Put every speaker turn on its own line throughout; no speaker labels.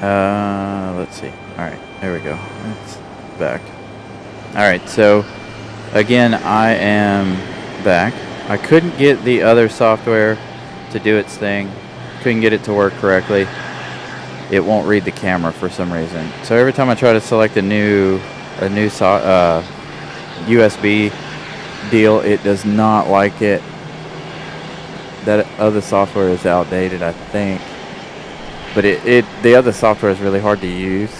Let's see. All right, there we go. It's back. All right, so again, I am back. I couldn't get the other software to do its thing. Couldn't get it to work correctly. It won't read the camera for some reason. So every time I try to select a new USB deal, it does not like it. That other software is outdated, I think. But the other software is really hard to use.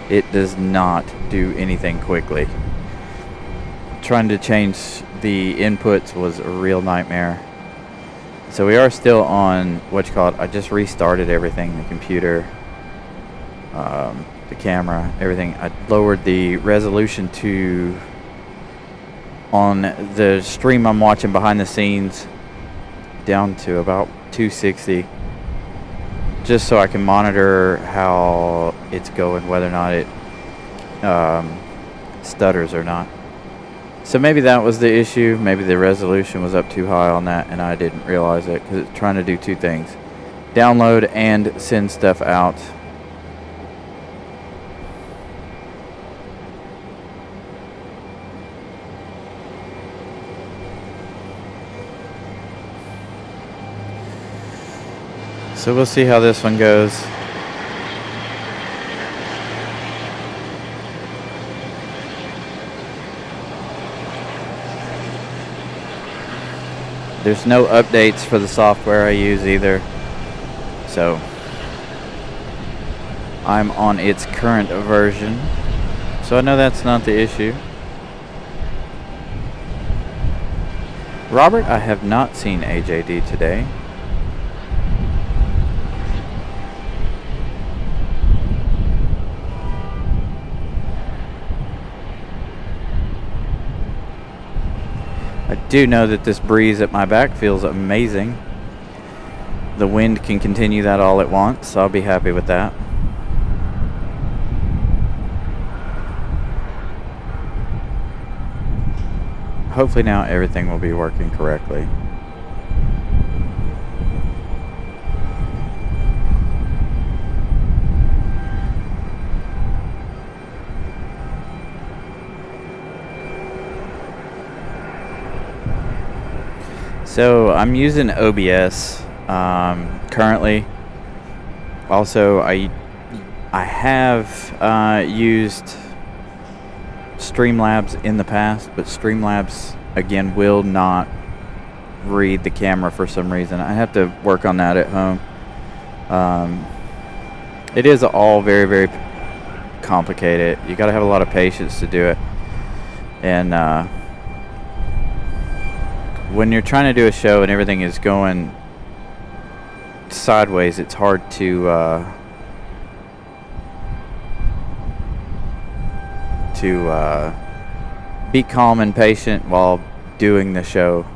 It does not do anything quickly. Trying to change the inputs was a real nightmare. So we are still on I just restarted everything, the computer, the camera, everything. I lowered the resolution on the stream I'm watching behind the scenes down to about 260, just so I can monitor how it's going, whether or not it stutters or not. So maybe that was the issue. Maybe the resolution was up too high on that and I didn't realize it, because it's trying to do two things: download and send stuff out. So we'll see how this one goes. There's no updates for the software I use either. So I'm on its current version. So I know that's not the issue. Robert, I have not seen AJD today. I do know that this breeze at my back feels amazing. The wind can continue that all it wants, so I'll be happy with that. Hopefully now everything will be working correctly. So I'm using OBS currently. Also, I have used Streamlabs in the past, but Streamlabs again will not read the camera for some reason. I have to work on that at home. It is all very, very complicated. You got to have a lot of patience to do it, and when you're trying to do a show and everything is going sideways, it's hard to be calm and patient while doing the show.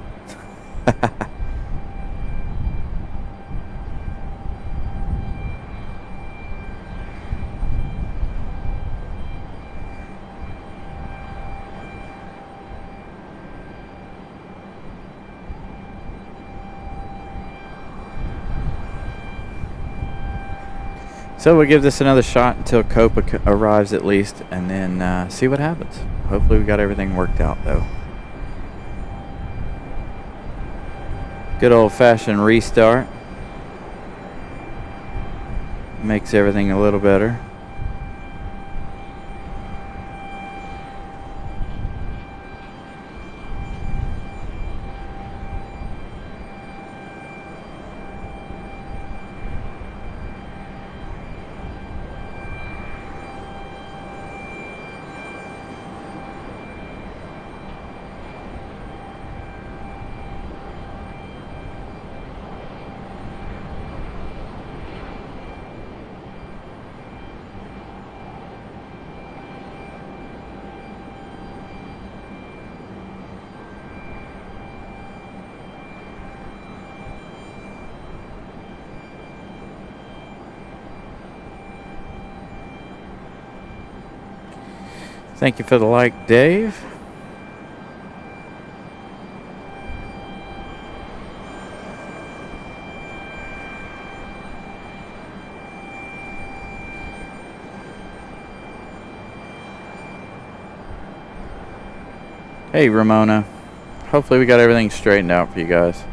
So we'll give this another shot until Copa arrives at least, and then see what happens. Hopefully we got everything worked out though. Good old-fashioned restart. Makes everything a little better. Thank you for the like, Dave. Hey, Ramona. Hopefully we got everything straightened out for you guys.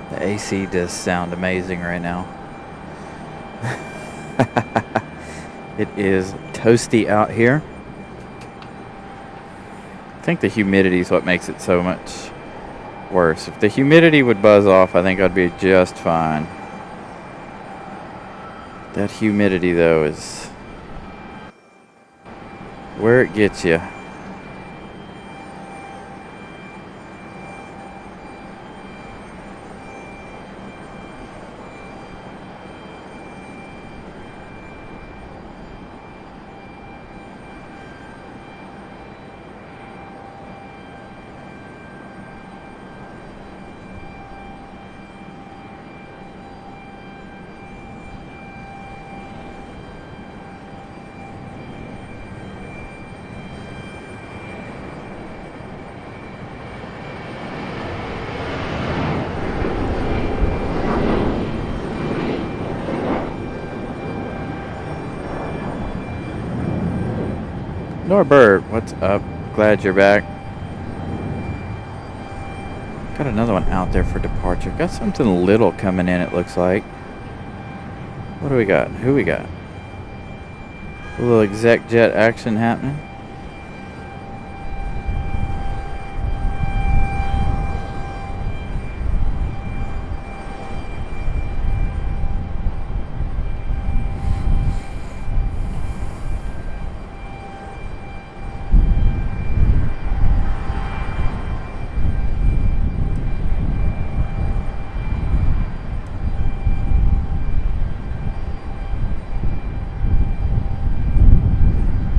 The AC does sound amazing right now. It is toasty out here. I think the humidity is what makes it so much worse. If the humidity would buzz off, I think I'd be just fine. That humidity, though, is where it gets you. Norbert, what's up? Glad you're back. Got another one out there for departure. Got something little coming in, it looks like. What do we got? Who we got? A little exec jet action happening.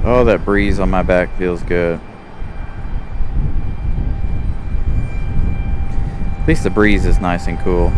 Oh, that breeze on my back feels good. At least the breeze is nice and cool.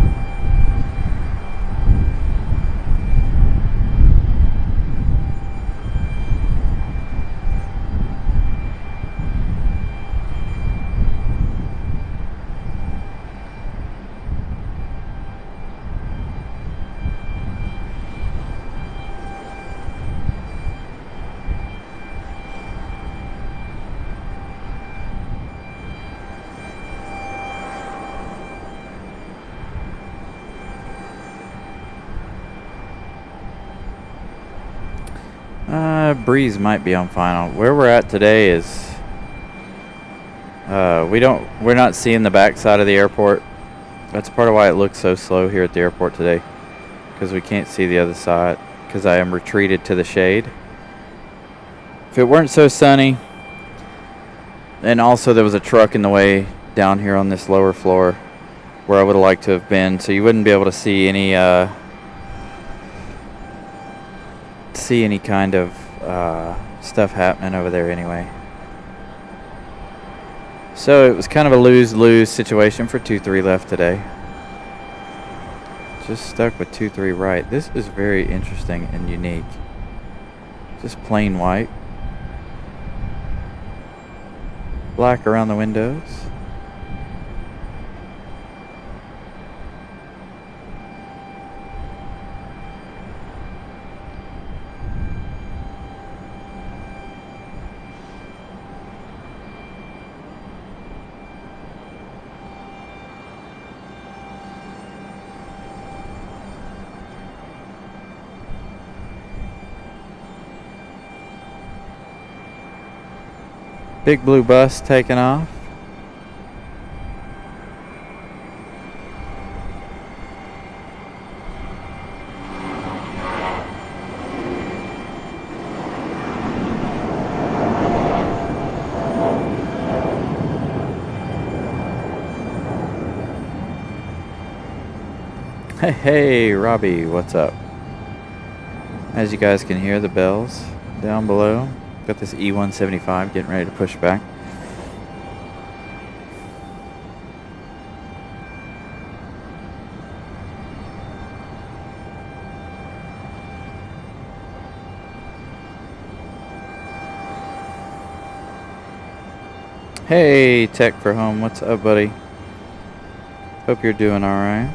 Breeze might be on final. Where we're at today is we're not seeing the back side of the airport. That's part of why it looks so slow here at the airport today, because we can't see the other side, because I am retreated to the shade. If it weren't so sunny, and also there was a truck in the way down here on this lower floor where I would have liked to have been, so you wouldn't be able to see any kind of stuff happening over there anyway. So it was kind of a lose-lose situation for 2-3 left today. Just stuck with 2-3 right. This is very interesting and unique. Just plain white. Black around the windows. Big blue bus taking off. Hey, Robbie, what's up? As you guys can hear the bells down below. Got this E175 getting ready to push back. Hey, Tech for Home. What's up, buddy? Hope you're doing all right.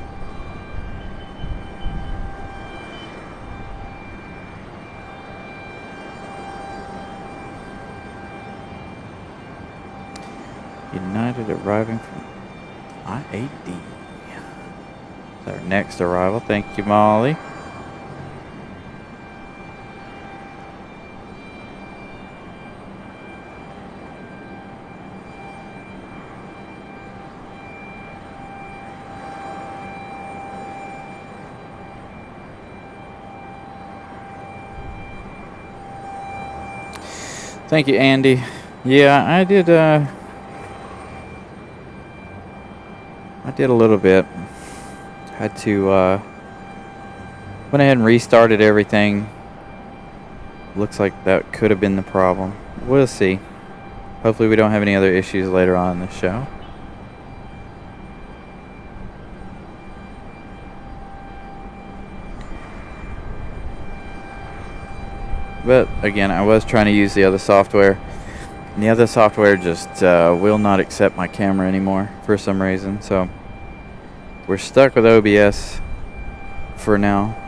United arriving from I-80. Our next arrival. Thank you, Molly. Thank you, Andy. Yeah, I did a little bit. Had to went ahead and restarted everything. Looks like that could have been the problem. We'll see. Hopefully we don't have any other issues later on in the show. But again, I was trying to use the other software. And the other software just will not accept my camera anymore for some reason. So we're stuck with OBS for now.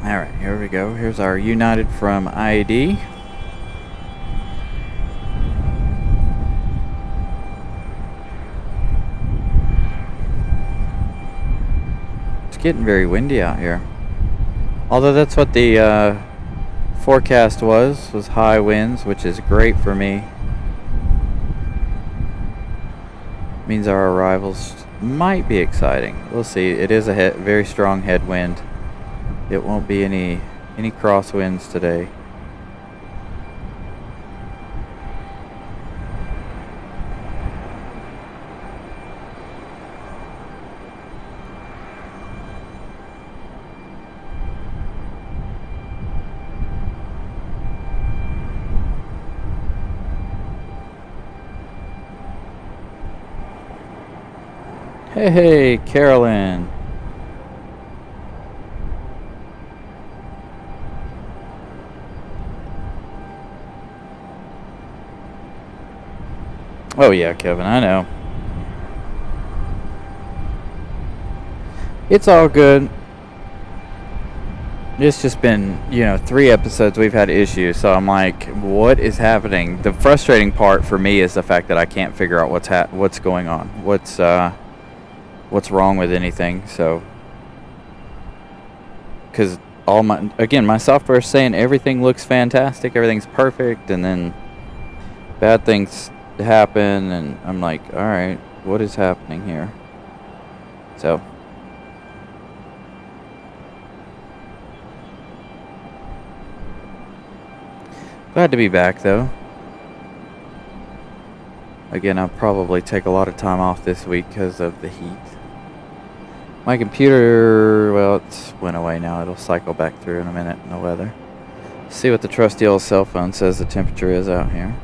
Alright, here we go. Here's our United from ID. It's getting very windy out here. Although that's what the forecast was high winds, which is great for me. Means our arrivals might be exciting. We'll see. It is a very strong headwind. It won't be any crosswinds today. Hey, Carolyn. Oh yeah, Kevin, I know. It's all good. It's just been, 3 episodes we've had issues, so I'm like, what is happening? The frustrating part for me is the fact that I can't figure out what's going on. What's wrong with anything, so. Because my software is saying everything looks fantastic, everything's perfect, and then bad things happen, and I'm like, all right, what is happening here? So glad to be back though. Again, I'll probably take a lot of time off this week because of the heat. My computer, well, it went away now. It'll cycle back through in a minute in the weather. See what the trusty old cell phone says the temperature is out here.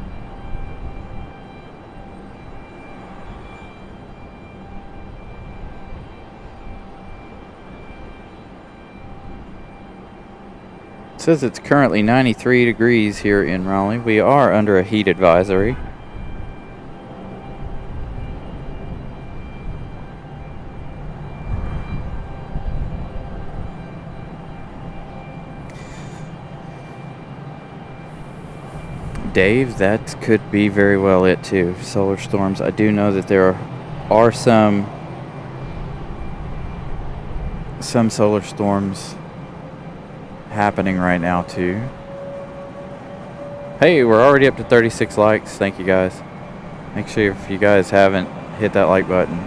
It says it's currently 93 degrees here in Raleigh. We are under a heat advisory. Dave, that could be very well it too. Solar storms. I do know that there are some solar storms happening right now too. Hey, we're already up to 36 likes. Thank you guys. Make sure if you guys haven't, hit that like button.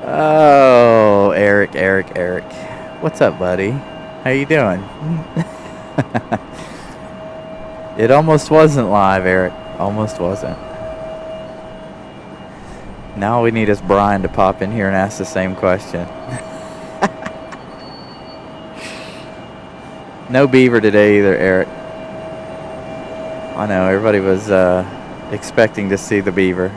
Oh, Eric. What's up, buddy? How you doing? It almost wasn't live, Eric. Almost wasn't. Now all we need is Brian to pop in here and ask the same question. No beaver today either, Eric. I know, everybody was expecting to see the beaver.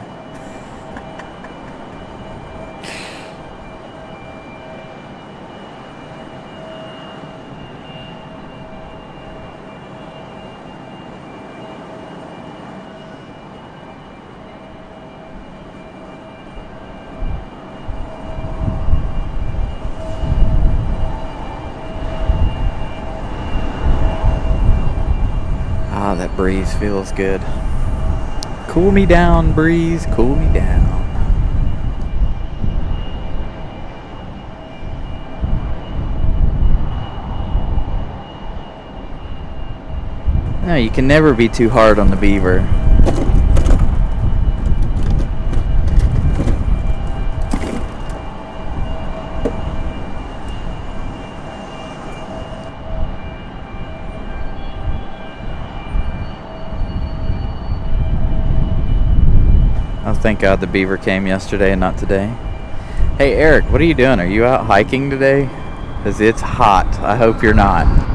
Ah, that breeze feels good. Cool me down, breeze, cool me down. No, you can never be too hard on the beaver. Oh, thank God the beaver came yesterday and not today. Hey, Eric, what are you doing? Are you out hiking today? Because it's hot. I hope you're not.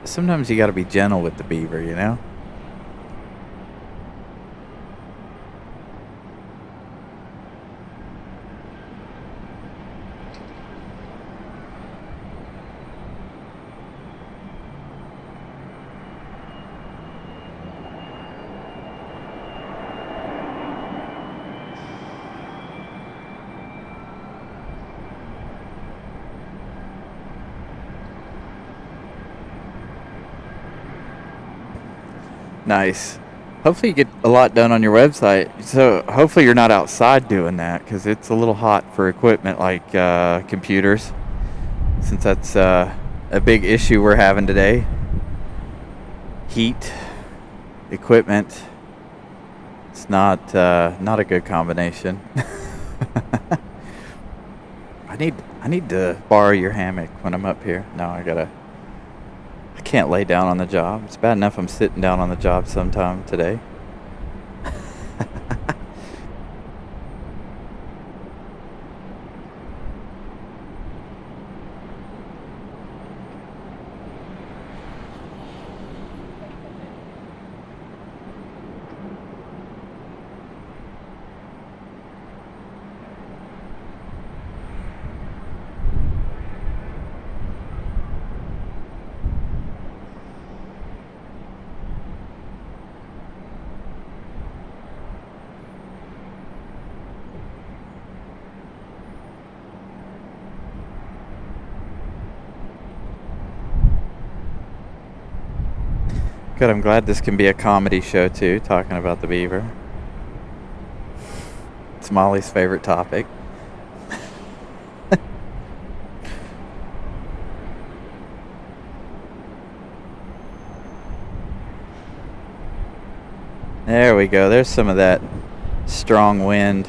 Sometimes you got to be gentle with the beaver, you know? Nice. Hopefully you get a lot done on your website. So hopefully you're not outside doing that, because it's a little hot for equipment like computers, since that's a big issue we're having today. Heat, equipment. It's not a good combination. I need to borrow your hammock when I'm up here. No, I can't lay down on the job. It's bad enough I'm sitting down on the job sometime today. Good, I'm glad this can be a comedy show too, talking about the beaver. It's Molly's favorite topic. There we go. There's some of that strong wind.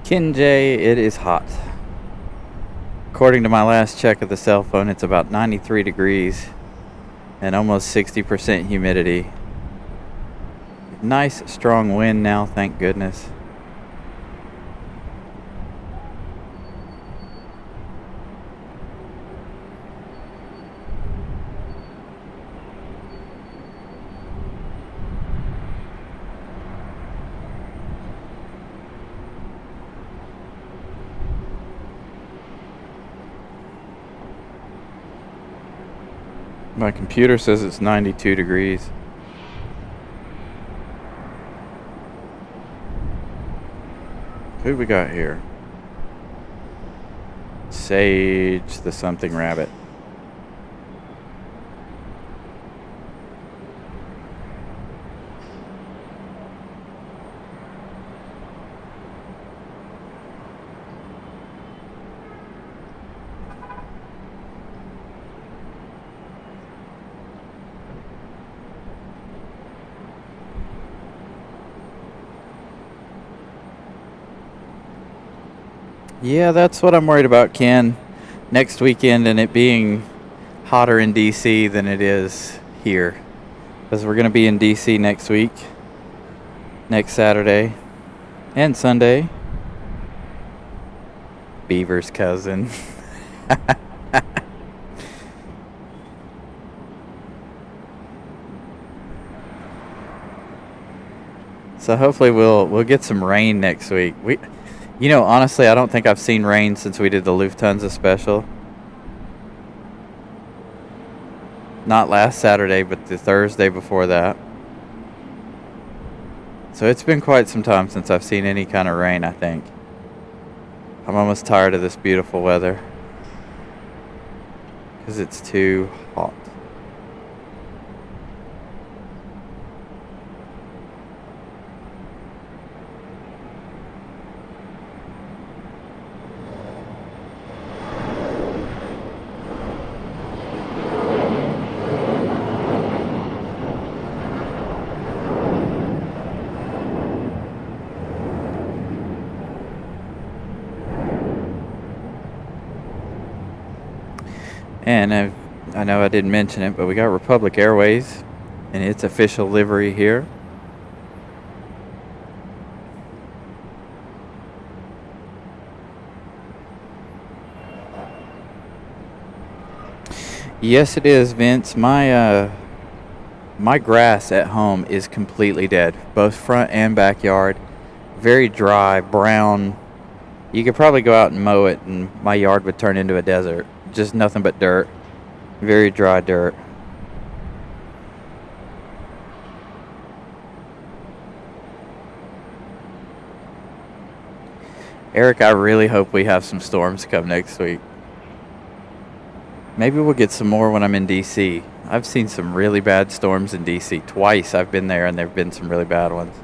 Kinjay, it is hot. According to my last check of the cell phone, it's about 93 degrees and almost 60% humidity. Nice strong wind now, thank goodness. My computer says it's 92 degrees. Who we got here? Sage the something rabbit. Yeah, that's what I'm worried about, Ken. Next weekend and it being hotter in DC than it is here. Because we're going to be in DC next week, next Saturday, and Sunday. Beaver's cousin. So hopefully we'll get some rain next week. Honestly, I don't think I've seen rain since we did the Lufthansa special. Not last Saturday, but the Thursday before that. So it's been quite some time since I've seen any kind of rain, I think. I'm almost tired of this beautiful weather. Because it's too hot. And I know I didn't mention it, but we got Republic Airways and its official livery here. Yes, it is, Vince. My grass at home is completely dead, both front and backyard. Very dry, brown. You could probably go out and mow it, and my yard would turn into a desert. Just nothing but dirt. Very dry dirt. Eric, I really hope we have some storms come next week. Maybe we'll get some more when I'm in DC. I've seen some really bad storms in DC. Twice I've been there, and there have been some really bad ones.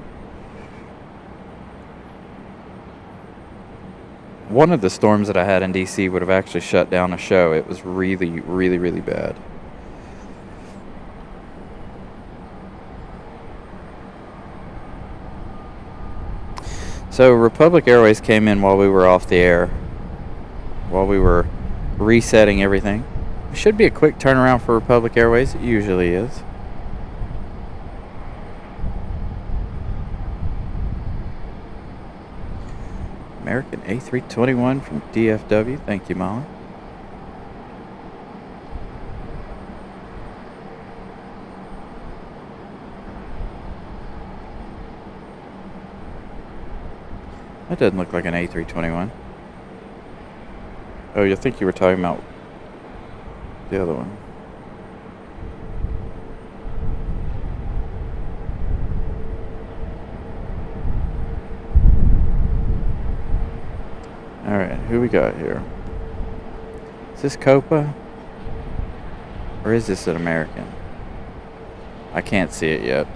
One of the storms that I had in DC would have actually shut down a show. It was really, really, really bad. So Republic Airways came in while we were off the air, while we were resetting everything. It should be a quick turnaround for Republic Airways. It usually is. American A321 from DFW. Thank you, Molly. That doesn't look like an A321. Oh, you think you were talking about the other one. Alright, who we got here? Is this Copa? Or is this an American? I can't see it yet.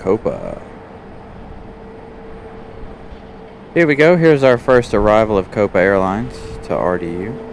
Copa. Here we go. Here's our first arrival of Copa Airlines to RDU.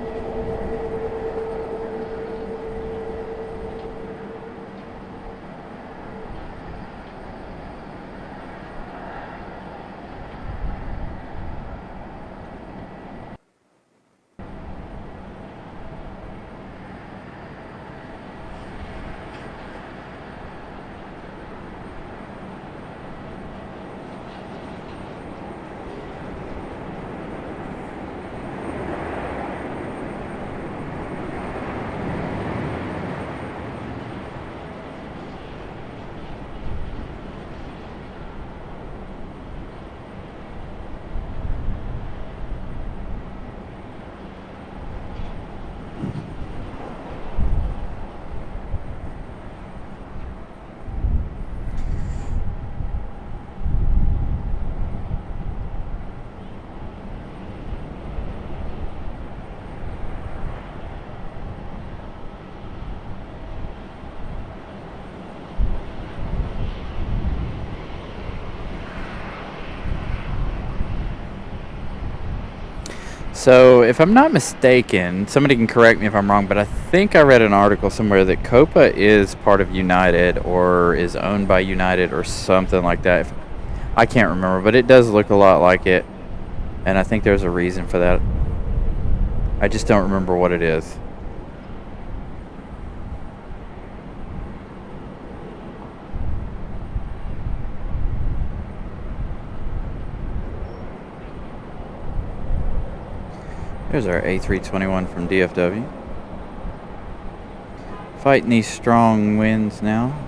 So, if I'm not mistaken, somebody can correct me if I'm wrong, but I think I read an article somewhere that Copa is part of United or is owned by United or something like that. I can't remember, but it does look a lot like it, and I think there's a reason for that. I just don't remember what it is. There's our A321 from DFW. Fighting these strong winds now.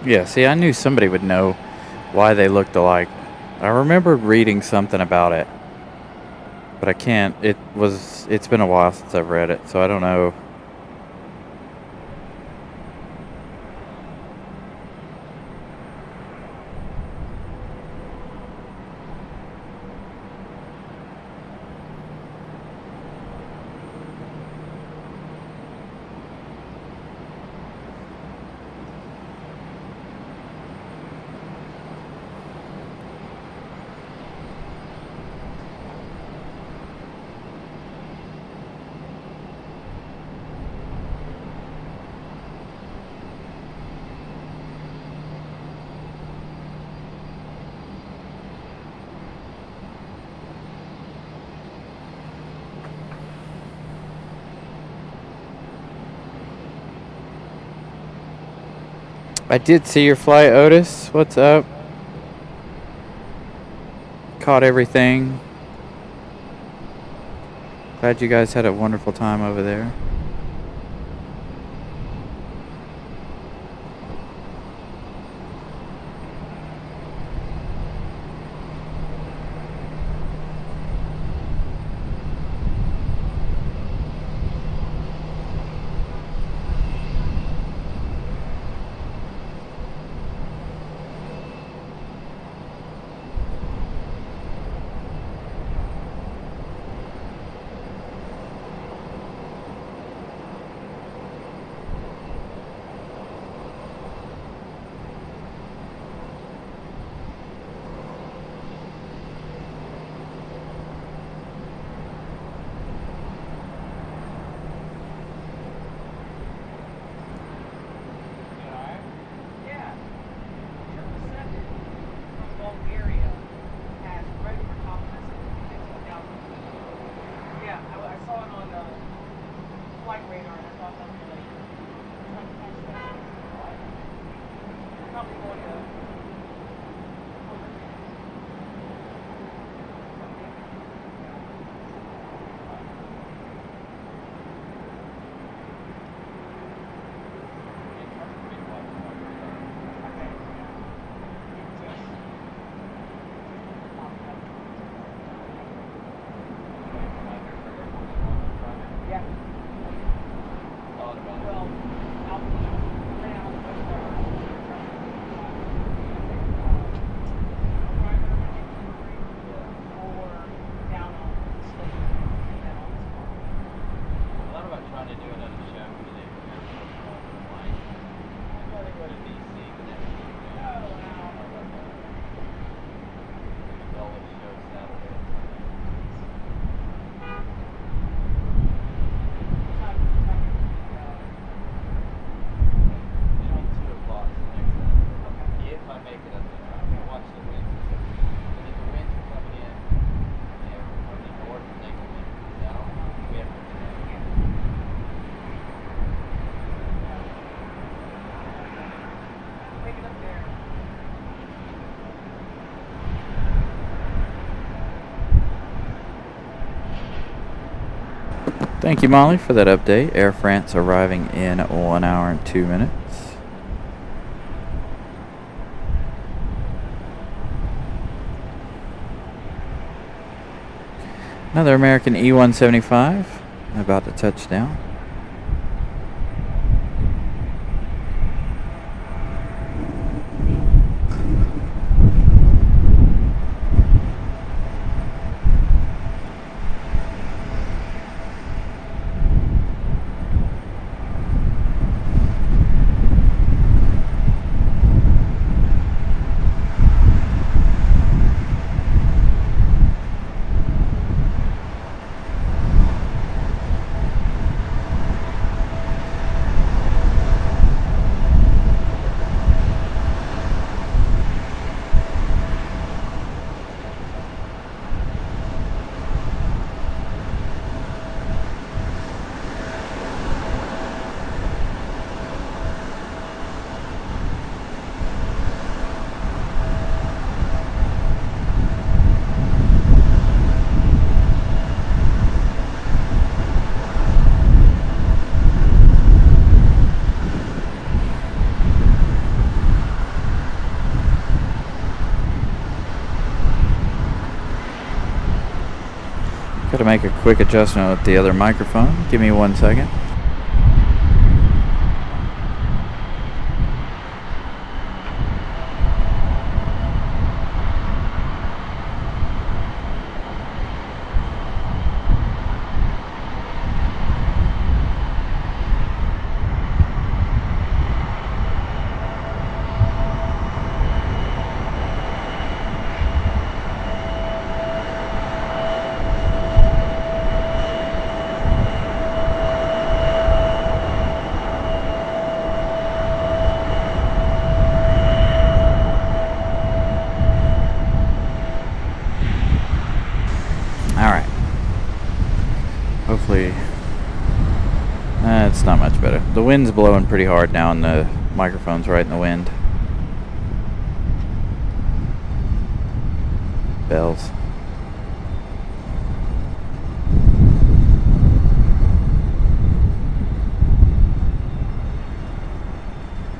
Yeah, see, I knew somebody would know why they looked alike. I remembered reading something about it, but I can't. It's been a while since I've read it, so I don't know. I did see your flight, Otis. What's up? Caught everything. Glad you guys had a wonderful time over there. Thank you, Molly, for that update. Air France arriving in 1 hour and 2 minutes. Another American E-175 about to touch down. Got to make a quick adjustment with the other microphone. Give me 1 second. Hopefully, it's not much better. The wind's blowing pretty hard now and the microphone's right in the wind. Bells.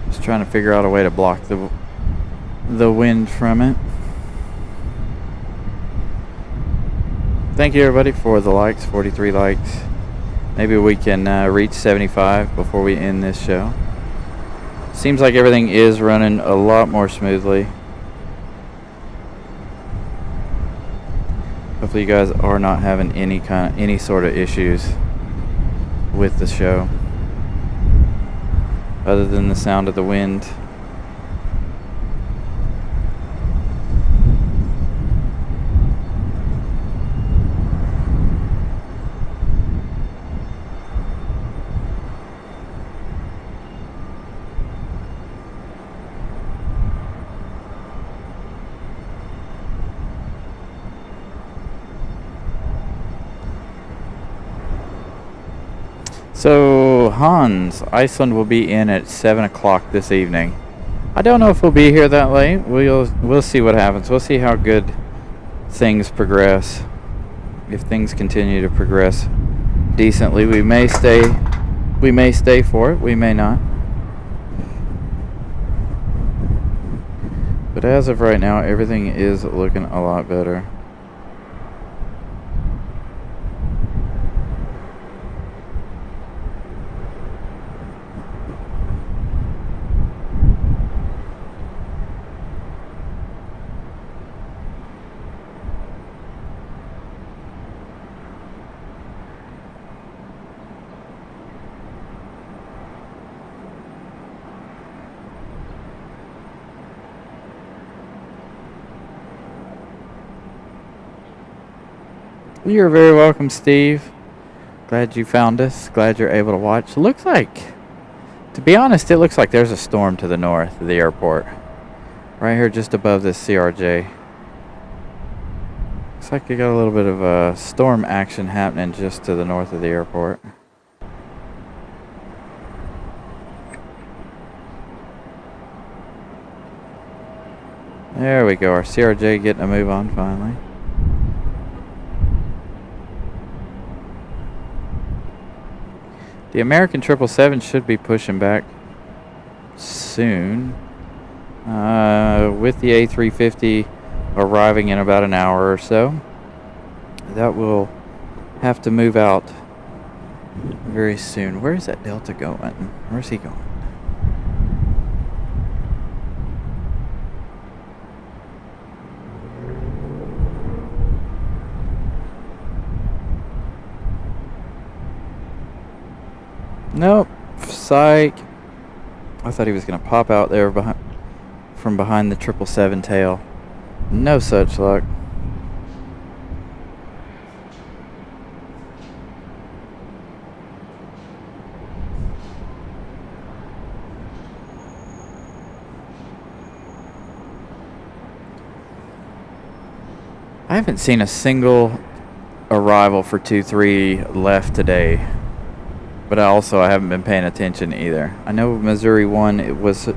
Just trying to figure out a way to block the wind from it. Thank you everybody for the likes, 43 likes. Maybe we can reach 75 before we end this show. Seems like everything is running a lot more smoothly. Hopefully you guys are not having any sort of issues with the show, other than the sound of the wind. So, Hans, Iceland will be in at 7 o'clock this evening. I don't know if we'll be here that late. We'll see what happens. We'll see how good things progress. If things continue to progress decently, we may stay for it. We may not. But as of right now, everything is looking a lot better. You're very welcome, Steve. Glad you found us. Glad you're able to watch. Looks like, to be honest, it looks like there's a storm to the north of the airport. Right here just above this CRJ. Looks like you got a little bit of storm action happening just to the north of the airport. There we go. Our CRJ getting a move on finally. The American 777 should be pushing back soon. With the A350 arriving in about an hour or so. That will have to move out very soon. Where is that Delta going? Where's he going? Nope. Psych. I thought he was going to pop out there from behind the 777 tail. No such luck. I haven't seen a single arrival for 2-3 left today, but I haven't been paying attention either. I know Missouri 1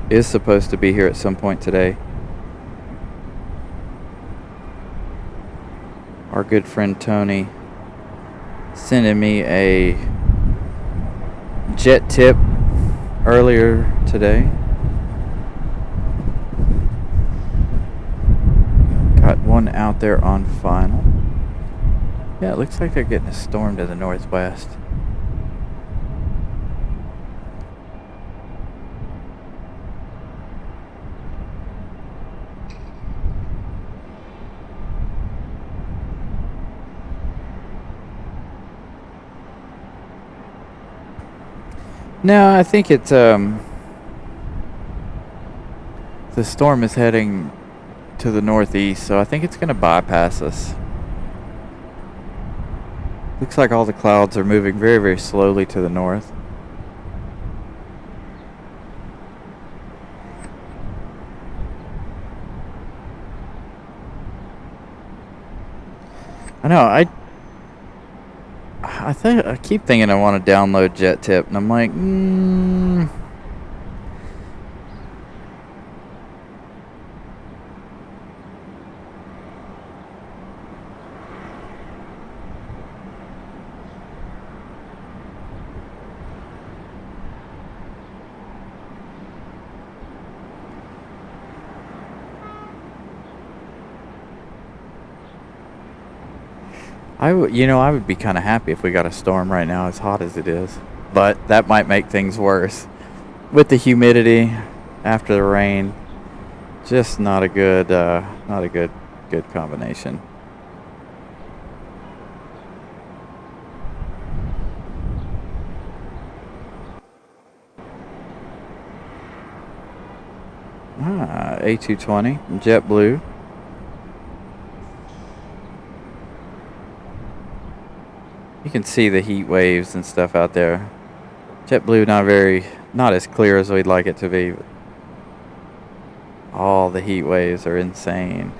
is supposed to be here at some point today. Our good friend Tony sending me a jet tip earlier today. Got one out there on final. Yeah, it looks like they're getting a storm to the northwest. No, I think it's the storm is heading to the northeast, so I think it's going to bypass us. Looks like all the clouds are moving very, very slowly to the north. I know, I keep thinking I want to download Jet Tip, and I'm like, I would be kind of happy if we got a storm right now, as hot as it is. But that might make things worse. With the humidity after the rain, just not a good combination. A220, JetBlue. You can see the heat waves and stuff out there. JetBlue not as clear as we'd like it to be. But all the heat waves are insane.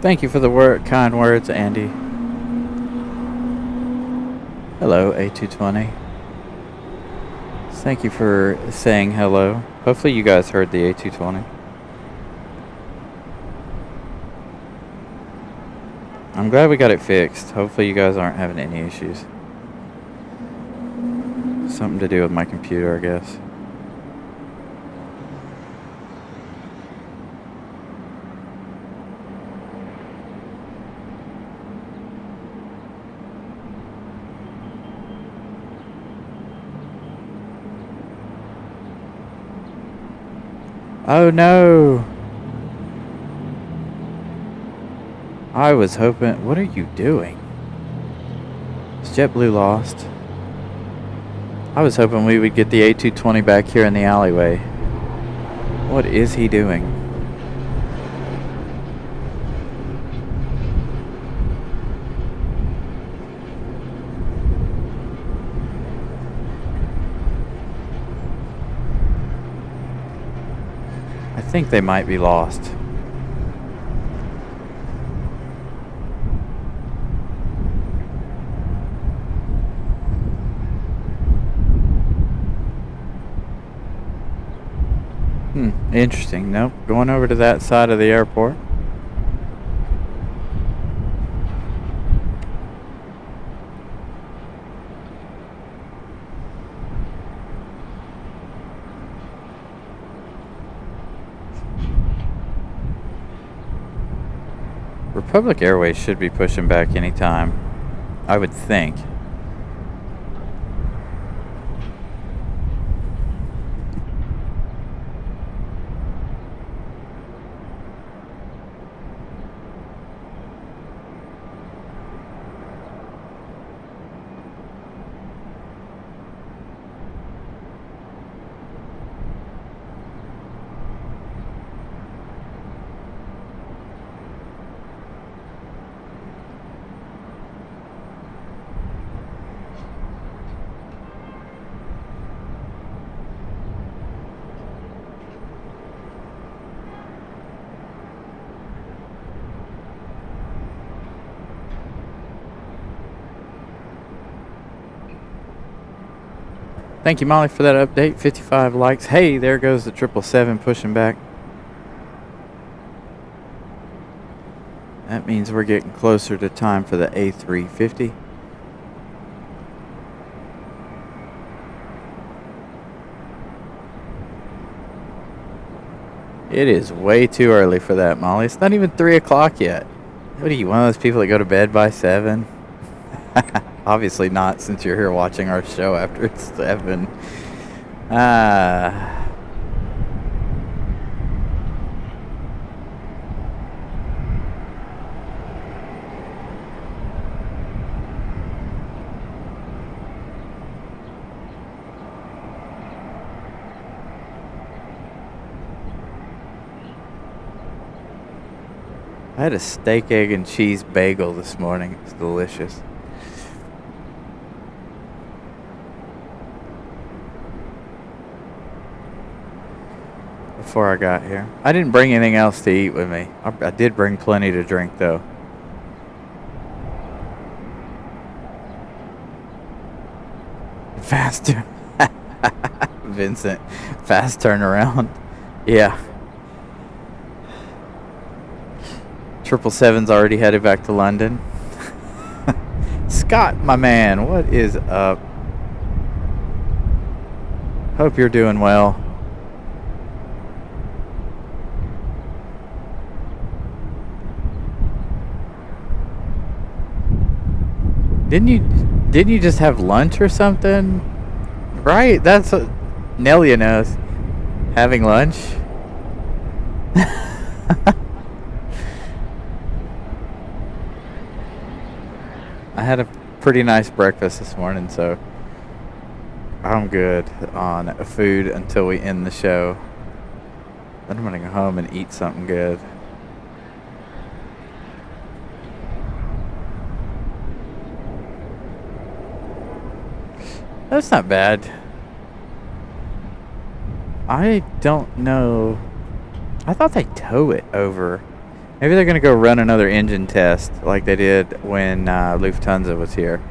Thank you for the kind words, Andy. Hello, A220. Thank you for saying hello. Hopefully you guys heard the A220. I'm glad we got it fixed. Hopefully you guys aren't having any issues. Something to do with my computer, I guess. Oh no! I was hoping... What are you doing? Is JetBlue lost? I was hoping we would get the A220 back here in the alleyway. What is he doing? I think they might be lost. Interesting. Nope. Going over to that side of the airport. Republic Airways should be pushing back anytime, I would think. Thank you, Molly, for that update. 55 likes. Hey, there goes the 777 pushing back. That means we're getting closer to time for the A350. It is way too early for that, Molly. It's not even 3 o'clock yet. What are you, one of those people that go to bed by 7? Obviously not, since you're here watching our show after it's 7. I had a steak, egg, and cheese bagel this morning. It's delicious. Before I got here, I didn't bring anything else to eat with me. I did bring plenty to drink, though. Faster. Vincent, fast turnaround. Yeah. 777's already headed back to London. Scott, my man, what is up? Hope you're doing well. Didn't you just have lunch or something? Right? That's what Nelia knows. Having lunch. I had a pretty nice breakfast this morning, so I'm good on food until we end the show. Then I'm gonna go home and eat something good. That's not bad. I don't know. I thought they tow it over. Maybe they're going to go run another engine test like they did when Lufthansa was here.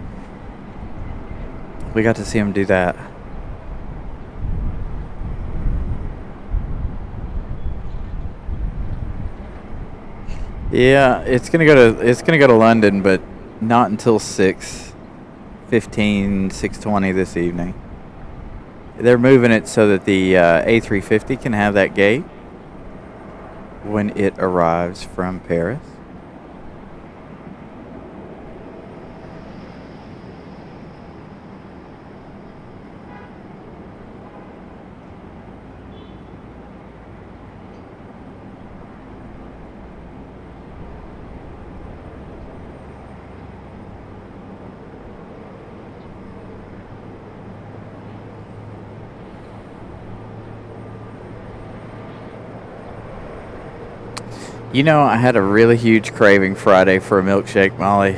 We got to see them do that. Yeah, it's gonna go to London, but not until 6:15, 6:20 this evening. They're moving it so that the A350 can have that gate when it arrives from Paris. You know, I had a really huge craving Friday for a milkshake, Molly.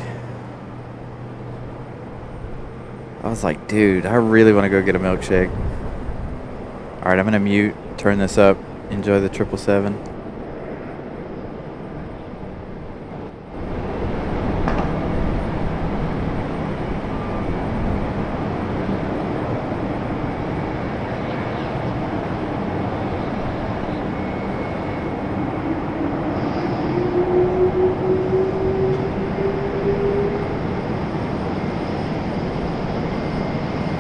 I was like, dude, I really want to go get a milkshake. All right, I'm going to mute, turn this up, enjoy the 777.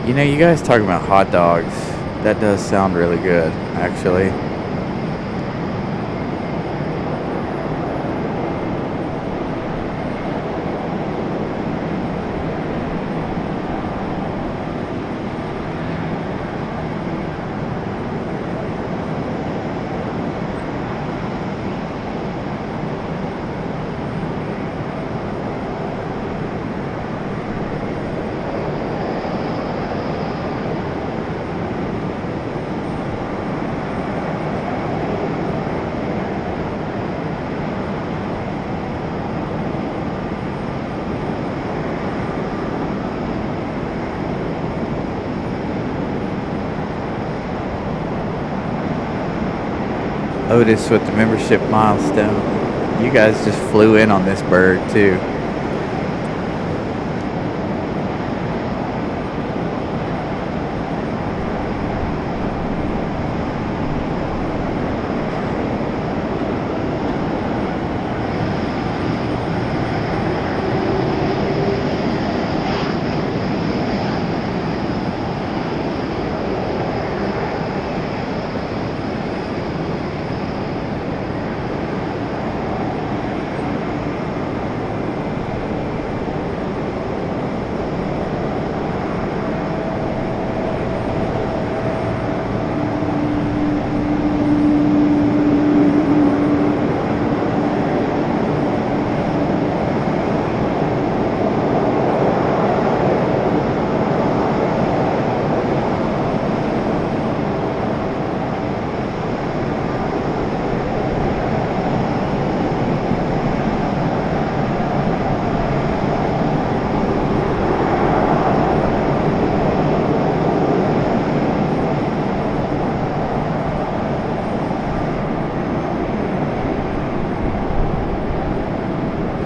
You know, you guys talking about hot dogs. That does sound really good, actually. Otis with the membership milestone. You guys just flew in on this bird too.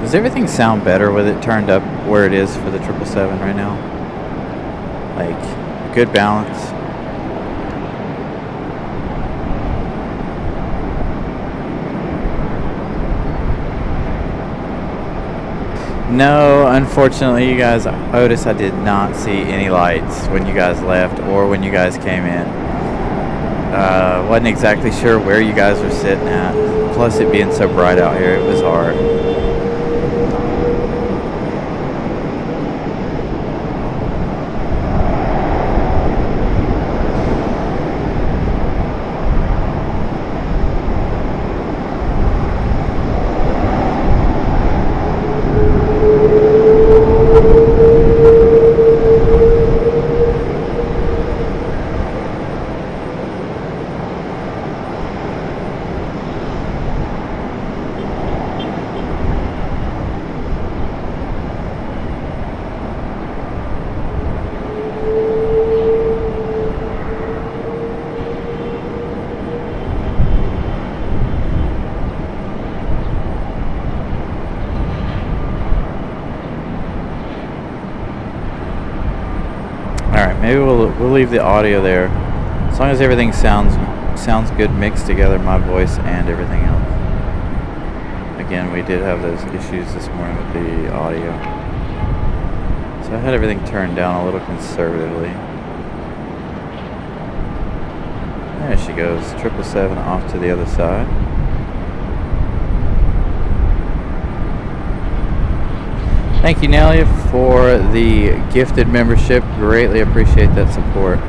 Does everything sound better with it turned up where it is for the 777 right now? Like, good balance. No, unfortunately, you guys, Otis, I did not see any lights when you guys left or when you guys came in. Wasn't exactly sure where you guys were sitting at. Plus, it being so bright out here, it was hard. we'll leave the audio there. As long as everything sounds good mixed together, my voice and everything else. Again, we did have those issues this morning with the audio. So I had everything turned down a little conservatively. There she goes, 777 off to the other side. Thank you, Nelia, for the gifted membership. Greatly appreciate that support.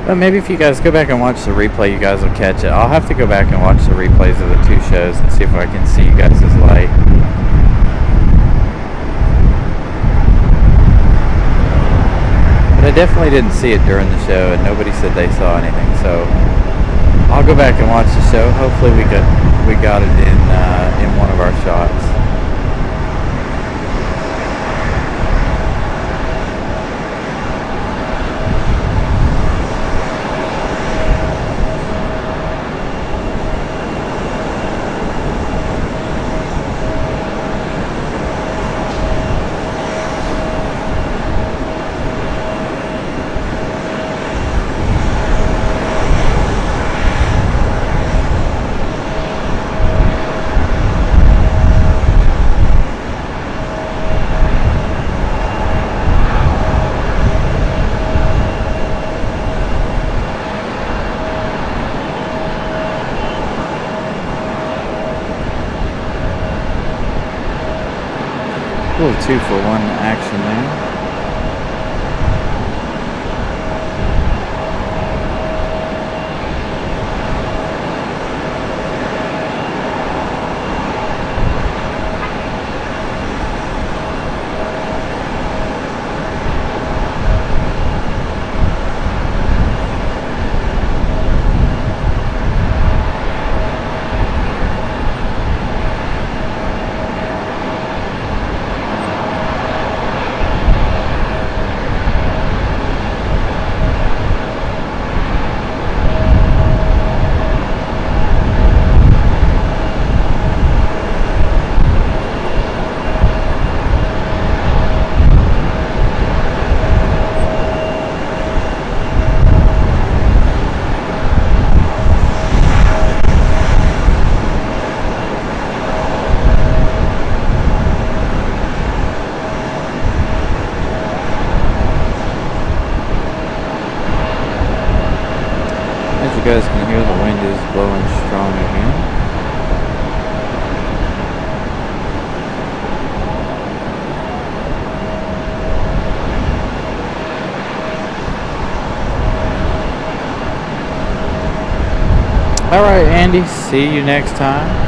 But maybe if you guys go back and watch the replay, you guys will catch it. I'll have to go back and watch the replays of the two shows and see if I can see you guys' light. But I definitely didn't see it during the show, and nobody said they saw anything. So I'll go back and watch the show. Hopefully we got it in one of our shots. A little 2-for-1 action there. You guys can hear the wind is blowing strong again. All right, Andy, see you next time.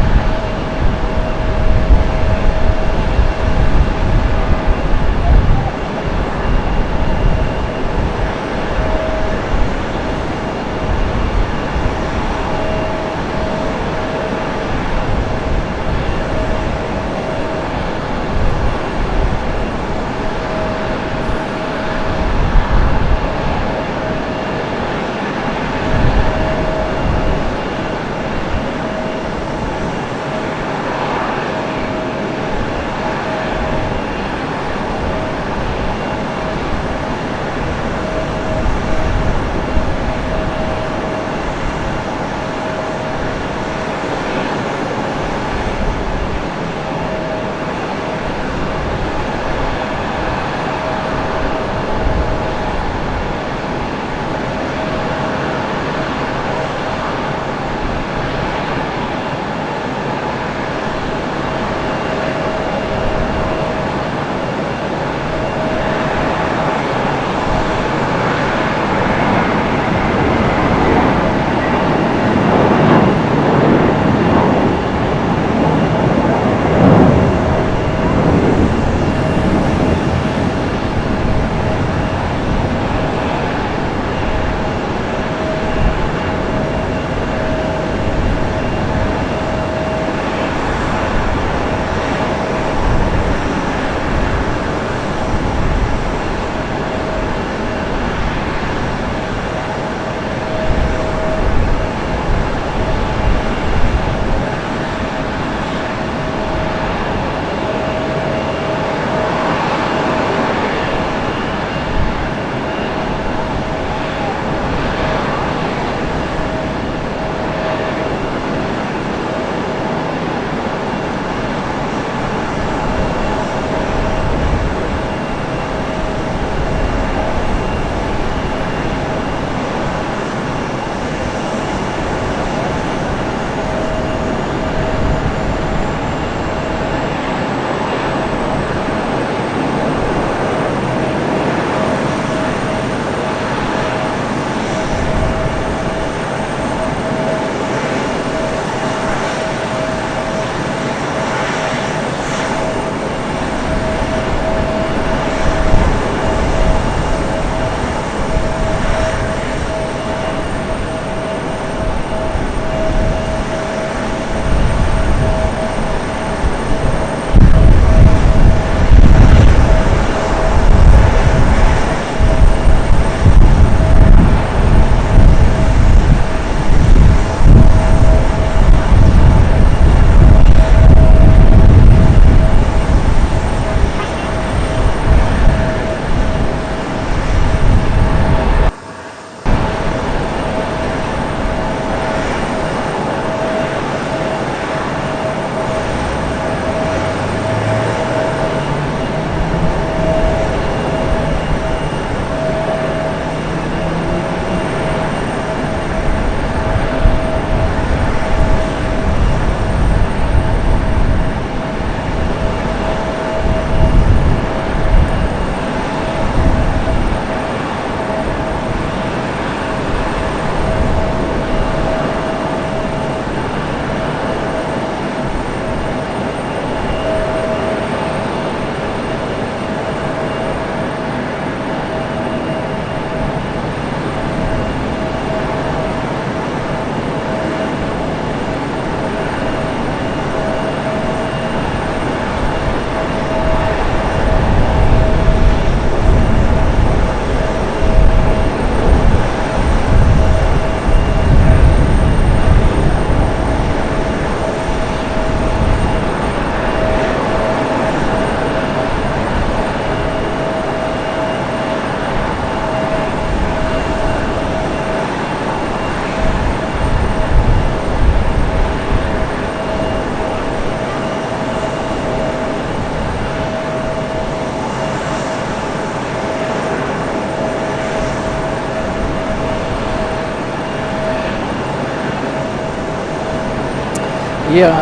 Yeah,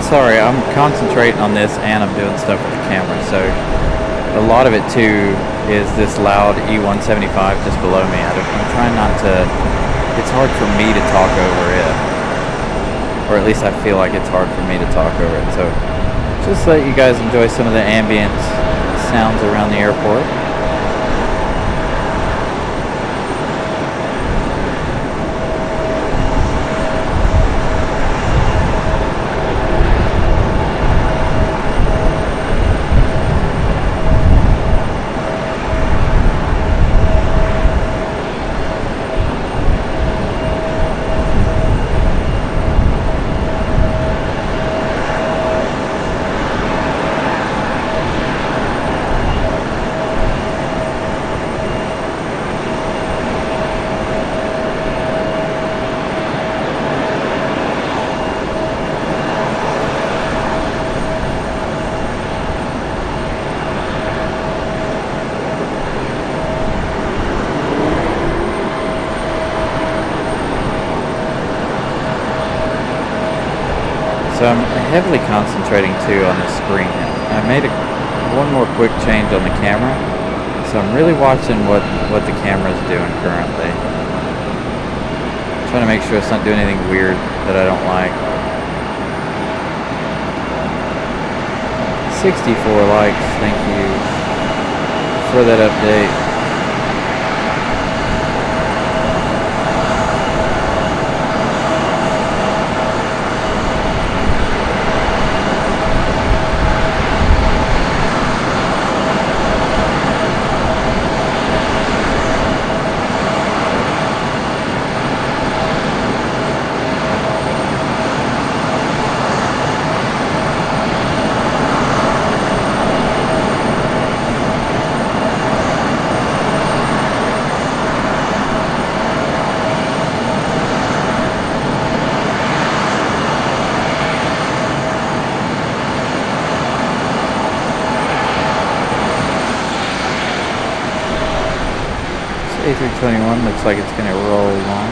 sorry, I'm concentrating on this and I'm doing stuff with the camera, so a lot of it too is this loud E175 just below me. I'm trying not to, it's hard for me to talk over it, or at least I feel like it's hard for me to talk over it, so just let you guys enjoy some of the ambient sounds around the airport. So I'm heavily concentrating too on the screen. I made one more quick change on the camera, so I'm really watching what the camera is doing currently. Trying to make sure it's not doing anything weird that I don't like. 64 likes, thank you for that update. A321 looks like it's going to roll along.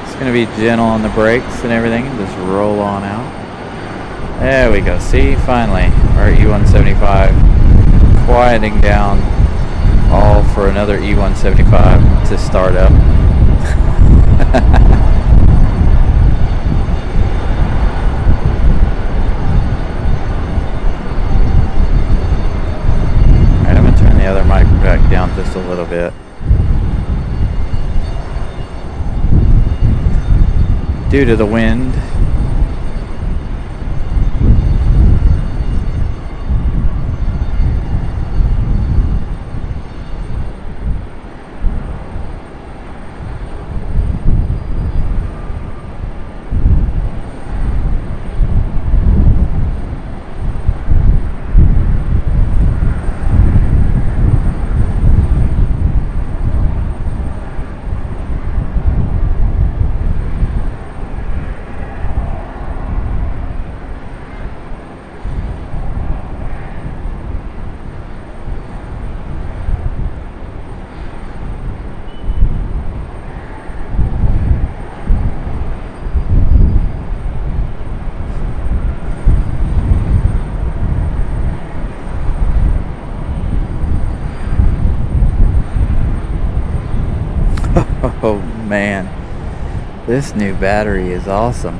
It's going to be gentle on the brakes and everything, and just roll on out. There we go. See, finally, our E175 quieting down, all for another E175 to start up. Other mic back down just a little bit. Due to the wind. Oh man, this new battery is awesome.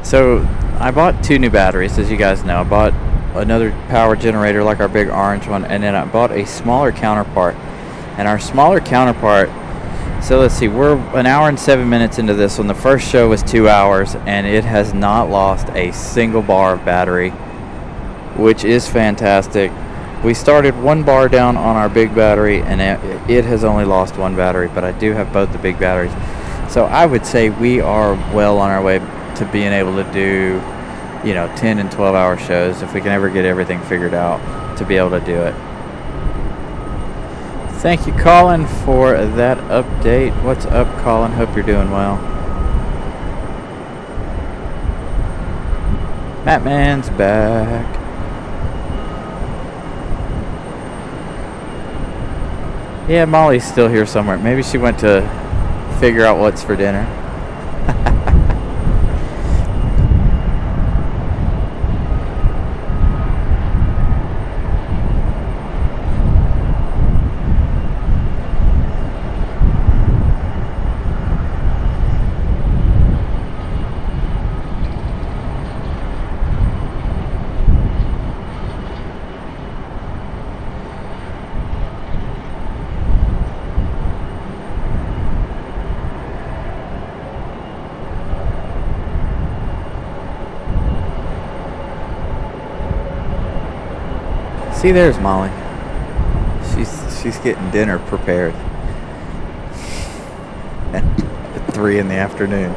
So I bought 2 new batteries, as you guys know. I bought another power generator like our big orange one, and then I bought a smaller counterpart. And our smaller counterpart, so let's see, we're an hour and 7 minutes into this one. The first show was 2 hours, and it has not lost a single bar of battery, which is fantastic. We started 1 bar down on our big battery, and it has only lost 1 battery, but I do have both the big batteries. So I would say we are well on our way to being able to do, 10 and 12 hour shows if we can ever get everything figured out to be able to do it. Thank you, Colin, for that update. What's up, Colin? Hope you're doing well. Batman's back. Yeah, Molly's still here somewhere. Maybe she went to figure out what's for dinner. See, there's Molly. She's getting dinner prepared at 3 in the afternoon.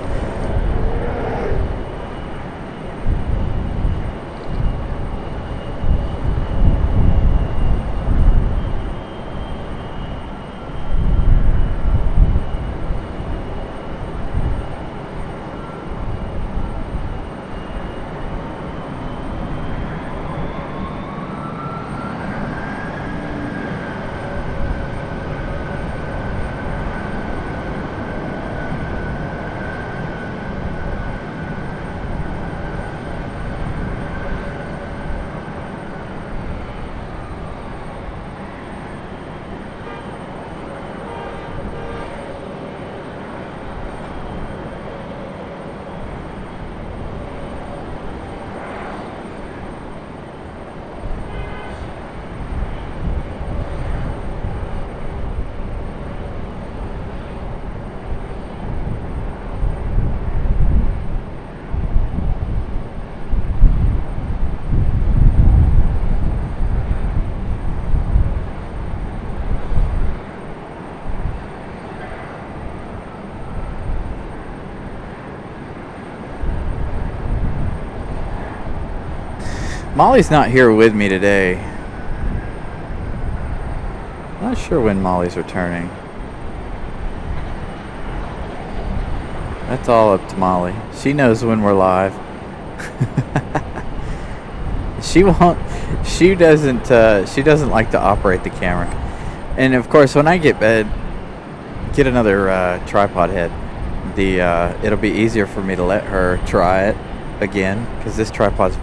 Molly's not here with me today. Not sure when Molly's returning. That's all up to Molly. She knows when we're live. She doesn't like to operate the camera. And of course, when I get another tripod head, it'll be easier for me to let her try it again, because this tripod's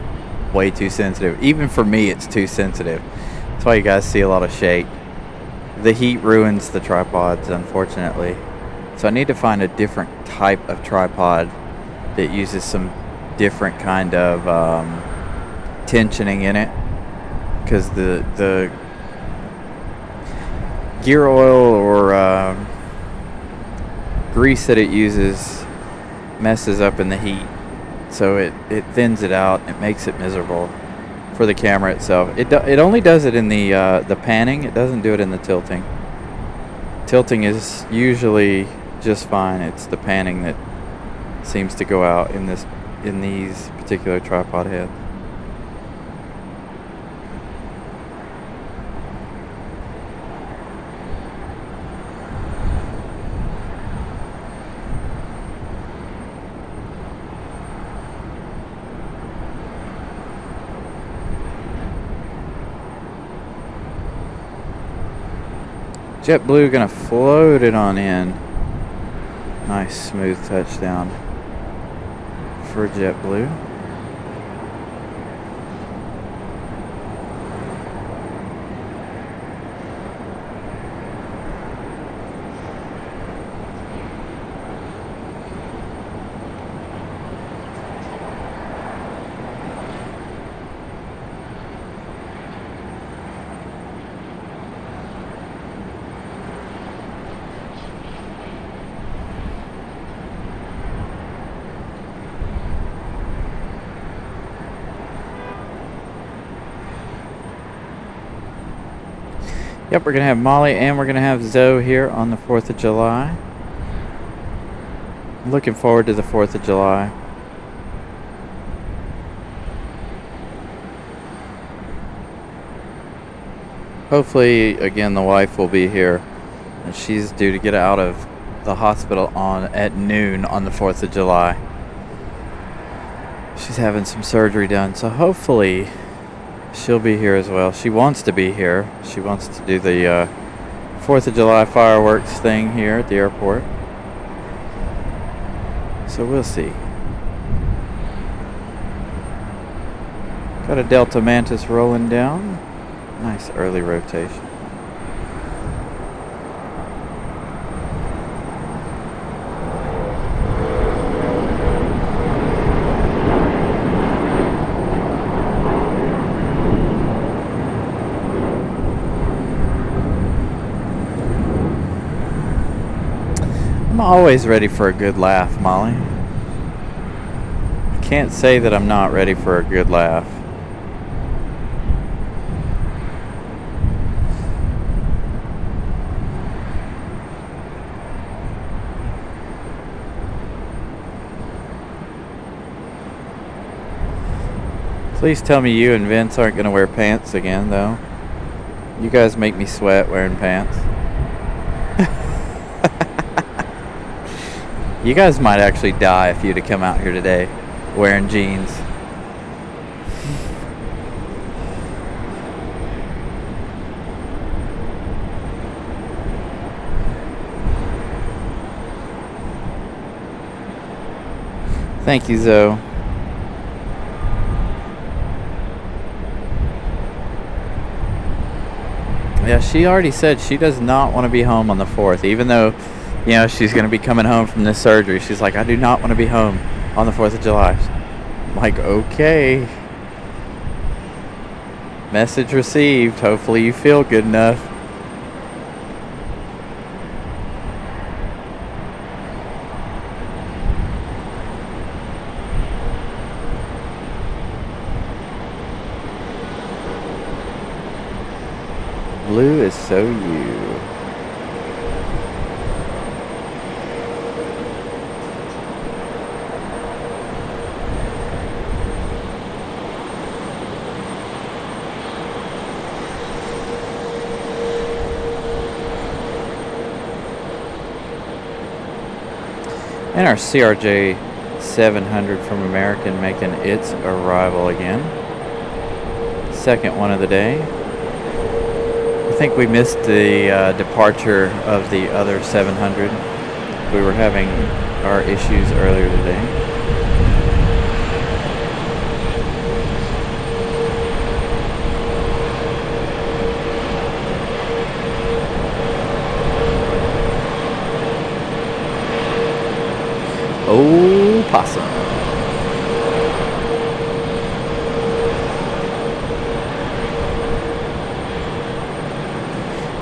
way too sensitive. Even for me, it's too sensitive. That's why you guys see a lot of shake. The heat ruins the tripods, unfortunately. So I need to find a different type of tripod that uses some different kind of tensioning in it, because the gear oil or grease that it uses messes up in the heat. So it thins it out. It makes it miserable for the camera itself. It only does it in the panning. It doesn't do it in the tilting. Tilting is usually just fine. It's the panning that seems to go out in these particular tripod heads. JetBlue gonna float it on in. Nice smooth touchdown for JetBlue. Yep, we're going to have Molly and we're going to have Zoe here on the 4th of July. I'm looking forward to the 4th of July. Hopefully, again, the wife will be here. And she's due to get out of the hospital at noon on the 4th of July. She's having some surgery done, so hopefully she'll be here as well. She wants to be here. She wants to do the 4th of July fireworks thing here at the airport. So we'll see. Got a Delta Mantis rolling down. Nice early rotation. I'm always ready for a good laugh, Molly. I can't say that I'm not ready for a good laugh. Please tell me you and Vince aren't going to wear pants again, though. You guys make me sweat wearing pants. You guys might actually die if you'd have come out here today wearing jeans. Thank you, Zoe. Yeah, she already said she does not want to be home on the 4th, even though, you know, she's going to be coming home from this surgery. She's like, I do not want to be home on the 4th of July. I'm like, okay. Message received. Hopefully you feel good enough. Blue is so you. And our CRJ 700 from American making its arrival again. Second one of the day. I think we missed the departure of the other 700. We were having our issues earlier today. Oh, possum.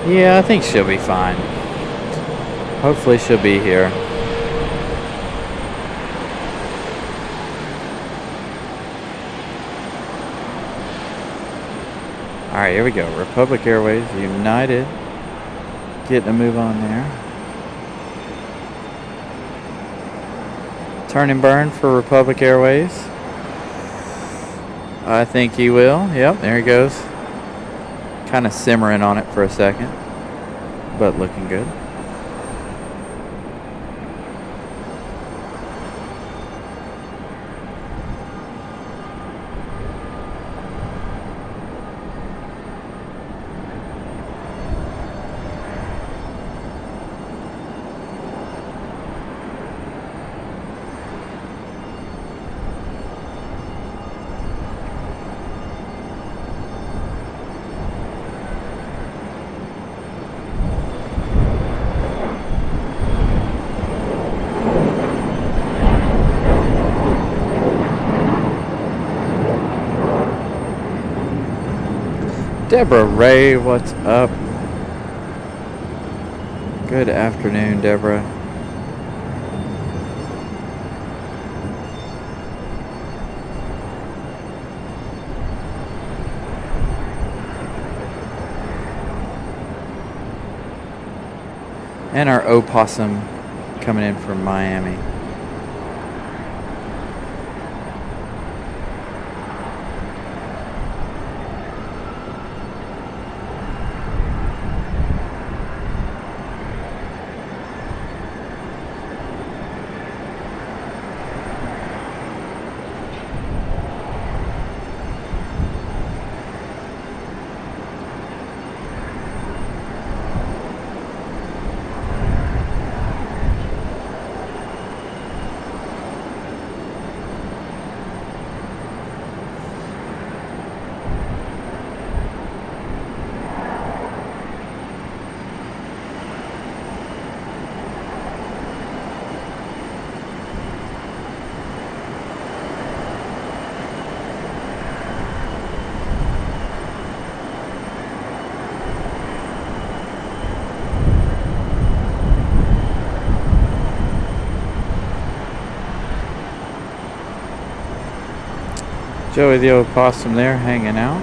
Yeah, I think she'll be fine. Hopefully she'll be here. Alright, here we go. Republic Airways, United. Getting a move on there. Turn and burn for Republic Airways. I think he will. Yep, there he goes. Kind of simmering on it for a second, but looking good. Deborah Ray, what's up? Good afternoon, Deborah. And our opossum coming in from Miami. Joey the opossum there hanging out.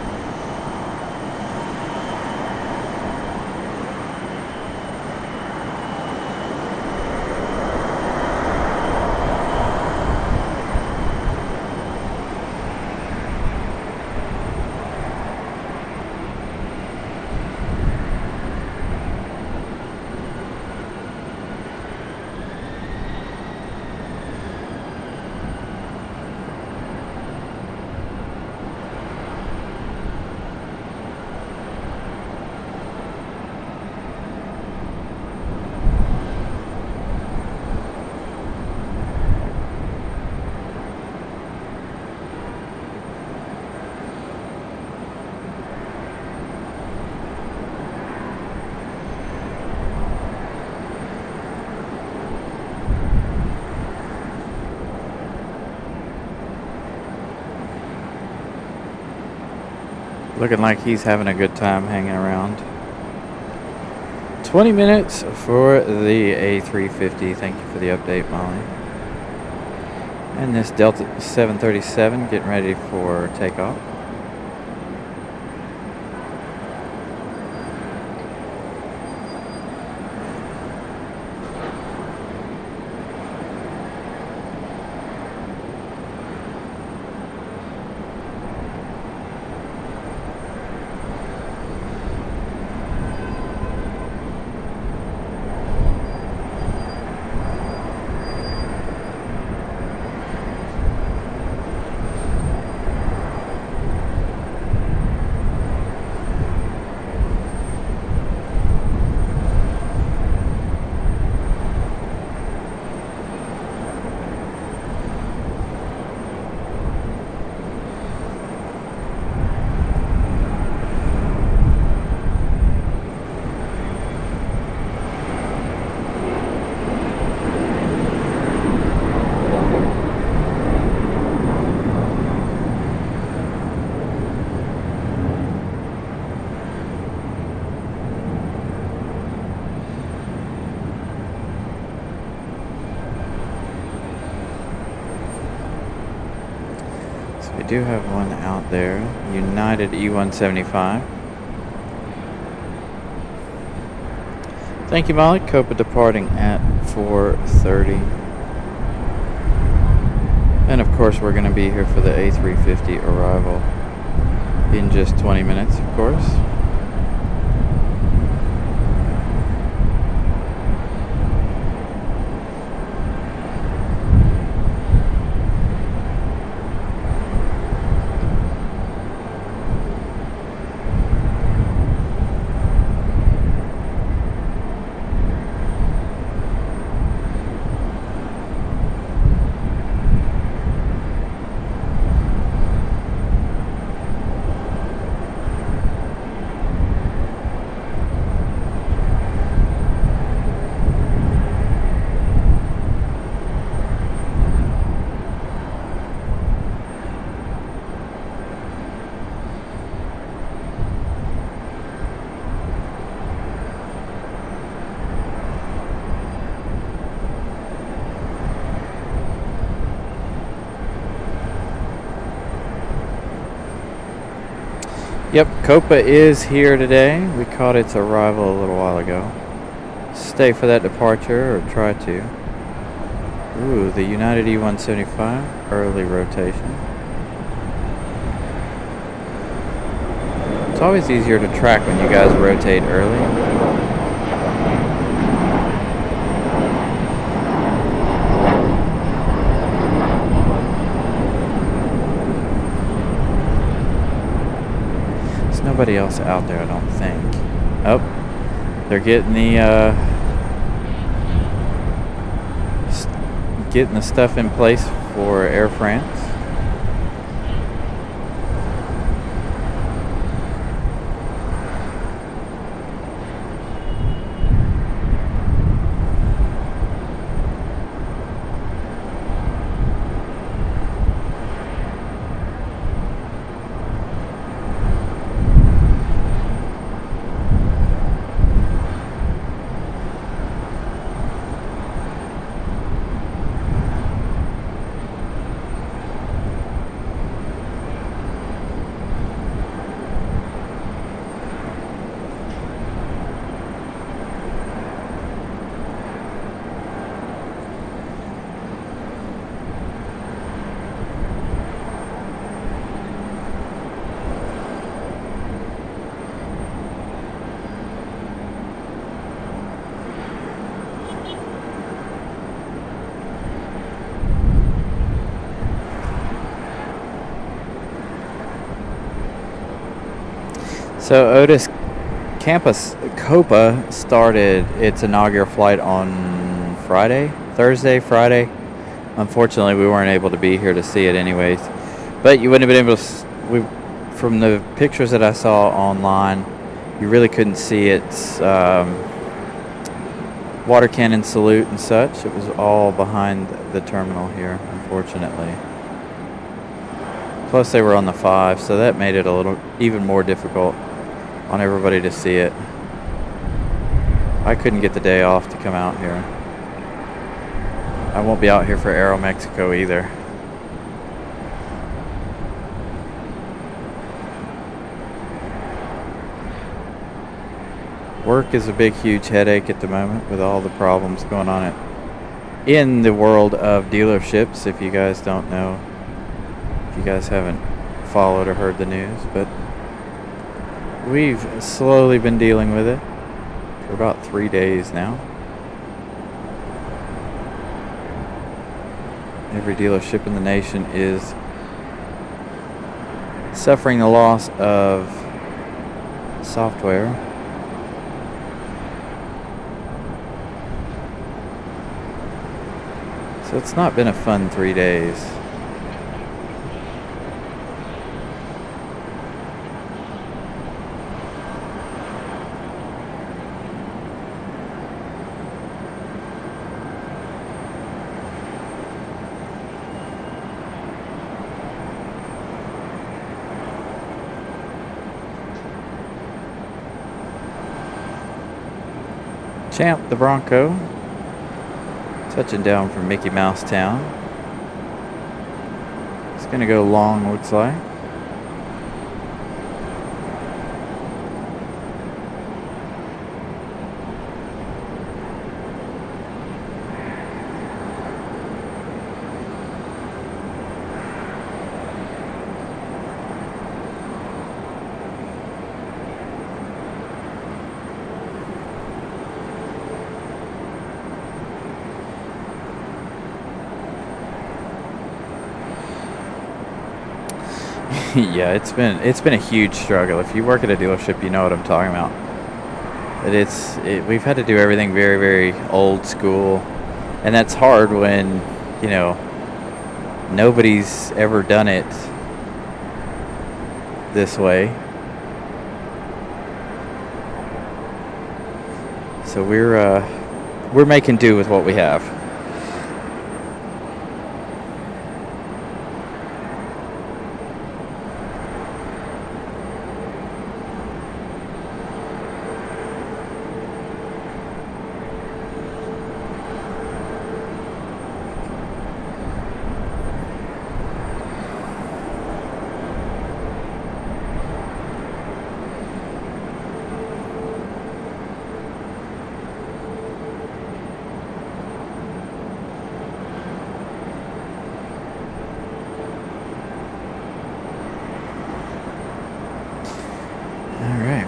Looking like he's having a good time hanging around. 20 minutes for the A350. Thank you for the update, Molly. And this Delta 737 getting ready for takeoff. We do have one out there, United E175. Thank you, Molly. Copa departing at 4:30. And of course, we're going to be here for the A350 arrival in just 20 minutes, of course. Yep, Copa is here today. We caught its arrival a little while ago. Stay for that departure, or try to. Ooh, the United E175, early rotation. It's always easier to track when you guys rotate early. Nobody else out there, I don't think. Oh, they're getting the stuff in place for Air France. So Otis Campus Copa started its inaugural flight on Thursday, Friday. Unfortunately, we weren't able to be here to see it anyways. But you wouldn't have been able to, from the pictures that I saw online, you really couldn't see its water cannon salute and such. It was all behind the terminal here, unfortunately. Plus they were on the 5, so that made it a little even more difficult on everybody to see it. I couldn't get the day off to come out here. I won't be out here for Aero Mexico either. Work is a big, huge headache at the moment with all the problems going on in the world of dealerships. If you guys don't know, if you guys haven't followed or heard the news, but we've slowly been dealing with it for about 3 days now. Every dealership in the nation is suffering the loss of software. So it's not been a fun 3 days. Champ the Bronco touching down from Mickey Mouse Town. It's going to go long, looks like. Yeah, it's been a huge struggle. If you work at a dealership, you know what I'm talking about. We've had to do everything very, very old school, and that's hard when, you know, nobody's ever done it this way. So we're making do with what we have.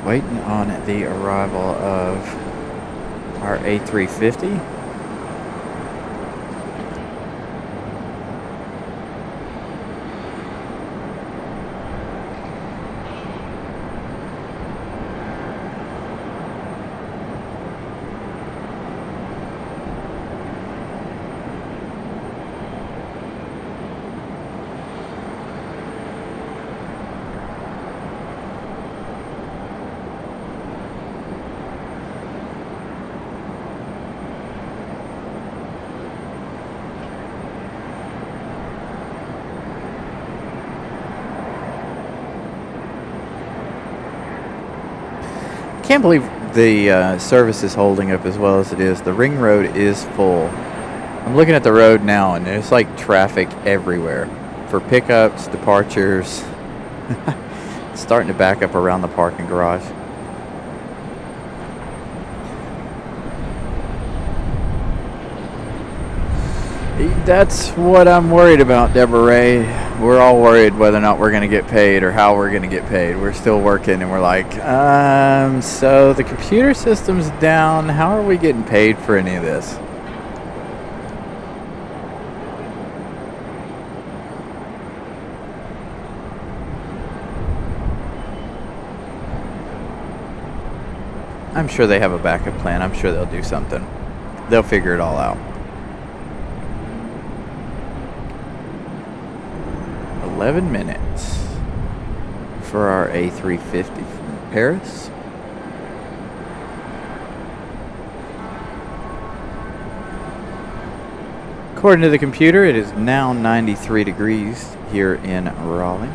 Waiting on the arrival of our A350. Can't believe the service is holding up as well as it is. The ring road is full. I'm looking at the road now, and there's like traffic everywhere for pickups, departures. It's starting to back up around the parking garage. That's what I'm worried about, Deborah Ray. We're all worried whether or not we're going to get paid or how we're going to get paid. We're still working, and we're like, so the computer system's down. How are we getting paid for any of this? I'm sure they have a backup plan. I'm sure they'll do something. They'll figure it all out. 11 minutes for our A350 from Paris. According to the computer, it is now 93 degrees here in Raleigh.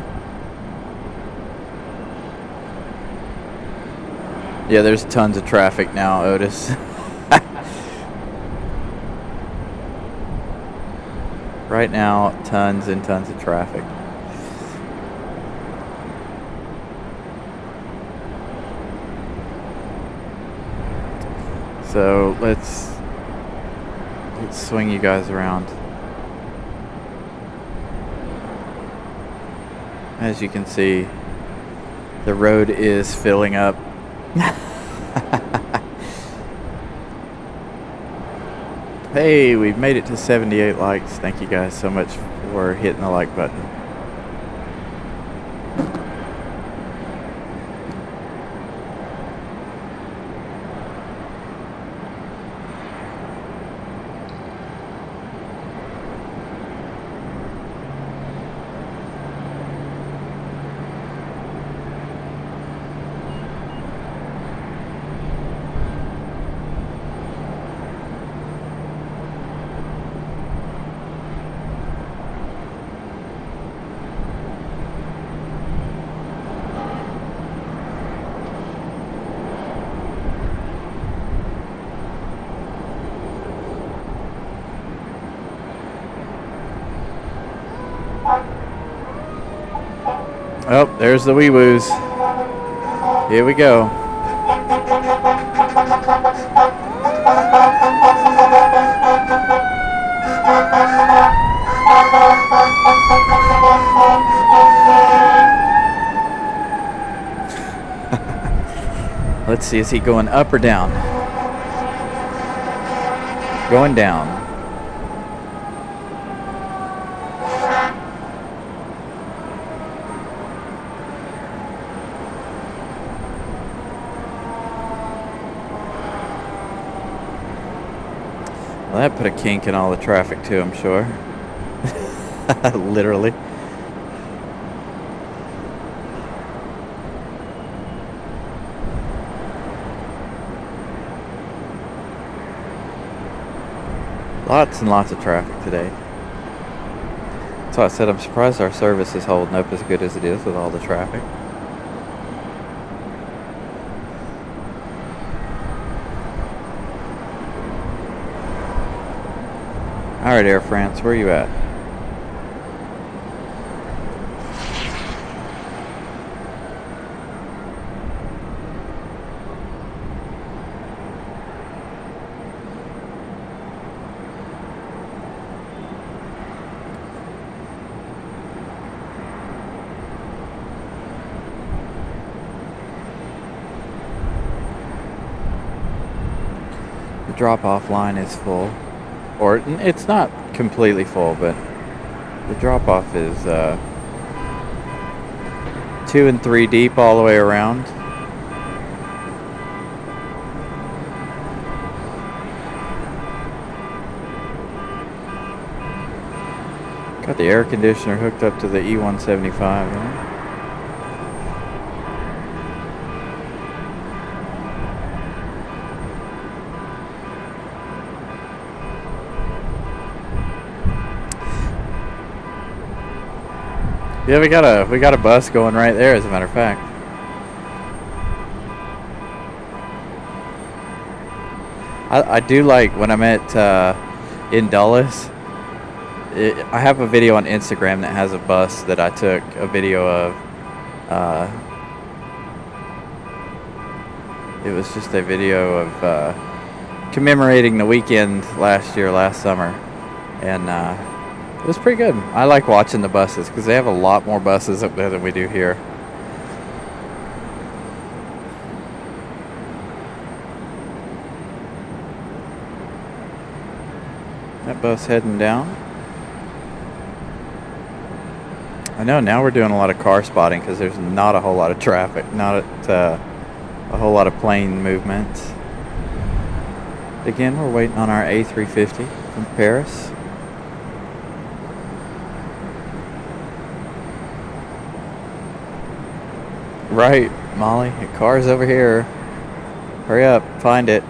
Yeah, there's tons of traffic now, Otis. Right now, tons and tons of traffic. So let's swing you guys around. As you can see, the road is filling up. Hey, we've made it to 78 likes. Thank you guys so much for hitting the like button. Oh, there's the wee woos. Here we go. Let's see, is he going up or down? Going down. Well, that put a kink in all the traffic too, I'm sure. Literally. Lots and lots of traffic today. So I said I'm surprised our service is holding up as good as it is with all the traffic. Alright, Air France, where are you at? The drop-off line is full. Or it's not completely full, but the drop-off is 2 and 3 deep all the way around. Got the air conditioner hooked up to the E175. Yeah. Yeah, we got a bus going right there, as a matter of fact. I do like when I'm at in Dulles. I have a video on Instagram that has a bus that I took a video of. It was just a video of commemorating the weekend last summer, and it was pretty good. I like watching the buses because they have a lot more buses up there than we do here. That bus heading down. I know now we're doing a lot of car spotting because there's not a whole lot of traffic. Not at a whole lot of plane movement. Again, we're waiting on our A350 from Paris. Right, Molly. The car's over here. Hurry up, find it.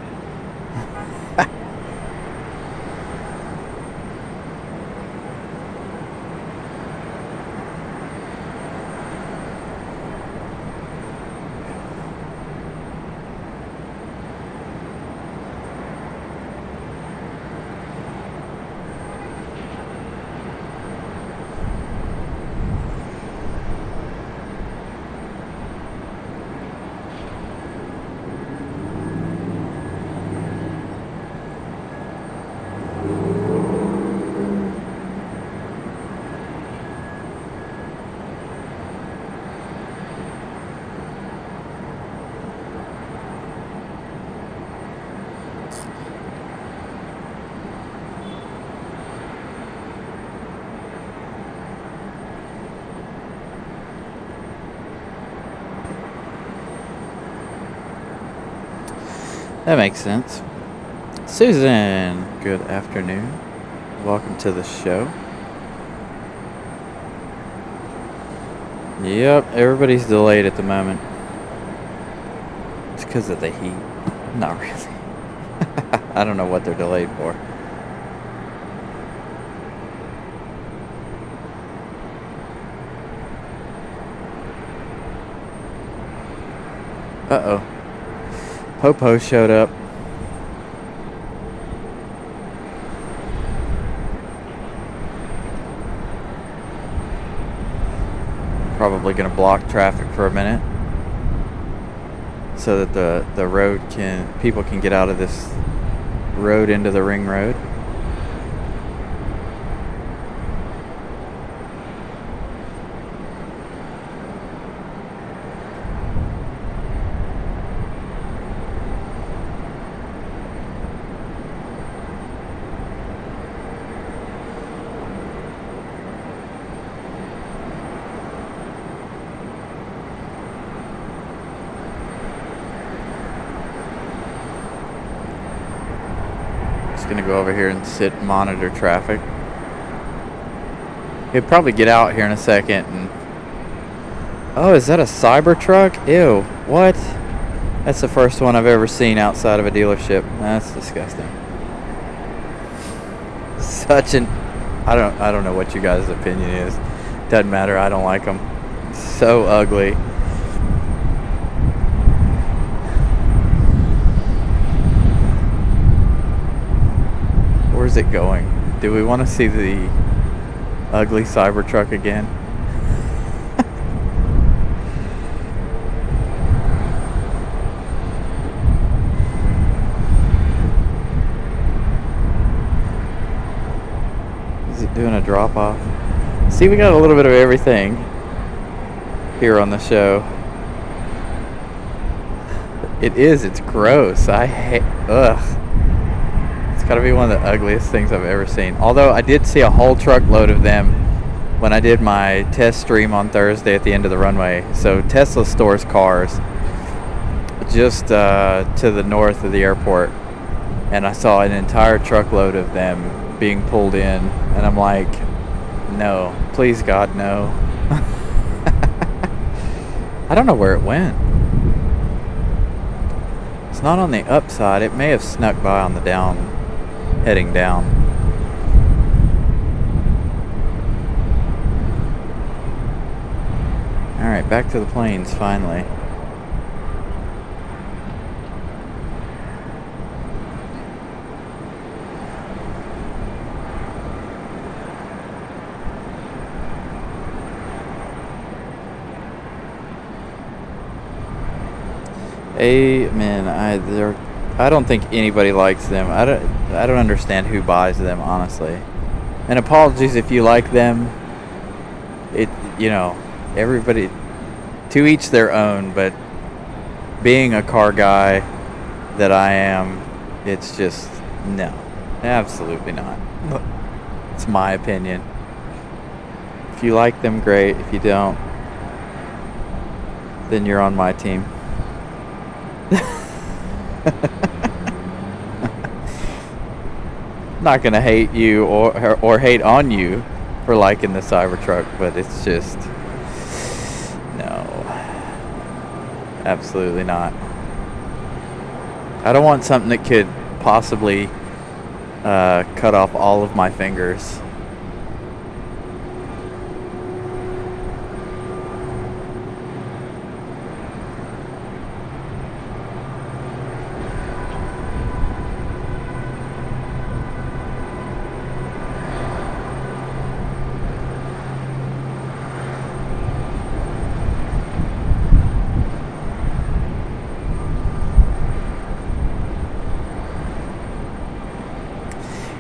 That makes sense. Susan, good afternoon. Welcome to the show. Yep, everybody's delayed at the moment. It's because of the heat. Not really. I don't know what they're delayed for. Uh-oh. Popo showed up. Probably going to block traffic for a minute so that the road people can get out of this road into the ring road. Going to go over here and sit and monitor traffic. He'll probably get out here in a second and... Oh, is that a Cybertruck? Ew, what? That's the first one I've ever seen outside of a dealership. That's disgusting. Such an... I don't know what you guys' opinion is. Doesn't matter, I don't like them. So ugly. Where's it going? Do we want to see the ugly Cybertruck again? Is it doing a drop-off? See, we got a little bit of everything here on the show. It's gross. I hate, ugh. Gotta be one of the ugliest things I've ever seen. Although I did see a whole truckload of them when I did my test stream on Thursday at the end of the runway. So Tesla stores cars just to the north of the airport, and I saw an entire truckload of them being pulled in, and I'm like, no, please God, no. I don't know where it went. It's not on the upside. It may have snuck by on the down. Heading down. Alright, back to the planes finally. Amen. I don't think anybody likes them. I don't understand who buys them, honestly. And apologies if you like them. Everybody, to each their own, but being a car guy that I am, it's just, no. Absolutely not. It's my opinion. If you like them, great. If you don't, then you're on my team. Not gonna hate you or hate on you for liking the Cybertruck, but it's just no, absolutely not. I don't want something that could possibly cut off all of my fingers.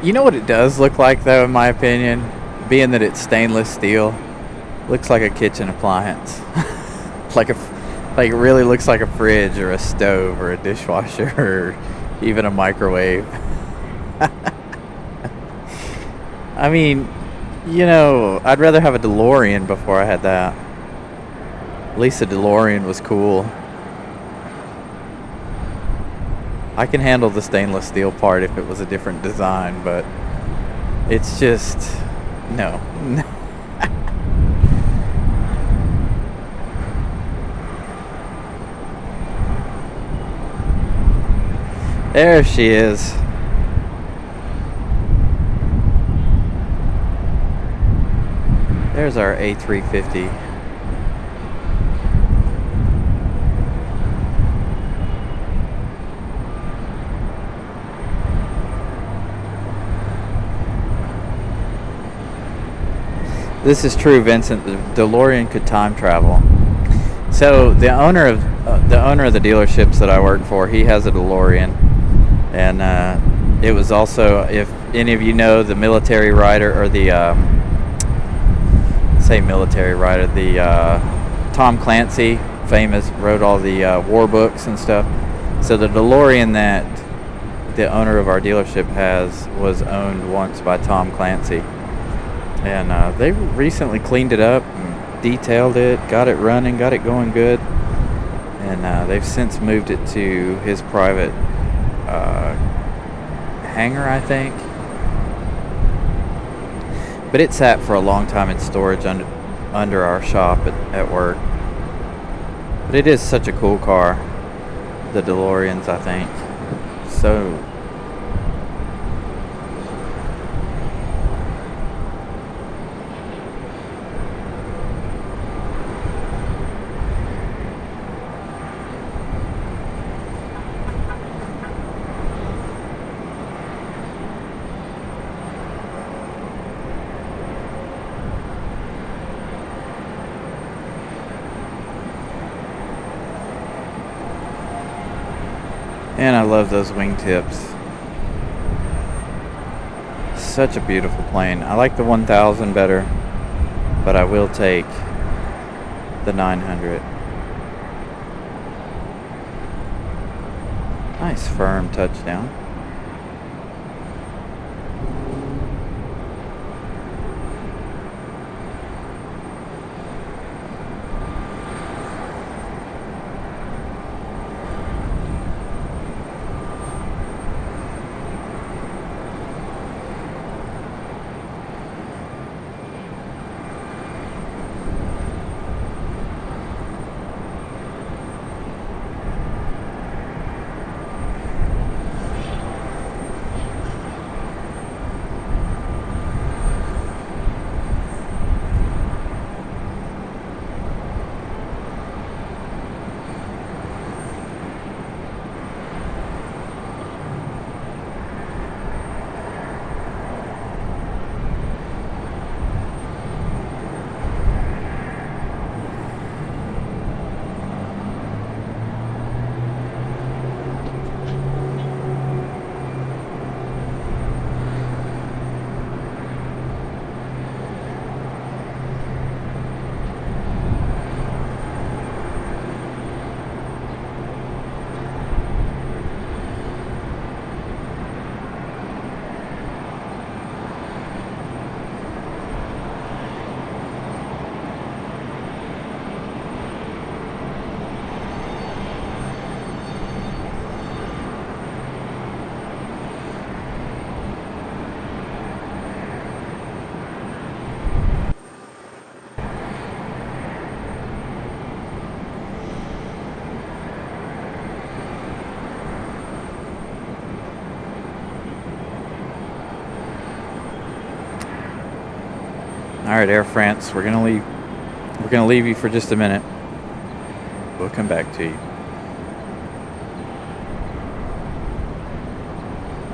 You know what it does look like, though, in my opinion? Being that it's stainless steel, looks like a kitchen appliance. like it really looks like a fridge or a stove or a dishwasher or even a microwave. I mean, I'd rather have a DeLorean before I had that. At least the DeLorean was cool. I can handle the stainless steel part if it was a different design, but it's just, no. There she is. There's our A350. This is true, Vincent. The DeLorean could time travel. So the owner of the dealerships that I work for, he has a DeLorean, and it was also, if any of you know the military rider or the Tom Clancy, famous, wrote all the war books and stuff. So the DeLorean that the owner of our dealership has was owned once by Tom Clancy. And they recently cleaned it up and detailed it, got it running, got it going good. And they've since moved it to his private hangar, I think. But it sat for a long time in storage under our shop at work. But it is such a cool car, the DeLoreans, I think. So and I love those wingtips. Such a beautiful plane. I like the 1000 better, but I will take the 900. Nice firm touchdown. All right, Air France, we're gonna leave. We're gonna leave you for just a minute. We'll come back to you.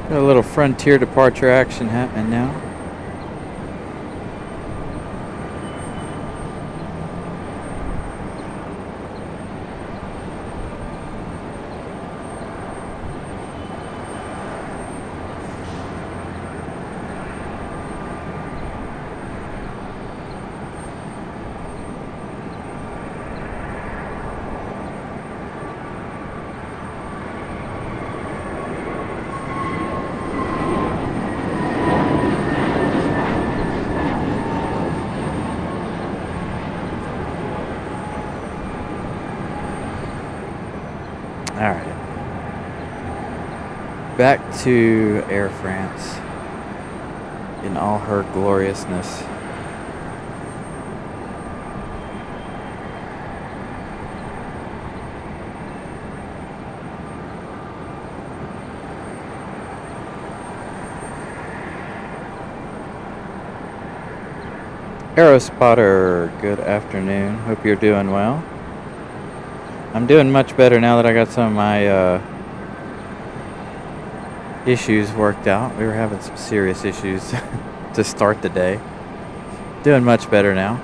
Got a little Frontier departure action happening now. All right. Back to Air France in all her gloriousness. Aerospotter, good afternoon. Hope you're doing well. I'm doing much better now that I got some of my issues worked out. We were having some serious issues to start the day. Doing much better now.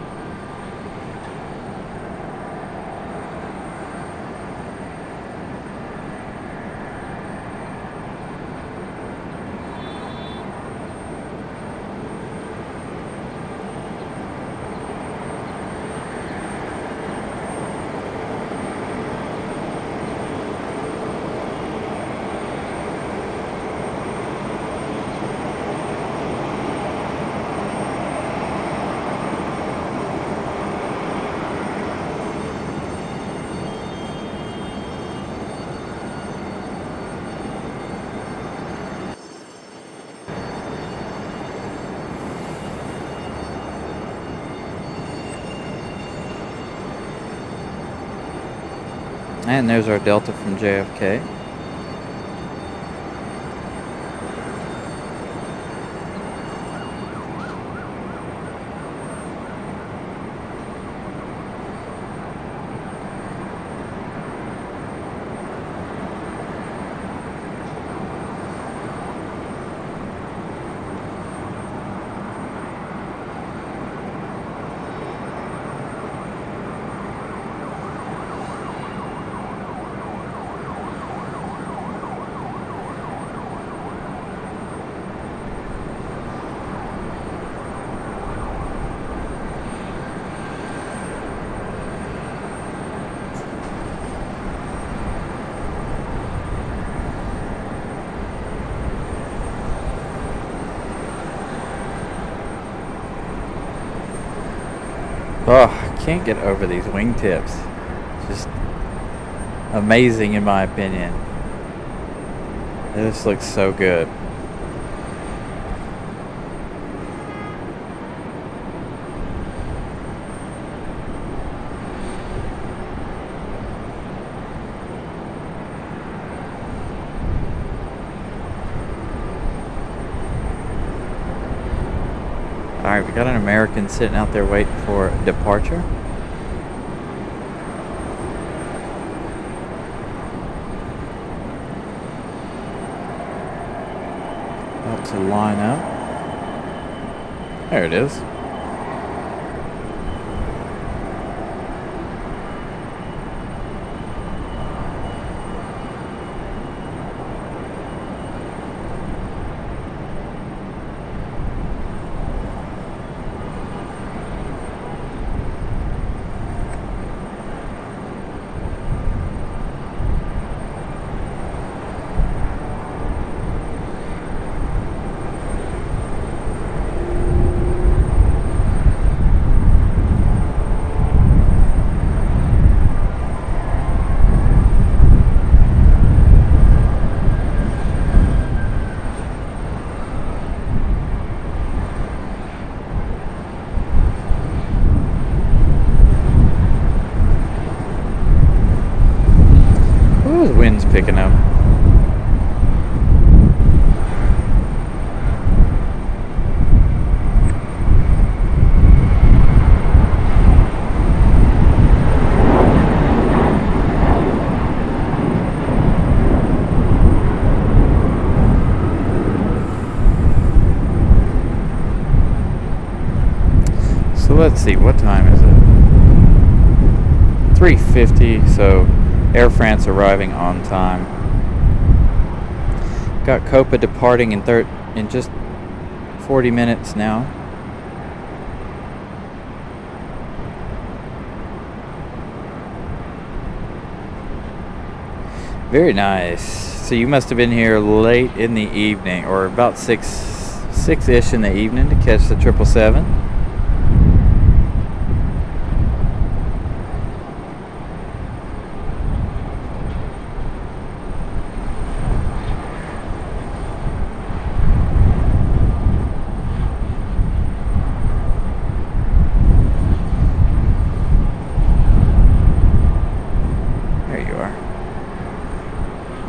And there's our Delta from JFK. Oh, I can't get over these wingtips. Just amazing in my opinion. This looks so good. Alright, we got an American sitting out there waiting for departure. About to line up. There it is. let's see, what time is it? 3:50, so Air France arriving on time. Got Copa departing in just 40 minutes now. Very nice. So you must have been here late in the evening, or about six-ish in the evening to catch the 777.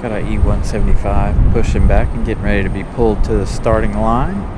Got our E175 pushing back and getting ready to be pulled to the starting line.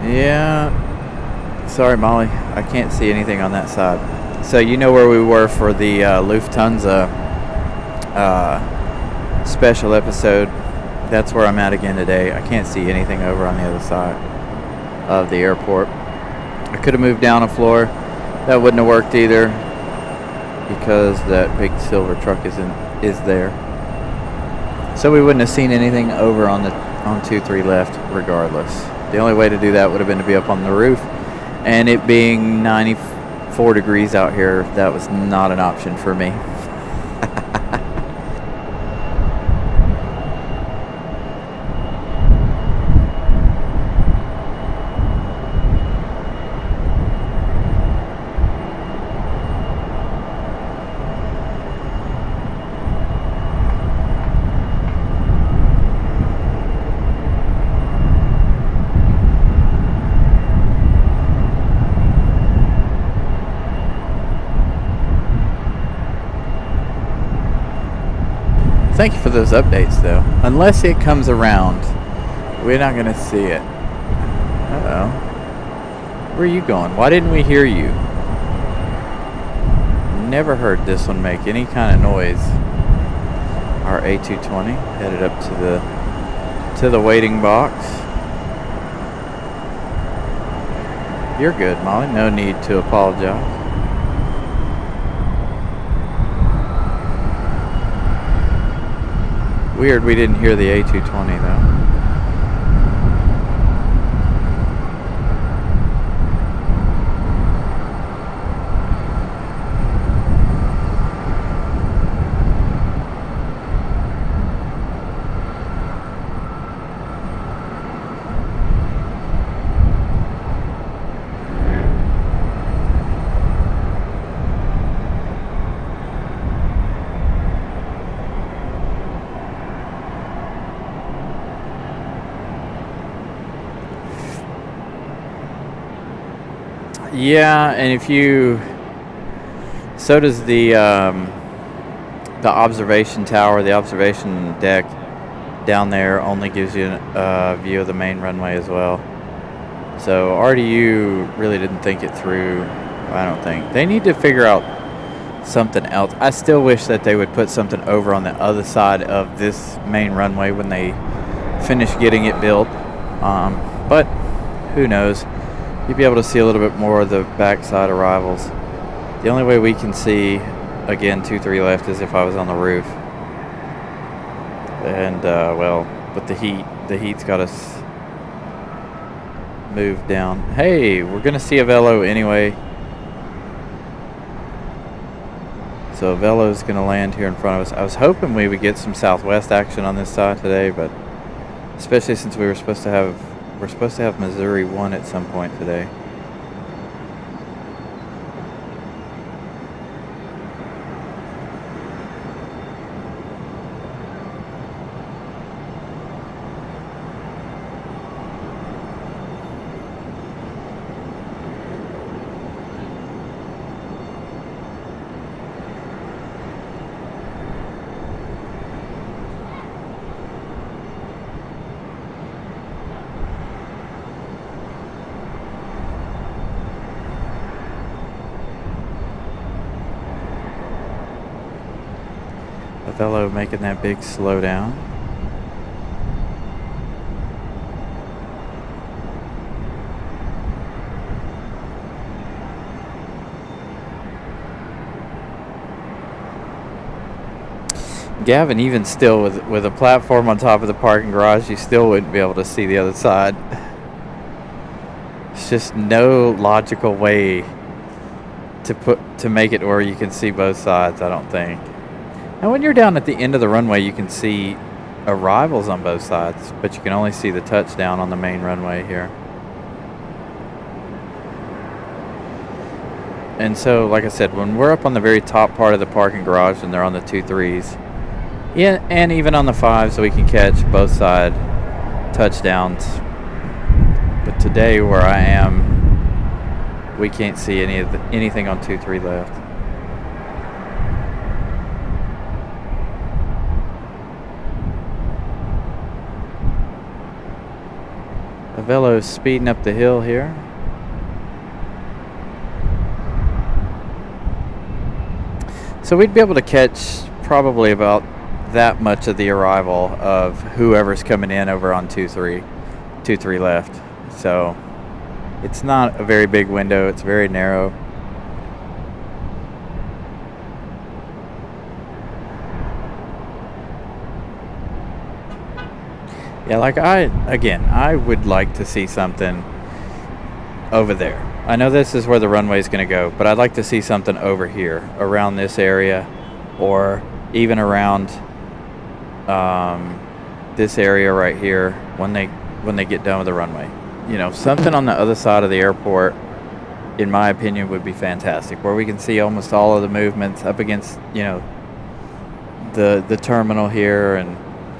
Yeah, sorry Molly, I can't see anything on that side. So you know where we were for the Lufthansa special episode. That's where I'm at again today. I can't see anything over on the other side of the airport. I could have moved down a floor. That wouldn't have worked either because that big silver truck is there. So we wouldn't have seen anything over on 23 left regardless. The only way to do that would have been to be up on the roof, and it being 94 degrees out here, that was not an option for me. Thank you for those updates, though. Unless it comes around, we're not going to see it. Uh-oh. Where are you going? Why didn't we hear you? Never heard this one make any kind of noise. Our A220 headed up to the waiting box. You're good, Molly. No need to apologize. Weird we didn't hear the A220 though. Yeah, and if you, so does the observation tower, the observation deck down there only gives you a view of the main runway as well. So RDU really didn't think it through. I don't think they need to figure out something else. I still wish that they would put something over on the other side of this main runway when they finish getting it built. But who knows? You'd be able to see a little bit more of the backside arrivals. The only way we can see, again, 2-3 left is if I was on the roof. And, well, but the heat's got us moved down. Hey, we're going to see a Velo anyway. So a Velo's going to land here in front of us. I was hoping we would get some Southwest action on this side today, but especially since we're supposed to have Missouri 1 at some point today. Velo making that big slowdown. Gavin, even still with a platform on top of the parking garage, you still wouldn't be able to see the other side. It's just no logical way to make it where you can see both sides, I don't think. Now, when you're down at the end of the runway, you can see arrivals on both sides, but you can only see the touchdown on the main runway here. And so, like I said, when we're up on the very top part of the parking garage and they're on the 2-3s, yeah, and even on the 5s, we can catch both side touchdowns. But today, where I am, we can't see anything on 2-3 left. Velo's speeding up the hill here. So we'd be able to catch probably about that much of the arrival of whoever's coming in over on 2-3 left. So it's not a very big window. It's very narrow. Yeah, like I would like to see something over there. I know this is where the runway is going to go, but I'd like to see something over here, around this area, or even around this area right here when they get done with the runway. You know, something on the other side of the airport, in my opinion, would be fantastic, where we can see almost all of the movements up against, you know, the terminal here, and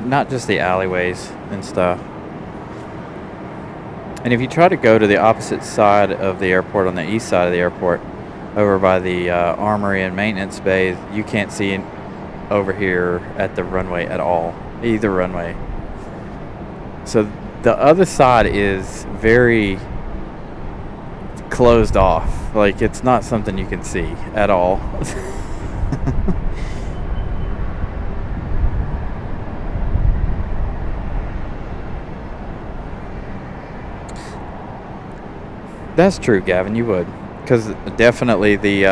not just the alleyways and stuff. And if you try to go to the opposite side of the airport, on the east side of the airport, over by the armory and maintenance bay, you can't see over here at the runway at all, either runway. So the other side is very closed off. Like, it's not something you can see at all. That's true, Gavin, you would. Because definitely the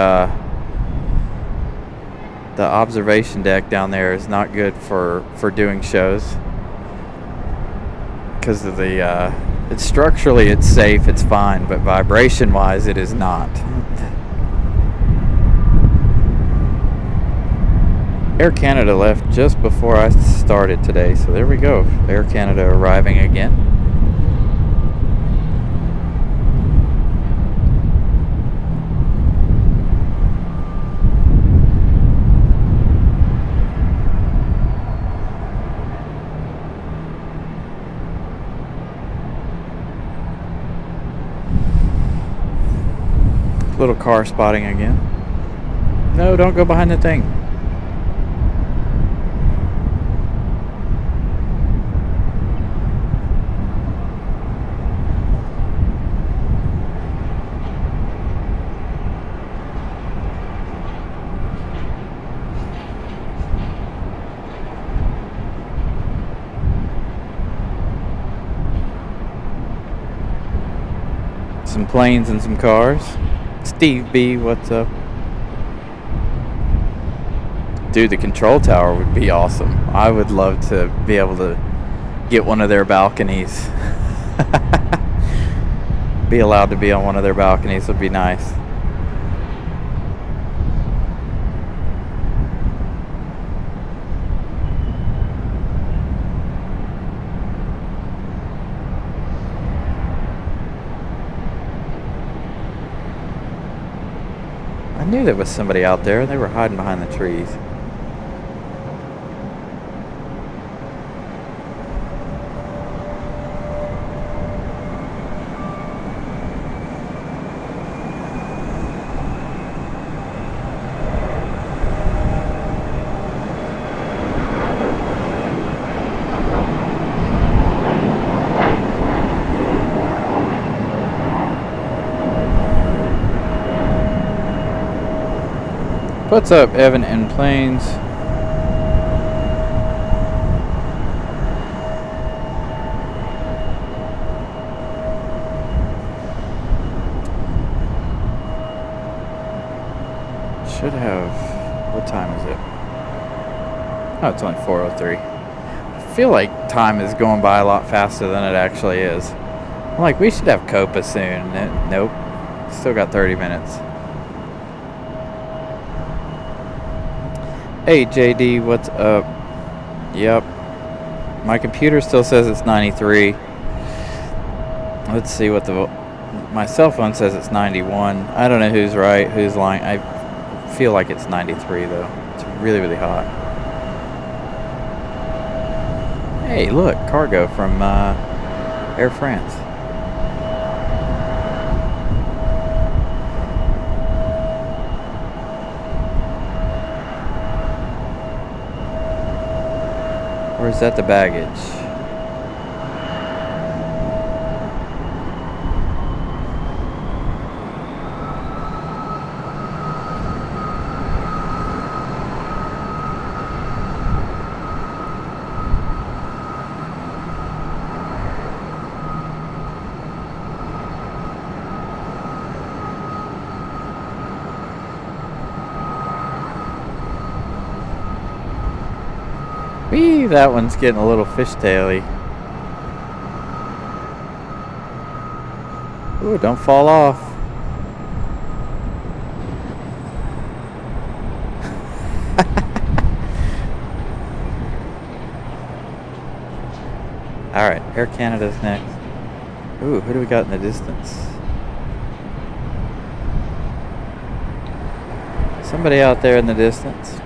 the observation deck down there is not good for doing shows because of the it's structurally it's safe, it's fine, but vibration wise it is not. Air Canada left just before I started today, so there we go. Air Canada arriving again. Little car spotting again. No, don't go behind the thing. Some planes and some cars. Steve B, what's up? Dude, the control tower would be awesome. I would love to be able to get one of their balconies. Be allowed to be on one of their balconies would be nice. I knew there was somebody out there and they were hiding behind the trees. What's up, Evan and Plains? Should have. What time is it? Oh, it's only 4:03. I feel like time is going by a lot faster than it actually is. I'm like, we should have Copa soon. Nope. Still got 30 minutes. Hey JD, what's up? Yep. My computer still says it's 93. Let's see what my cell phone says it's 91. I don't know who's right, who's lying. I feel like it's 93 though. It's really, really hot. Hey, look, cargo from Air France. Or is that the baggage? Whee, that one's getting a little fishtaily. Ooh, don't fall off. Alright, Air Canada's next. Ooh, who do we got in the distance? Somebody out there in the distance.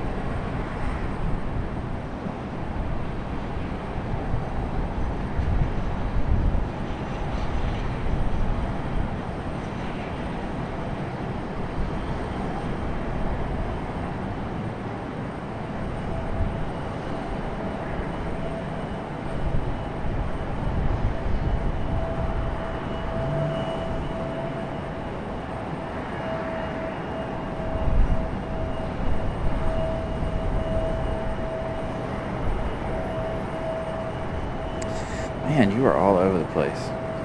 Man, you are all over the place.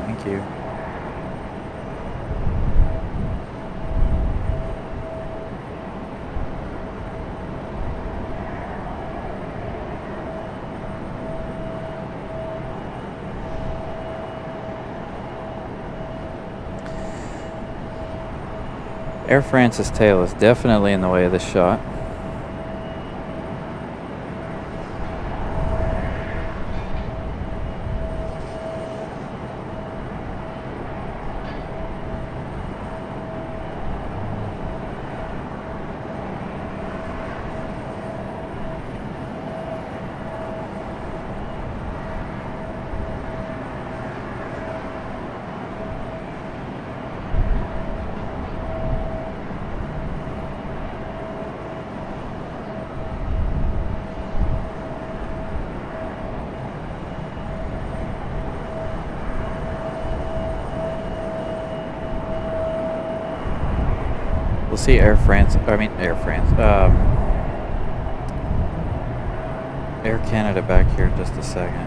Thank you. Air France's tail is definitely in the way of this shot. We'll see Air Canada back here in just a second.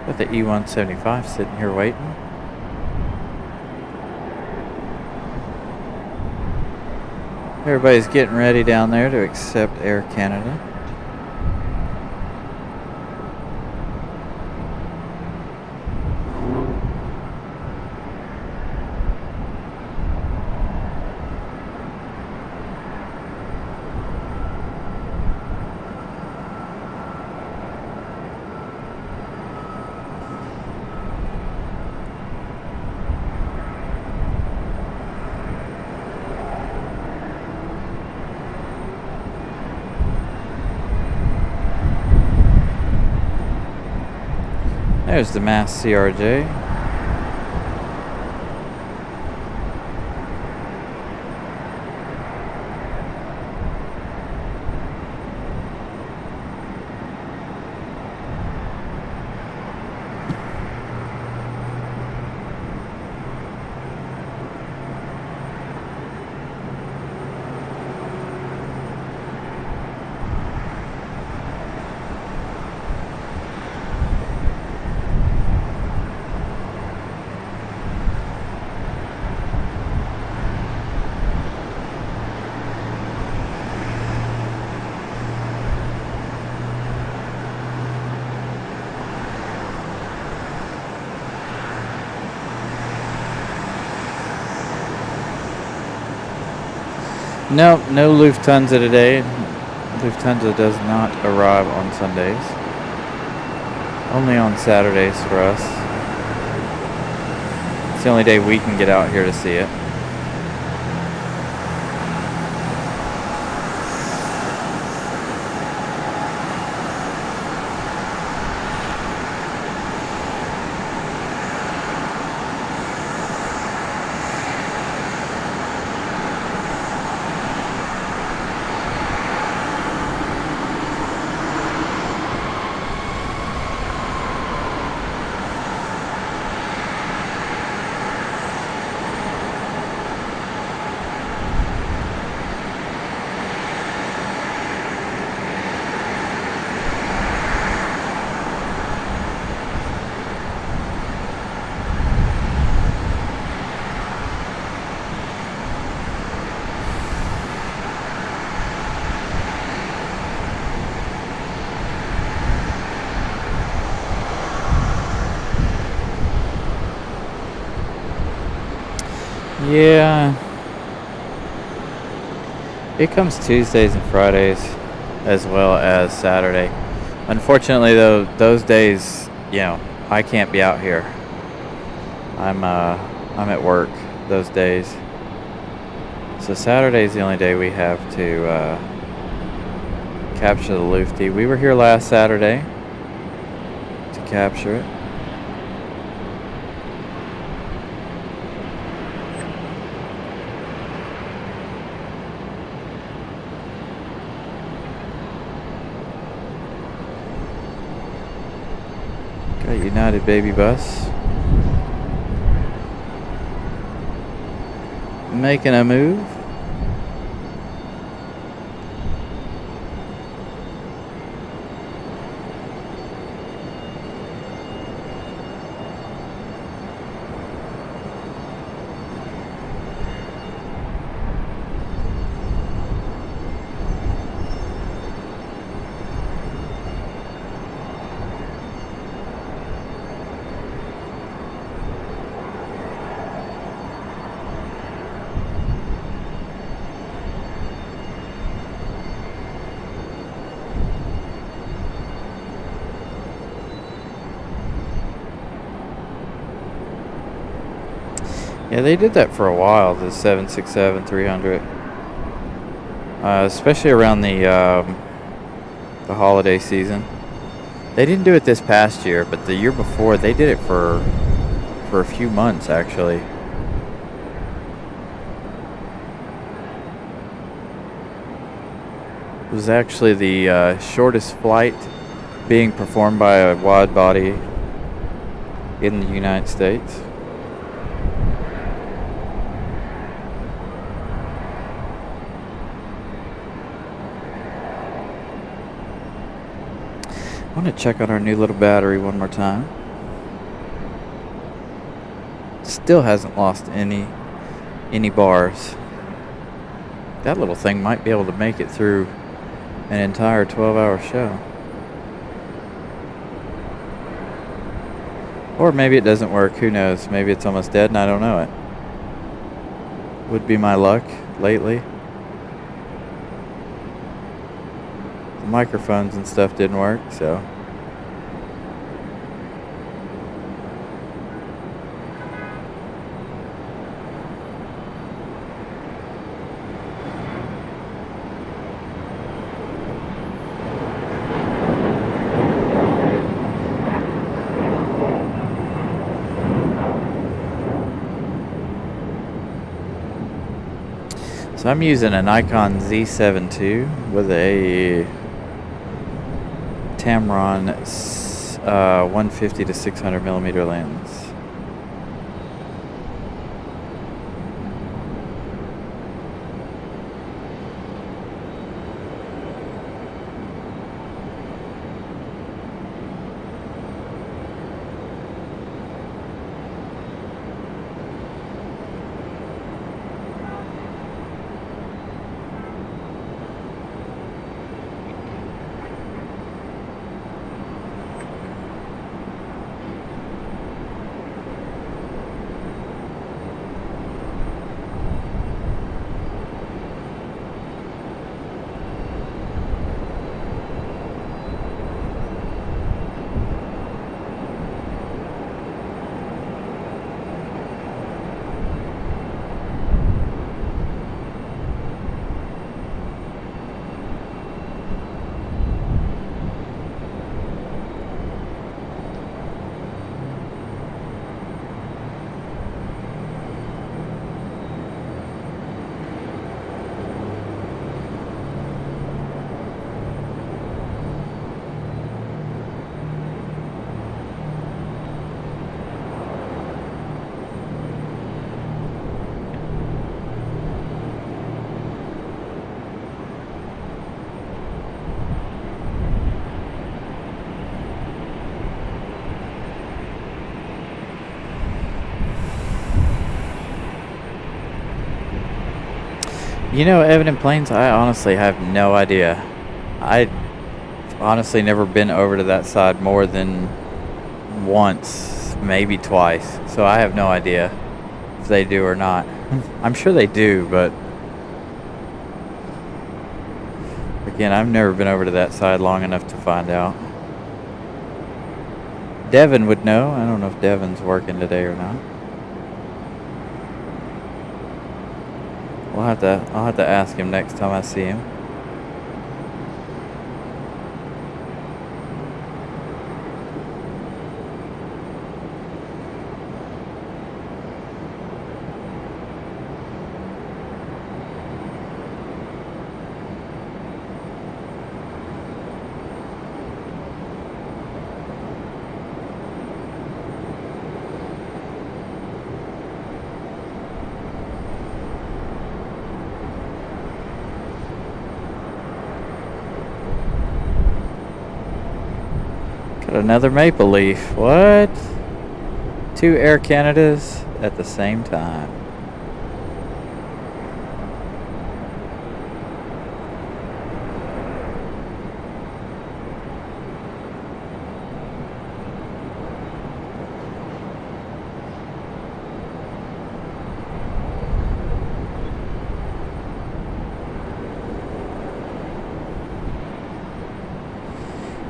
Got the E-175 sitting here waiting. Everybody's getting ready down there to accept Air Canada. There's the mass CRJ. No Lufthansa today. Lufthansa does not arrive on Sundays. Only on Saturdays for us. It's the only day we can get out here to see it. Yeah, it comes Tuesdays and Fridays as well as Saturday. Unfortunately, though, those days, I can't be out here. I'm at work those days. So Saturday's the only day we have to capture the Lufty. We were here last Saturday to capture it. Got United Baby Bus making a move. Yeah, they did that for a while, the 767-300. Especially around the holiday season. They didn't do it this past year, but the year before they did it for a few months actually. It was actually the shortest flight being performed by a wide body in the United States. I want to check on our new little battery one more time. Still hasn't lost any bars. That little thing might be able to make it through an entire 12-hour show. Or maybe it doesn't work, who knows? Maybe it's almost dead and I don't know it. Would be my luck lately. The microphones and stuff didn't work, so. So I'm using a Nikon Z7 II with a Tamron 150 to 600 millimeter lens. You know, Evident Plains, I honestly have no idea. I've honestly never been over to that side more than once, maybe twice. So I have no idea if they do or not. I'm sure they do, but again, I've never been over to that side long enough to find out. Devin would know. I don't know if Devin's working today or not. I'll have to ask him next time I see him. Another Maple Leaf. What? 2 Air Canadas at the same time.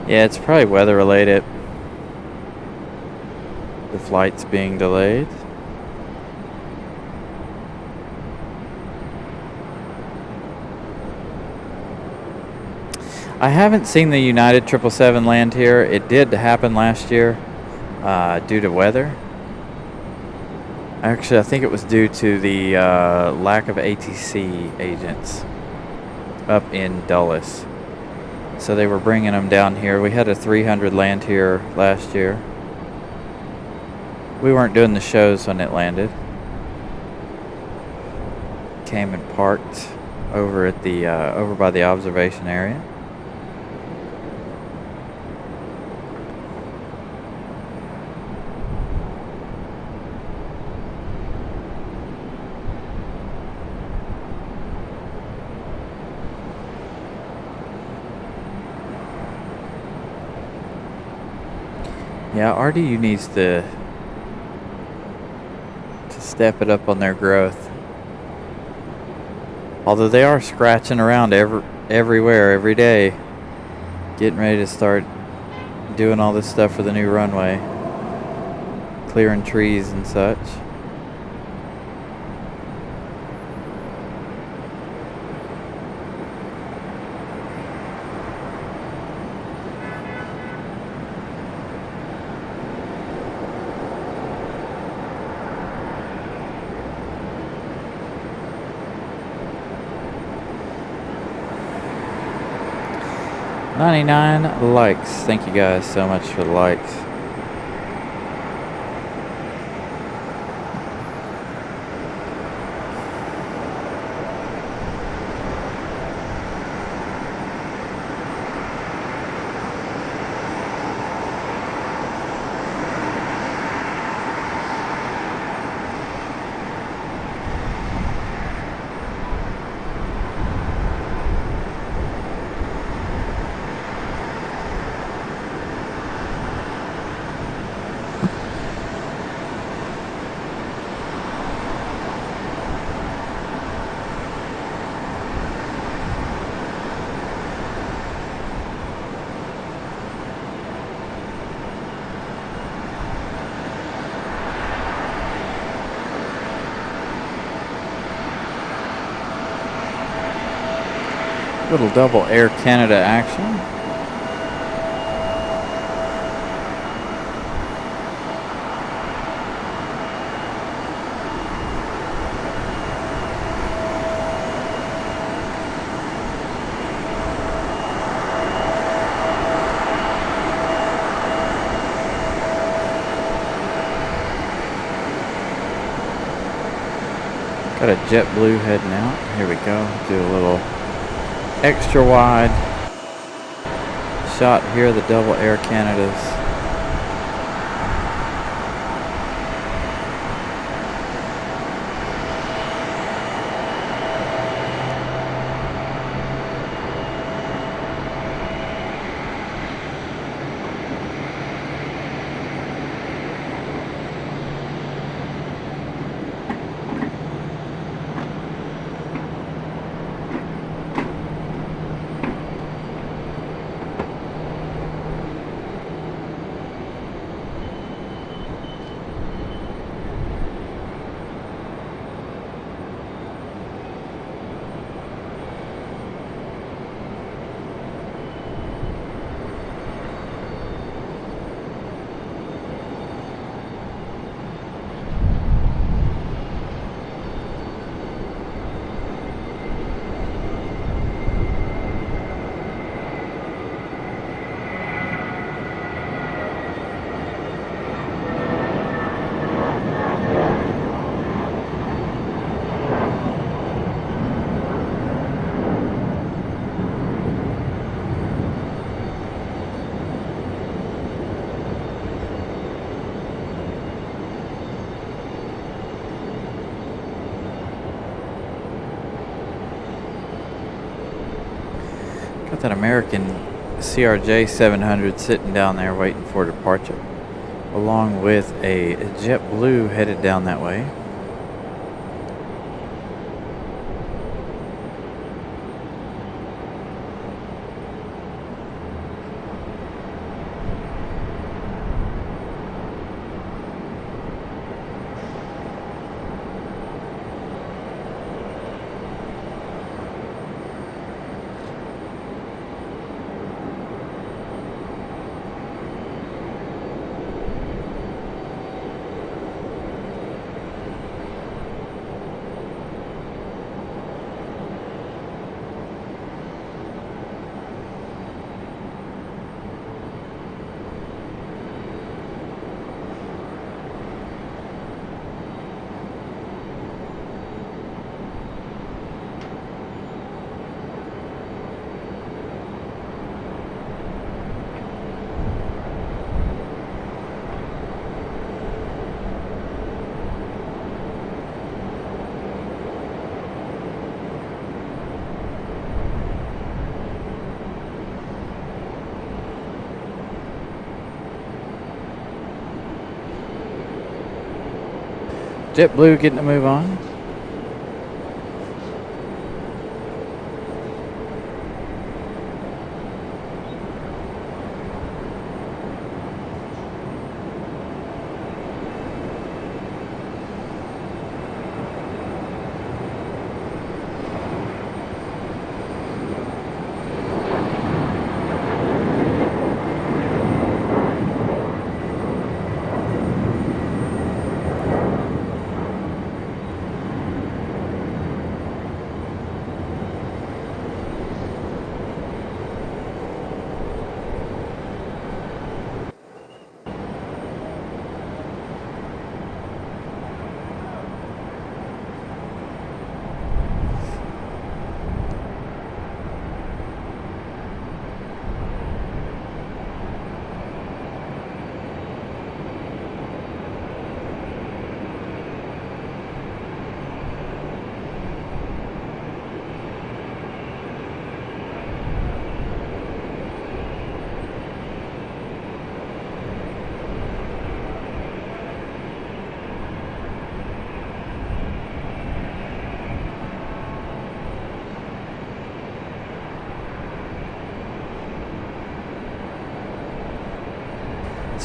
Yeah, it's probably weather related. The flight's being delayed. I haven't seen the United 777 land here. It did happen last year due to weather. Actually, I think it was due to the lack of ATC agents up in Dulles. So they were bringing them down here. We had a 300 land here last year. We weren't doing the shows when it landed. Came and parked over at the over by the observation area. Yeah, RDU needs to step it up on their growth. Although they are scratching around everywhere every day, getting ready to start doing all this stuff for the new runway, clearing trees and such. $99 likes. Thank you guys so much for the likes. Little double Air Canada action. Got a JetBlue heading out. Here we go. Do a little extra wide shot here, the double Air Canadas. Got that American CRJ 700 sitting down there waiting for departure, along with a JetBlue headed down that way. JetBlue getting a move on.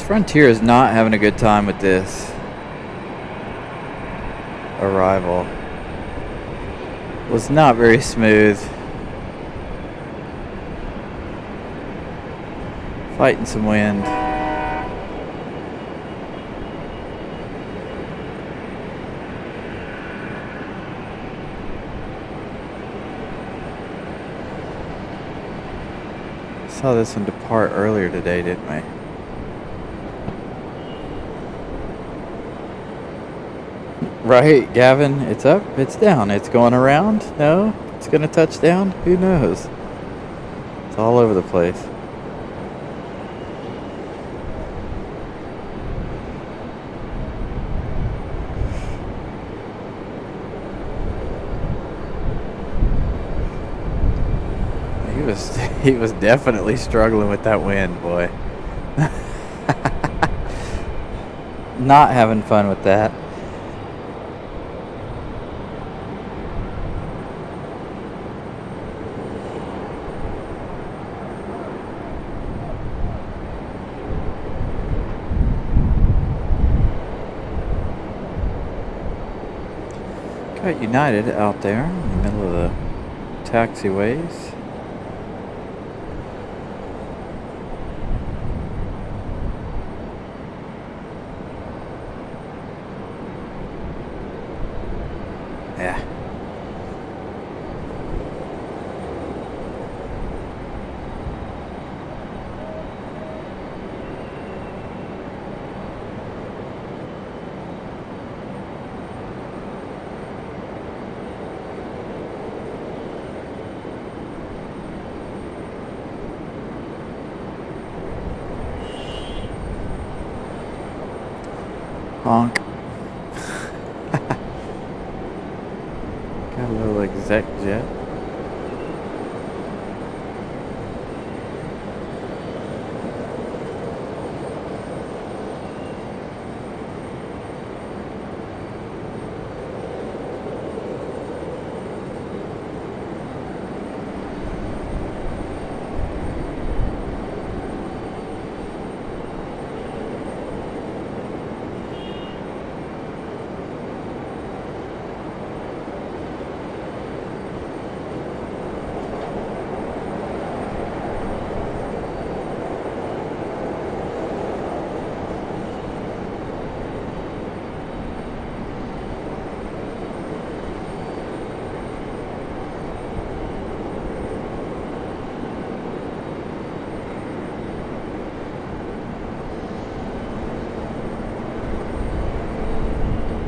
Frontier is not having a good time with this arrival. Was not very smooth. Fighting some wind. Saw this one depart earlier today, didn't we? Right, Gavin, it's up, it's down, it's going around, no, it's going to touch down, who knows? It's all over the place. He was definitely struggling with that wind, boy. Not having fun with that. Got United out there in the middle of the taxiways. Yeah. Honk. Got a little exec jet.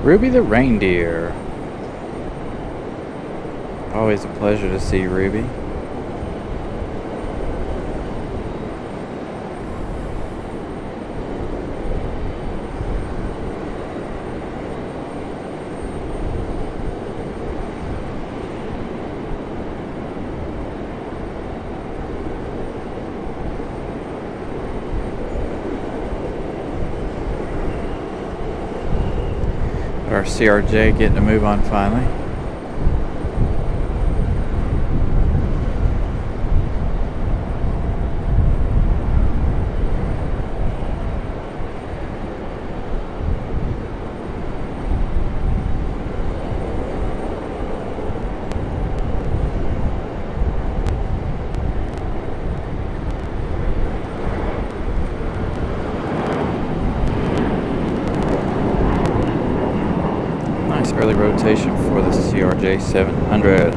Ruby the reindeer. Always a pleasure to see Ruby. Our CRJ getting to move on finally. Early rotation for the CRJ 700.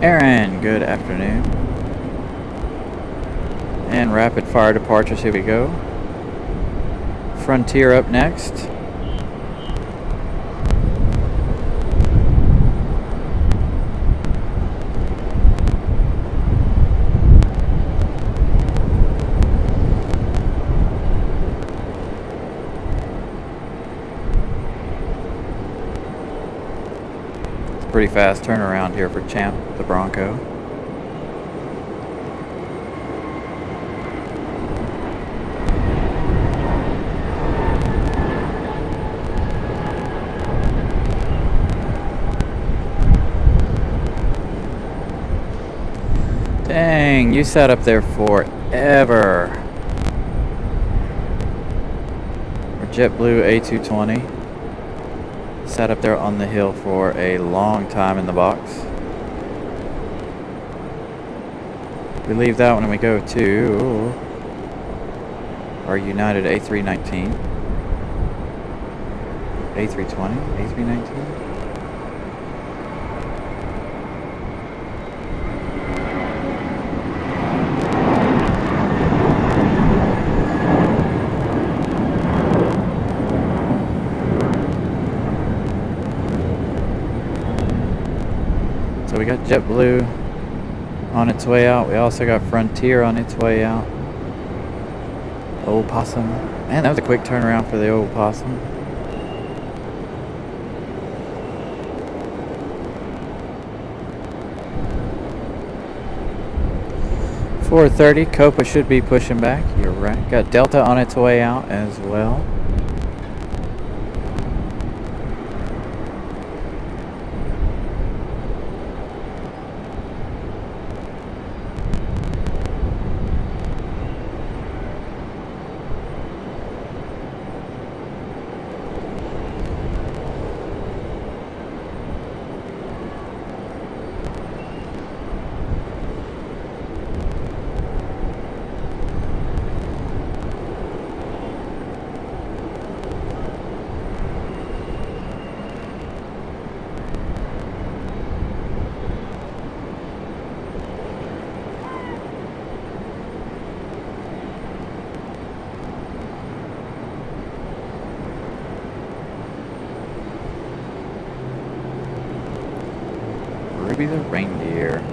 Aaron, good afternoon. And rapid fire departures, here we go. Frontier up next. Pretty fast turnaround here for Champ, the Bronco. Dang, you sat up there forever. Our JetBlue A220. Sat up there on the hill for a long time in the box. We leave that one and we go to our United A319. A320? A319? So we got JetBlue on its way out. We also got Frontier on its way out. Old Possum. Man, that was a quick turnaround for the Old Possum. .430, Copa should be pushing back. You're right. Got Delta on its way out as well. Ruby the Reindeer.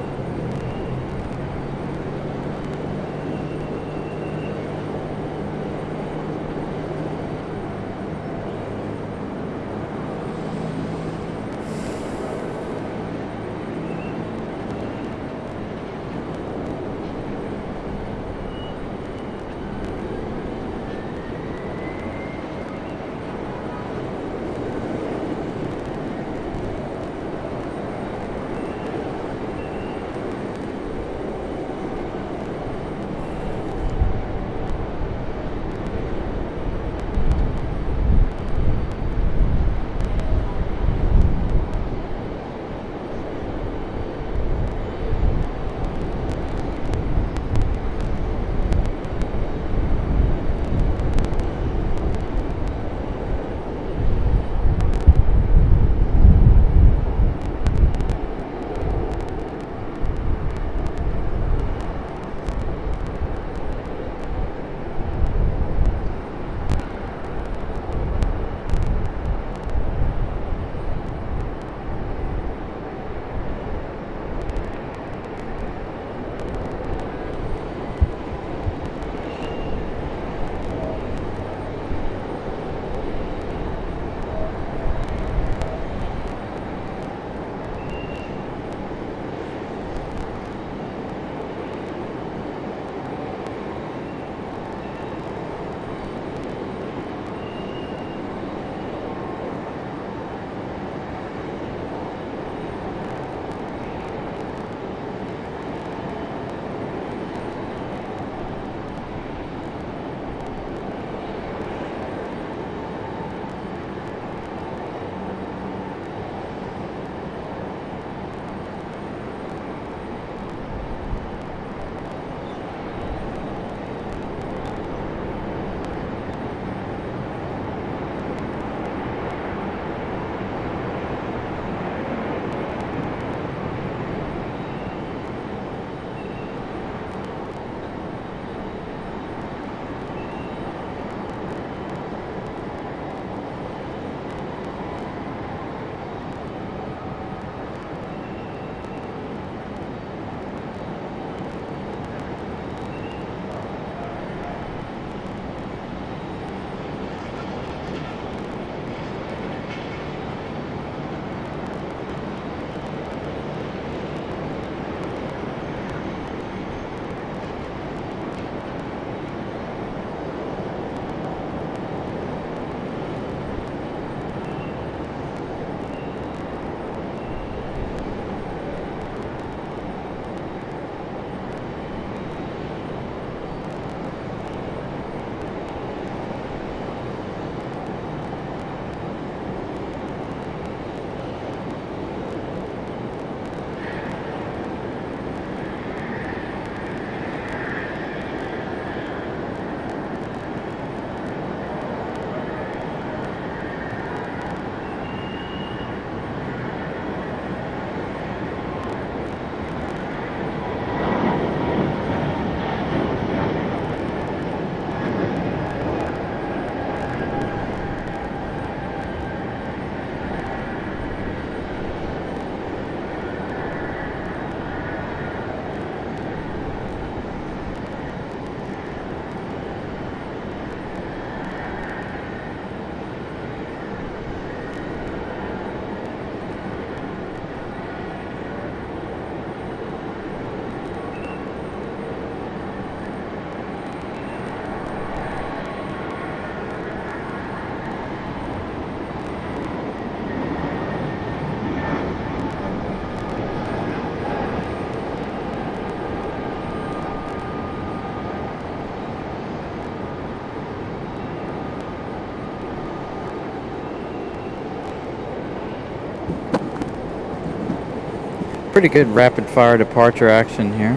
pretty good rapid fire departure action here.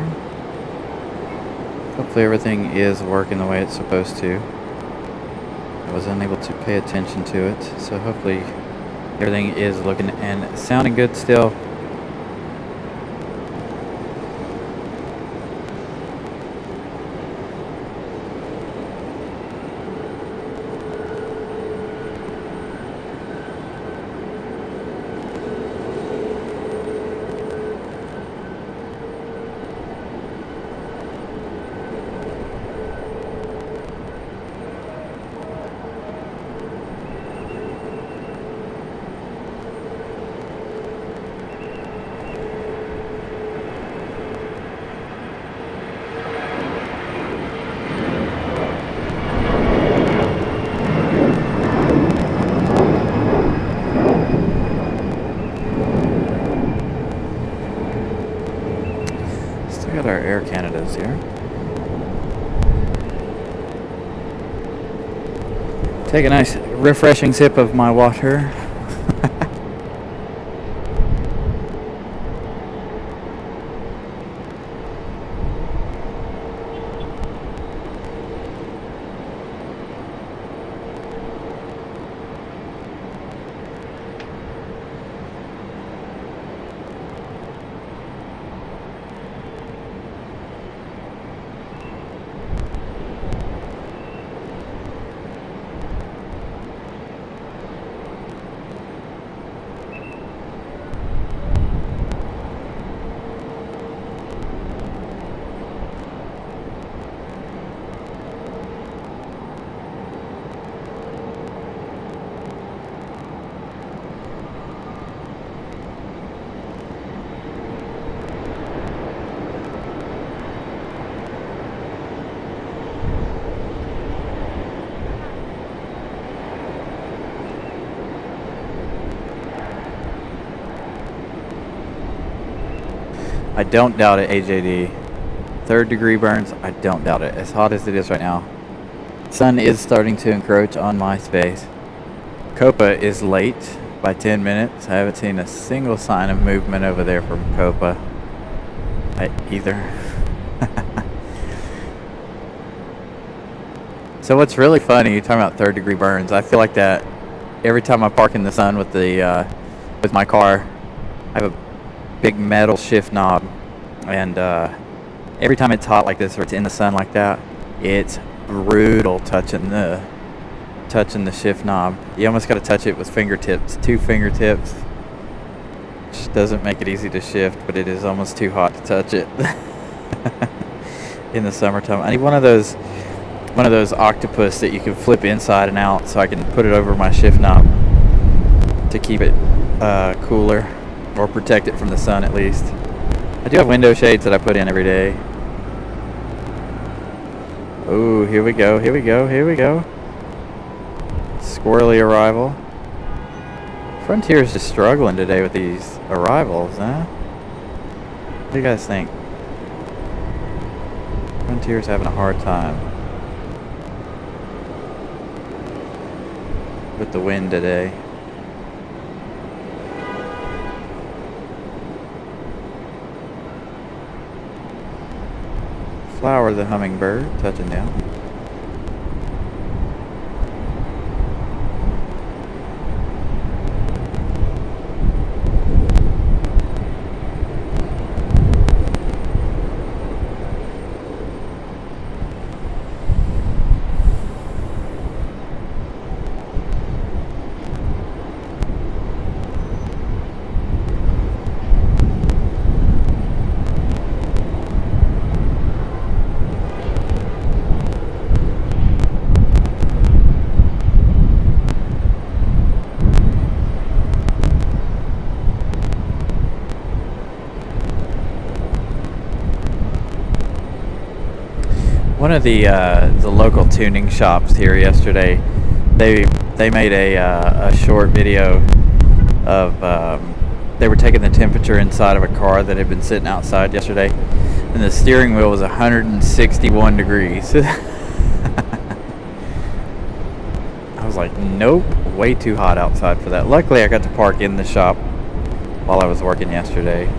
Hopefully everything is working the way it's supposed to. I was unable to pay attention to it, so hopefully everything is looking and sounding good still. Got our Air Canadas here. Take a nice refreshing sip of my water. I don't doubt it, AJD. 3rd degree burns, I don't doubt it. As hot as it is right now. Sun is starting to encroach on my space. Copa is late by 10 minutes. I haven't seen a single sign of movement over there from Copa either. So what's really funny, you're talking about 3rd degree burns. I feel like that every time I park in the sun with the with my car. I have a big metal shift knob, and every time it's hot like this or it's in the sun like that, it's brutal touching the shift knob. You almost got to touch it with fingertips, 2 fingertips, which doesn't make it easy to shift, but it is almost too hot to touch it in the summertime. I need one of those octopus that you can flip inside and out so I can put it over my shift knob to keep it cooler. Or protect it from the sun at least. I do have window shades that I put in every day. Ooh, here we go, here we go, here we go. Squirrely arrival. Frontier is just struggling today with these arrivals, huh? What do you guys think? Frontier's having a hard time with the wind today. Flower the hummingbird, touching down. One of the local tuning shops here yesterday, they made a short video of they were taking the temperature inside of a car that had been sitting outside yesterday, and the steering wheel was 161 degrees. I was like, nope, way too hot outside for that. Luckily, I got to park in the shop while I was working yesterday.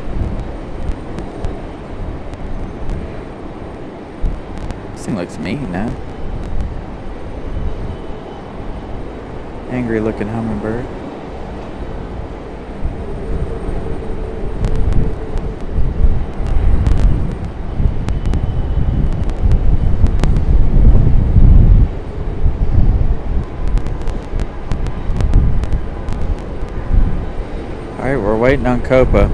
This thing looks mean now. Angry looking hummingbird. Alright, we're waiting on Copa.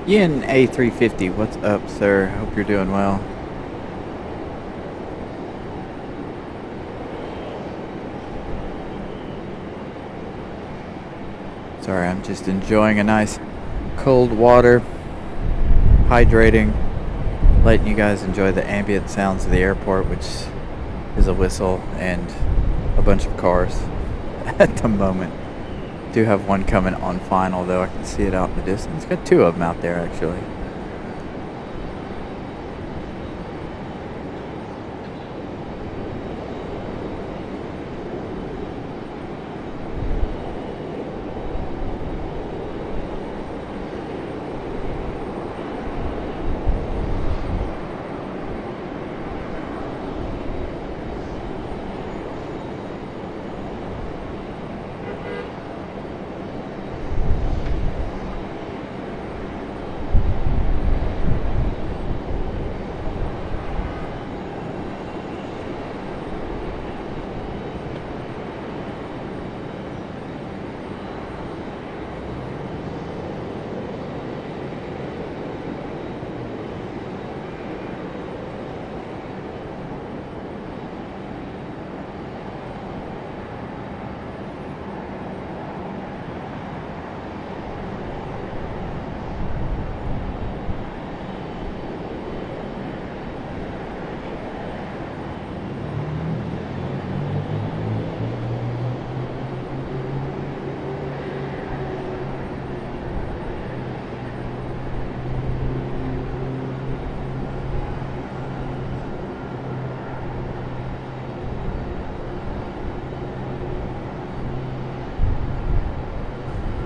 Yin A350, what's up, sir? Hope you're doing well. Sorry, I'm just enjoying a nice cold water, hydrating, letting you guys enjoy the ambient sounds of the airport, which is a whistle and a bunch of cars at the moment. Do have one coming on final, though. I can see it out in the distance. Got two of them out there, actually.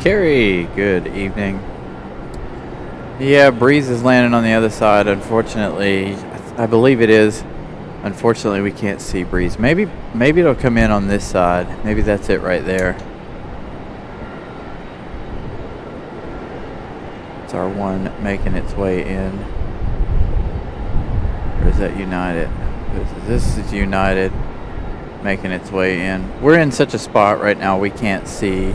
Carrie, good evening. Yeah, breeze is landing on the other side. Unfortunately, I believe it is. Unfortunately, we can't see breeze. Maybe it'll come in on this side. Maybe that's it right there. It's our one making its way in. Or is that United? This is United making its way in. We're in such a spot right now we can't see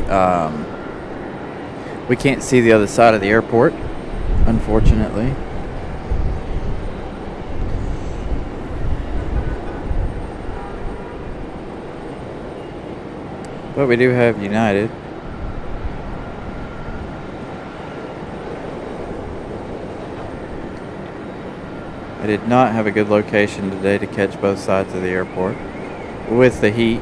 the other side of the airport, unfortunately. But we do have United. I did not have a good location today to catch both sides of the airport with the heat.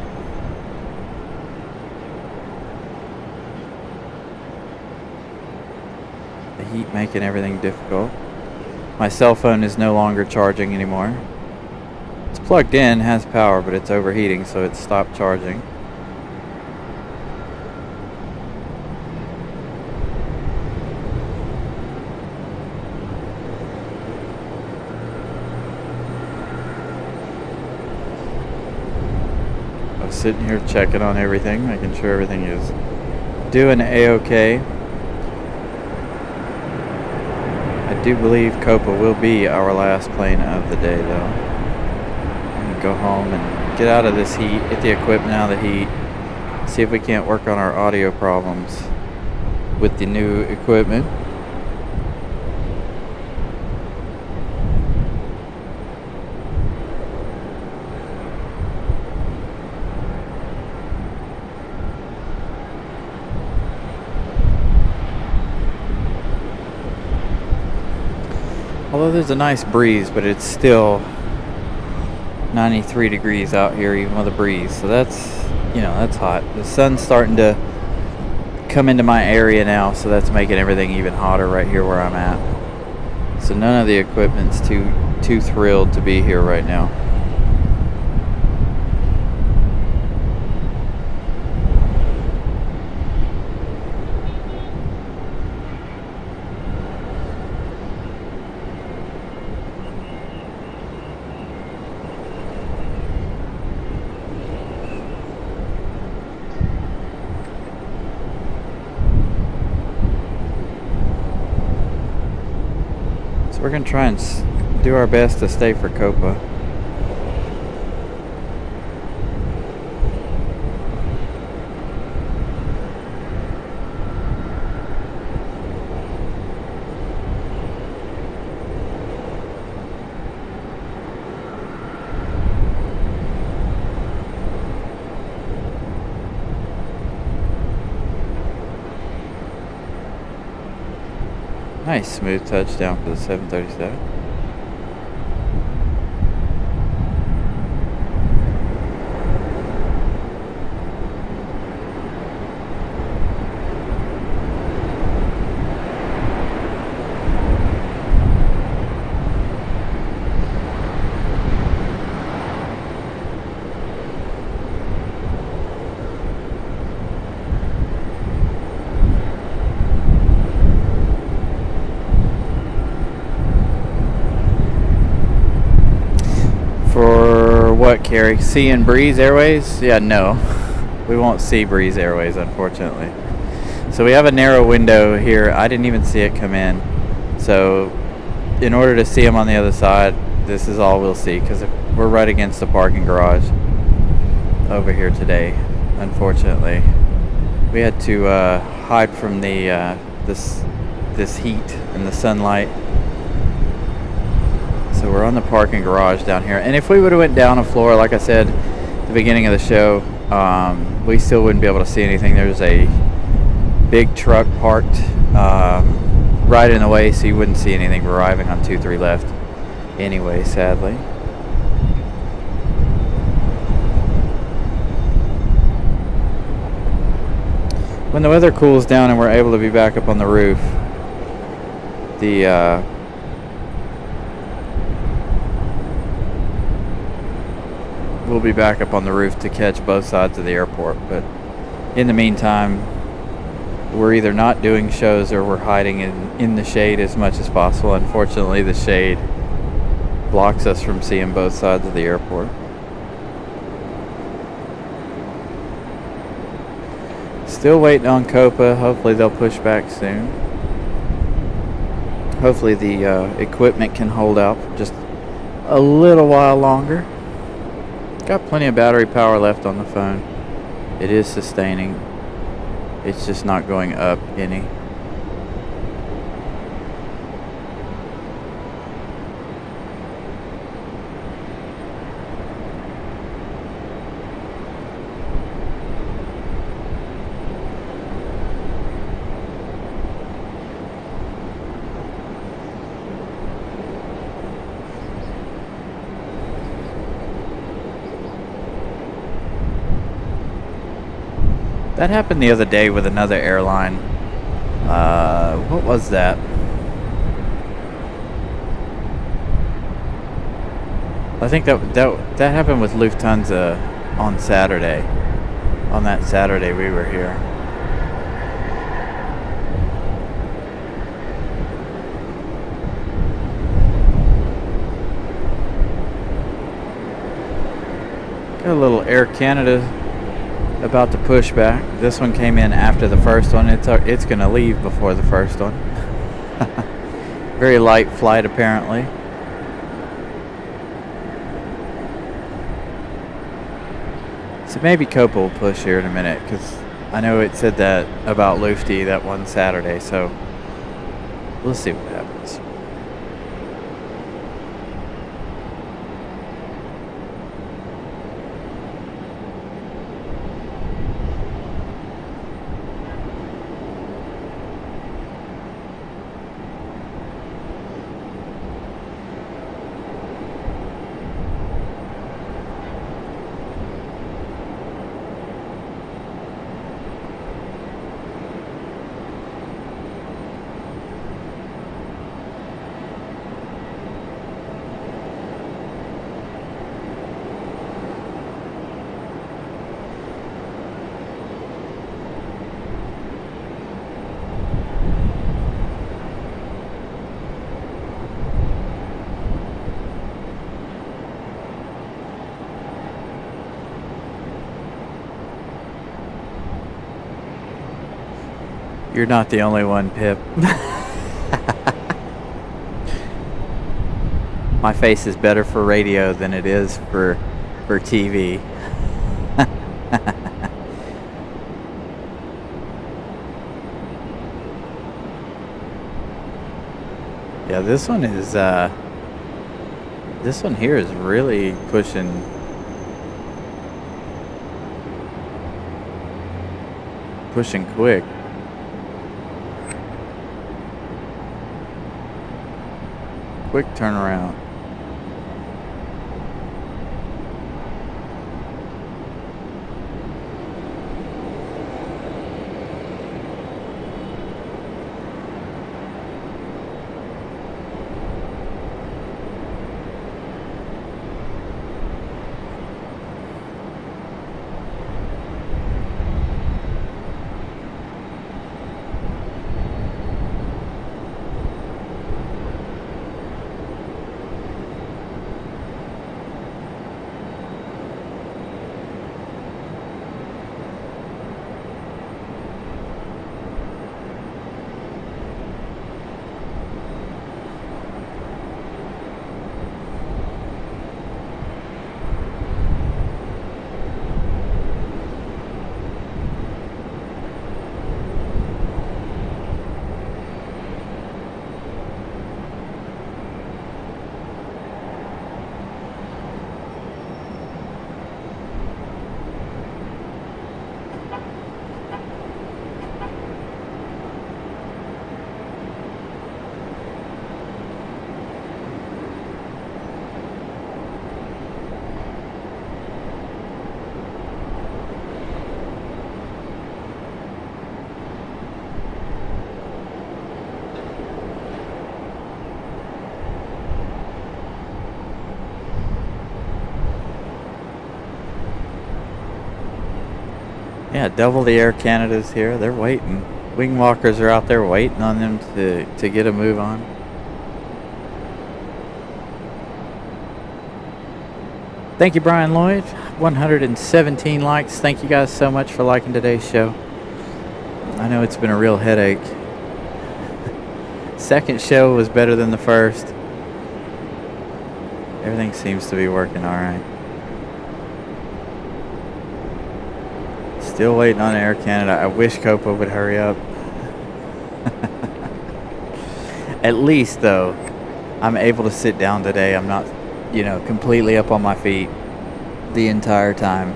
The heat making everything difficult. My cell phone is no longer charging anymore. It's plugged in, has power, but it's overheating, so it stopped charging. Sitting here checking on everything, making sure everything is doing a-okay. I do believe Copa will be our last plane of the day, though. I'm gonna go home and get out of this heat, get the equipment out of the heat, see if we can't work on our audio problems with the new equipment. Although there's a nice breeze, but it's still 93 degrees out here even with a breeze. So that's hot. The sun's starting to come into my area now, so that's making everything even hotter right here where I'm at. So none of the equipment's too thrilled to be here right now. We're going to try and do our best to stay for Copa. Nice smooth touchdown for the 737. What, Carrie? Sea and Breeze Airways? Yeah, no. We won't see Breeze Airways, unfortunately. So we have a narrow window here. I didn't even see it come in. So in order to see them on the other side, this is all we'll see, because we're right against the parking garage over here today, unfortunately. We had to hide from the this heat and the sunlight. So we're on the parking garage down here. And if we would have went down a floor, like I said at the beginning of the show, we still wouldn't be able to see anything. There's a big truck parked right in the way, so you wouldn't see anything arriving on 23 left anyway, sadly. When the weather cools down and we're able to be back up on the roof, we'll be back up on the roof to catch both sides of the airport. But in the meantime, we're either not doing shows or we're hiding in the shade as much as possible. Unfortunately, the shade blocks us from seeing both sides of the airport. Still waiting on Copa. Hopefully they'll push back soon. Hopefully the equipment can hold out for just a little while longer. Got plenty of battery power left on the phone. It is sustaining. It's just not going up any. That happened the other day with another airline. What was that? I think that happened with Lufthansa on Saturday. On that Saturday we were here. Got a little Air Canada about to push back. This one came in after the first one. It's gonna leave before the first one. Very light flight apparently. So maybe Copa will push here in a minute, because I know it said that about Lufty that one Saturday, so we'll see what happens. You're not the only one, Pip. My face is better for radio than it is for TV. Yeah, this one here is really pushing quick. Quick turnaround. Yeah, double the Air Canada's here. They're waiting Wing walkers are out there waiting on them to get a move on. Thank you, Brian Lloyd. 117 likes. Thank you guys so much for liking today's show. I know it's been a real headache. Second show was better than the first. Everything seems to be working all right. Still waiting on Air Canada. I wish Copa would hurry up. At least, though, I'm able to sit down today. I'm not, completely up on my feet the entire time.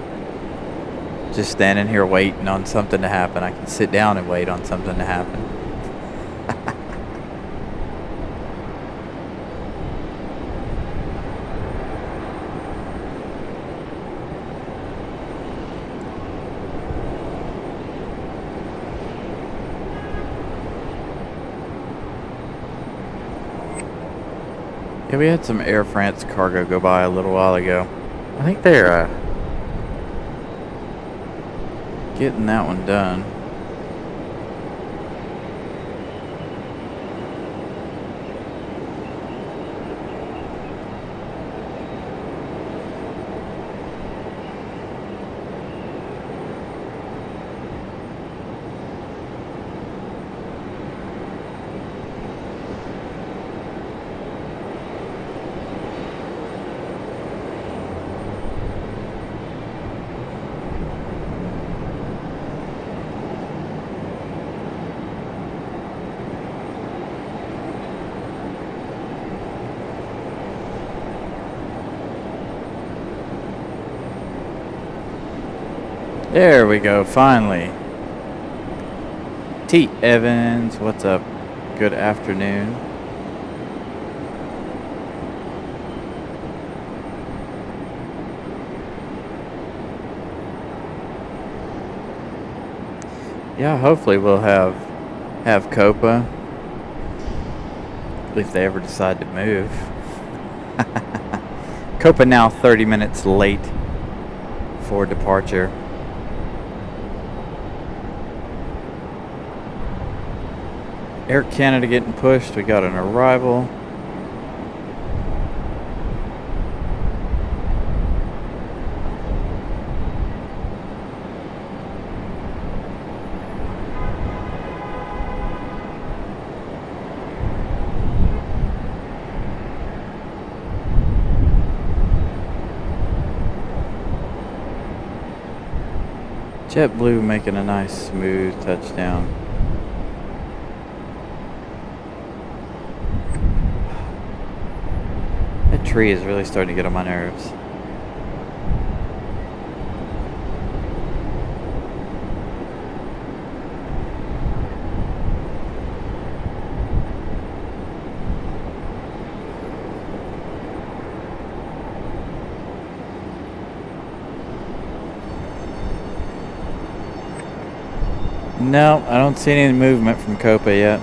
Just standing here waiting on something to happen. I can sit down and wait on something to happen. Yeah, we had some Air France cargo go by a little while ago. I think they're getting that one done. There we go, finally. T. Evans, what's up? Good afternoon. Yeah, hopefully we'll have Copa if they ever decide to move. Copa now 30 minutes late for departure. Air Canada getting pushed. We got an arrival. JetBlue making a nice smooth touchdown. Tree is really starting to get on my nerves. No, I don't see any movement from Copa yet.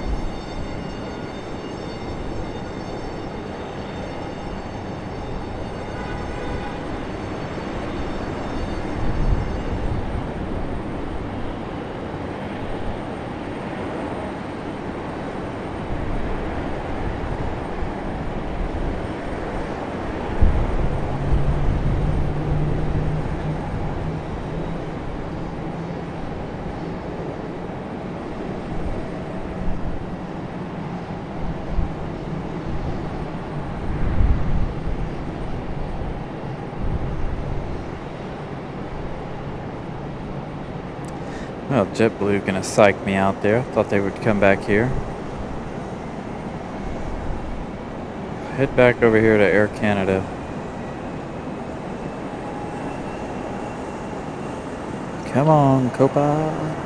Well, JetBlue gonna psych me out there. Thought they would come back here. Head back over here to Air Canada. Come on, Copa.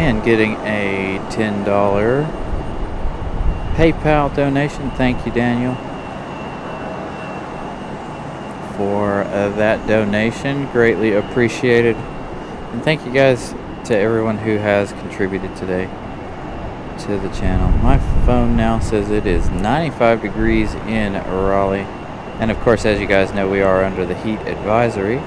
And getting a $10 PayPal donation. Thank you, Daniel, for that donation. Greatly appreciated. And thank you guys to everyone who has contributed today to the channel. My phone now says it is 95 degrees in Raleigh. And of course, as you guys know, we are under the heat advisory.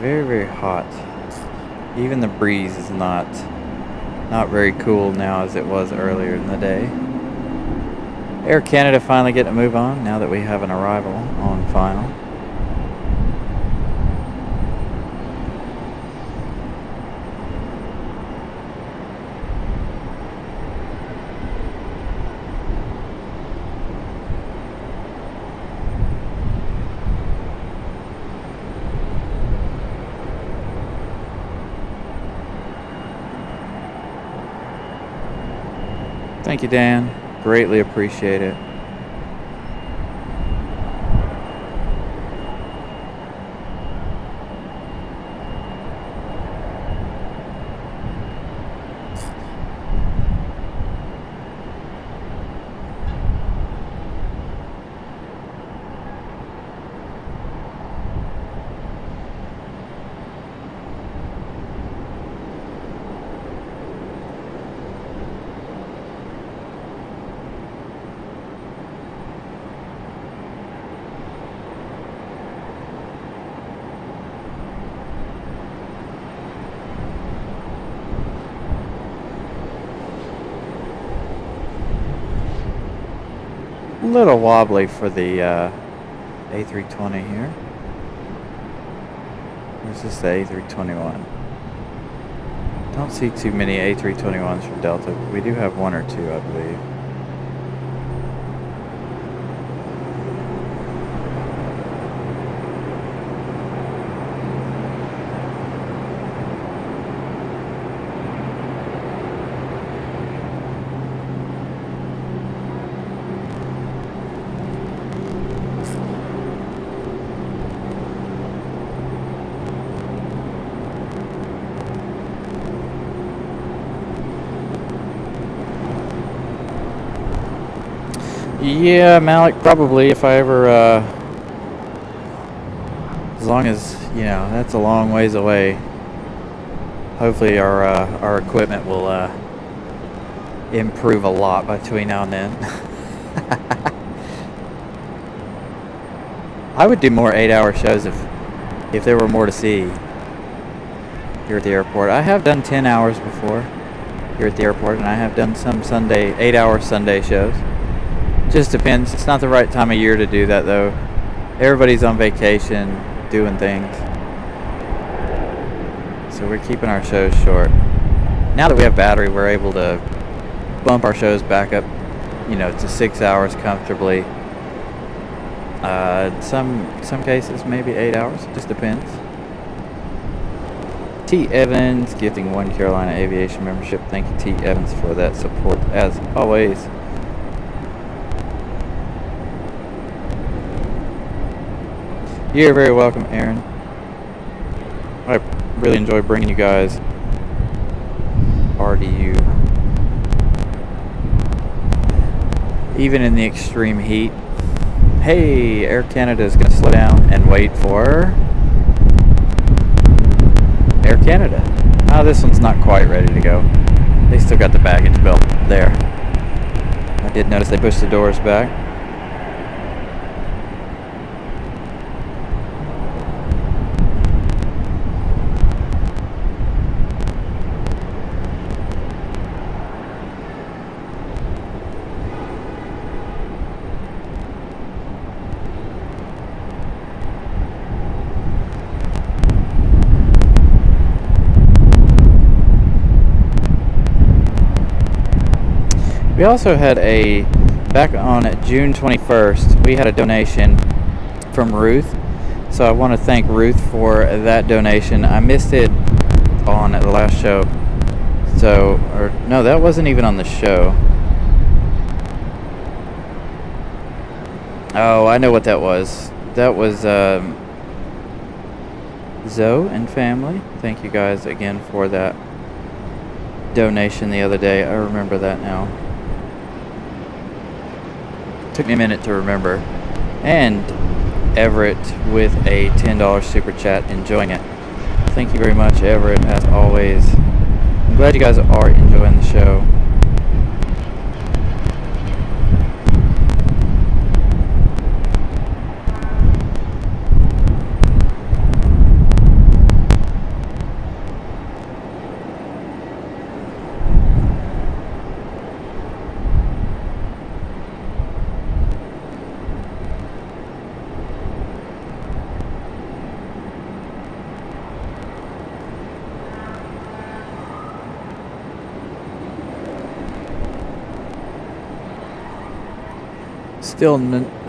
Very, very hot. Even the breeze is not very cool now as it was earlier in the day. Air Canada finally getting a move on now that we have an arrival on final. Thank you, Dan. Greatly appreciate it. A little wobbly for the A320 here. Where's this, the A321? Don't see too many A321s from Delta. We do have one or two, I believe. Yeah, Malik, probably, if I ever, as long as, you know, that's a long ways away. Hopefully our equipment will improve a lot between now and then. I would do more 8-hour shows if there were more to see here at the airport. I have done 10 hours before here at the airport, and I have done some 8-hour Sunday shows. Just depends. It's not the right time of year to do that, though. Everybody's on vacation, doing things. So we're keeping our shows short. Now that we have battery, we're able to bump our shows back up, you know, to 6 hours comfortably. In some cases, maybe 8 hours. It just depends. T. Evans gifting 1 Carolina Aviation membership. Thank you, T. Evans, for that support, as always. You're very welcome, Aaron. I really enjoy bringing you guys RDU. Even in the extreme heat. Hey, Air Canada is going to slow down and wait for Air Canada. Oh, this one's not quite ready to go. They still got the baggage belt there. I did notice they pushed the doors back. We also had back on June 21st, we had a donation from Ruth. So I want to thank Ruth for that donation. I missed it on the last show. So, or no, that wasn't even on the show. Oh, I know what that was. That was Zoe and family. Thank you guys again for that donation the other day. I remember that now. Took me a minute to remember. And Everett with a $10 super chat, enjoying it. Thank you very much, Everett, as always. I'm glad you guys are enjoying the show.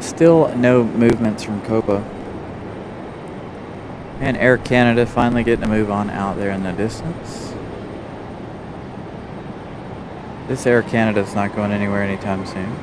Still no movements from Copa. And Air Canada finally getting a move on out there in the distance. This Air Canada's not going anywhere anytime soon.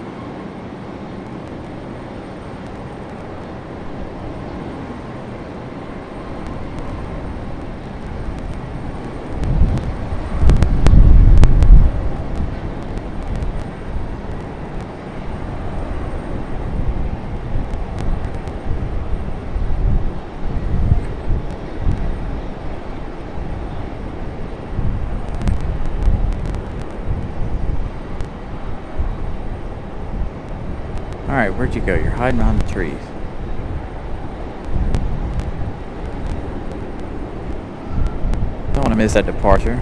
Alright, where'd you go? You're hiding on the trees. Don't want to miss that departure.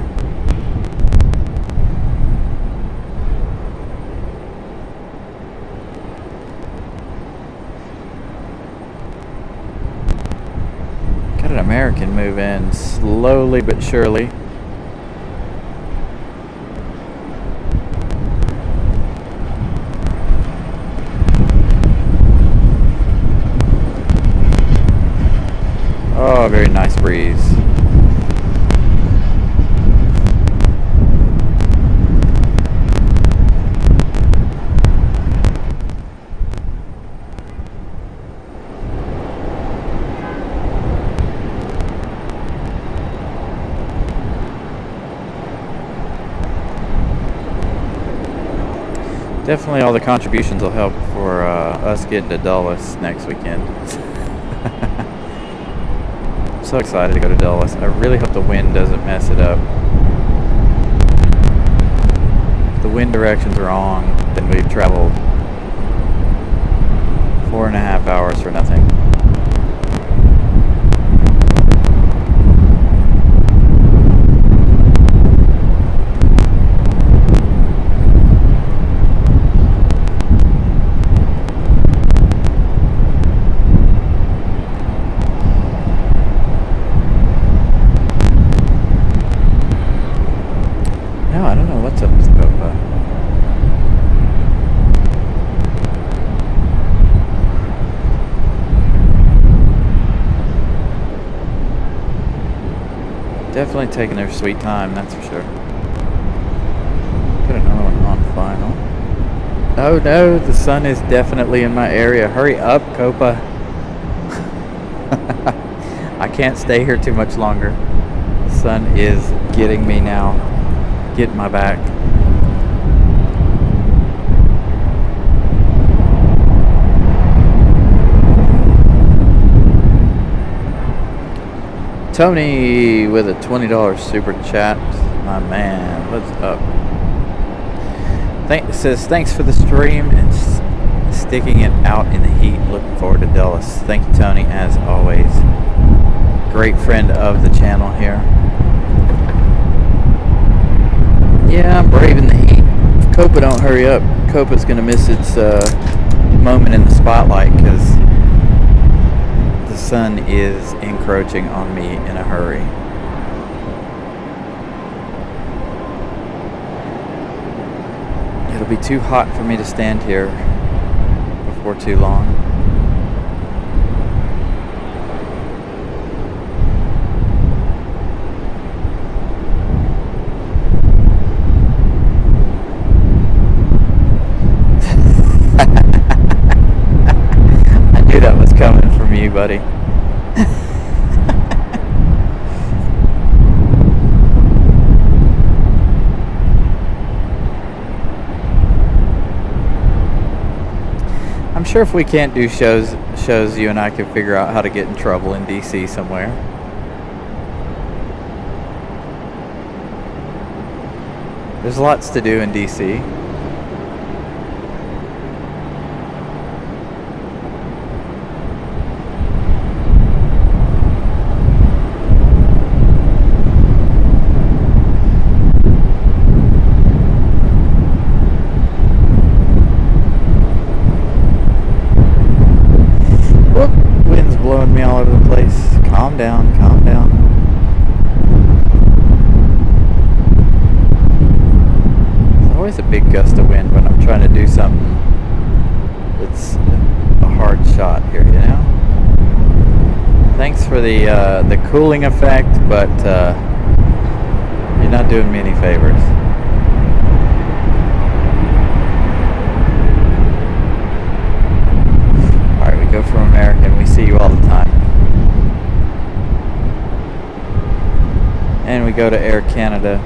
Got an American move in slowly but surely. Oh, very nice breeze. Definitely all the contributions will help for us getting to Dulles next weekend. So excited to go to Dulles. I really hope the wind doesn't mess it up. If the wind direction's wrong, then we've traveled 4.5 hours for nothing. Definitely taking their sweet time, that's for sure. Put another one on final. Oh no, the sun is definitely in my area. Hurry up, Copa. I can't stay here too much longer. The sun is getting me now. Getting my back. Tony with a $20 super chat. My man, what's up? Says thanks for the stream and sticking it out in the heat. Looking forward to Dulles. Thank you, Tony, as always. Great friend of the channel here. Yeah, I'm braving the heat. If Copa don't hurry up, Copa's gonna miss its moment in the spotlight because the sun is encroaching on me in a hurry. It'll be too hot for me to stand here before too long. buddy. I'm sure if we can't do shows, you and I can figure out how to get in trouble in DC somewhere. There's lots to do in DC. Blowing me all over the place. Calm down, calm down. There's always a big gust of wind when I'm trying to do something that's a hard shot here, you know? Thanks for the cooling effect, but you're not doing me any favors. Go from American, we see you all the time. And we go to Air Canada.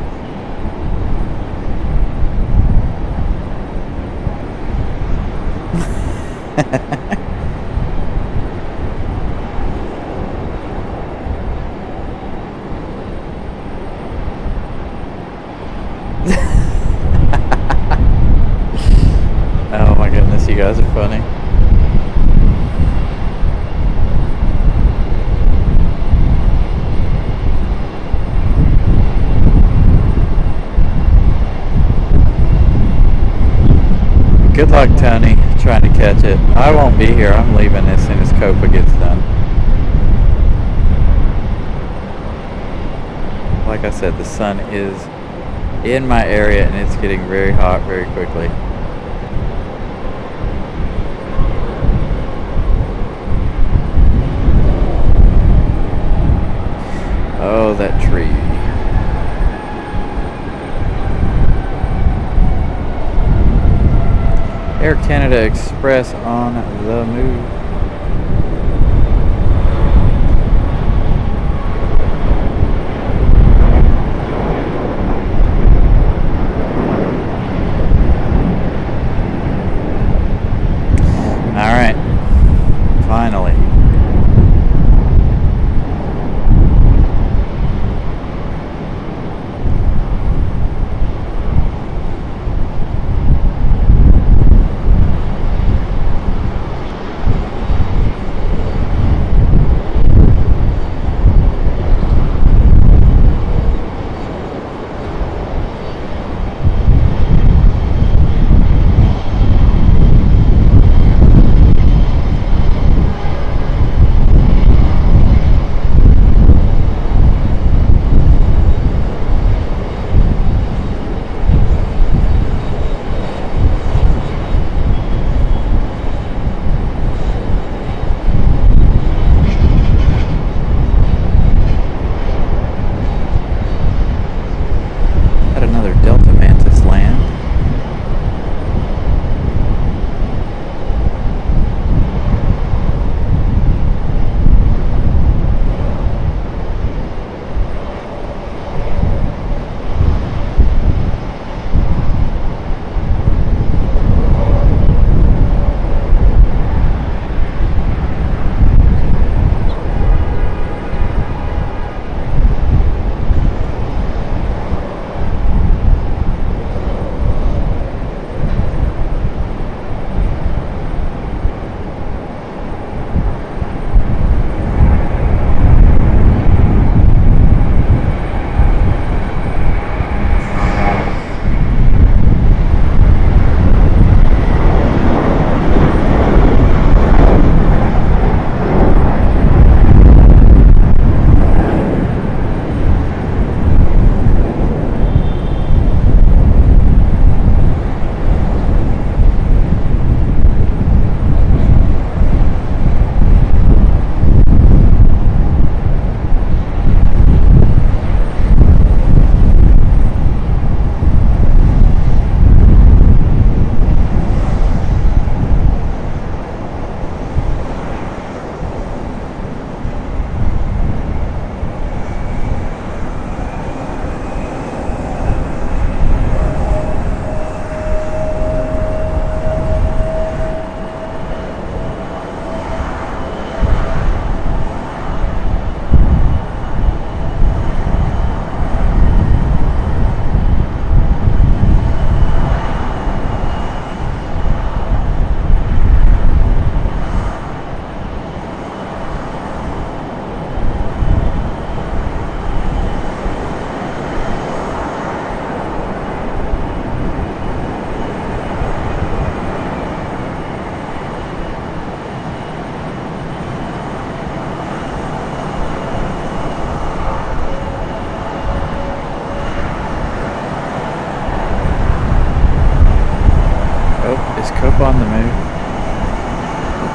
Oh my goodness, you guys are funny. Good luck, Tony, trying to catch it. I won't be here. I'm leaving as soon as Copa gets done. Like I said, the sun is in my area and it's getting very hot very quickly. Oh, that tree. Air Canada Express on the move. All right, finally.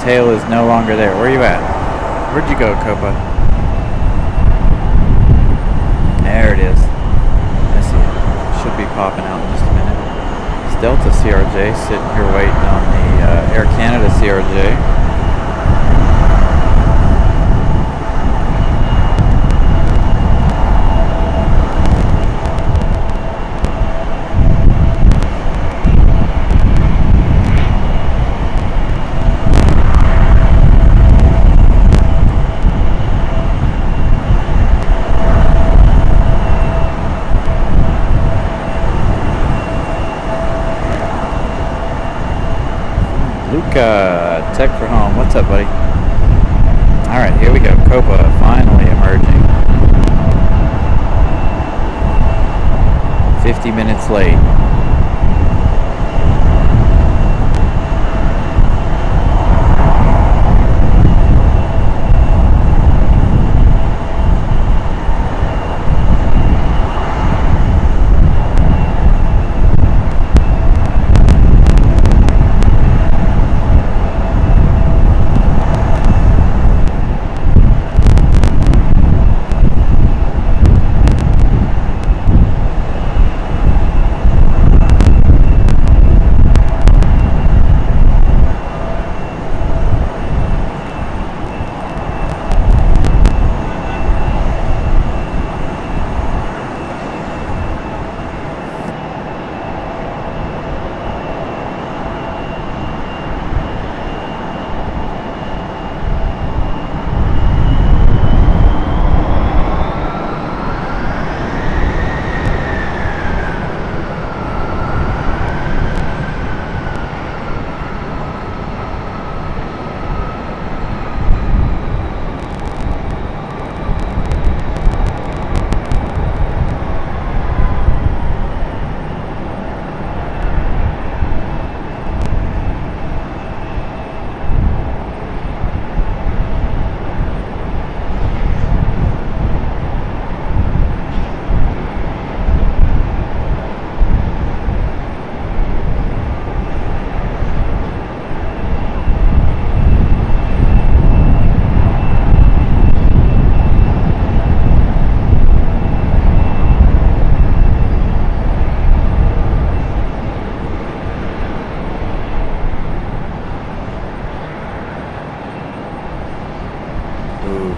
tail is no longer there. Where you at? Where'd you go, Copa? There it is. I see it. Should be popping out in just a minute. It's Delta CRJ sitting here waiting on the Air Canada CRJ. Tech for home. What's up, buddy? Alright, here we go. Copa finally emerging. 50 minutes late.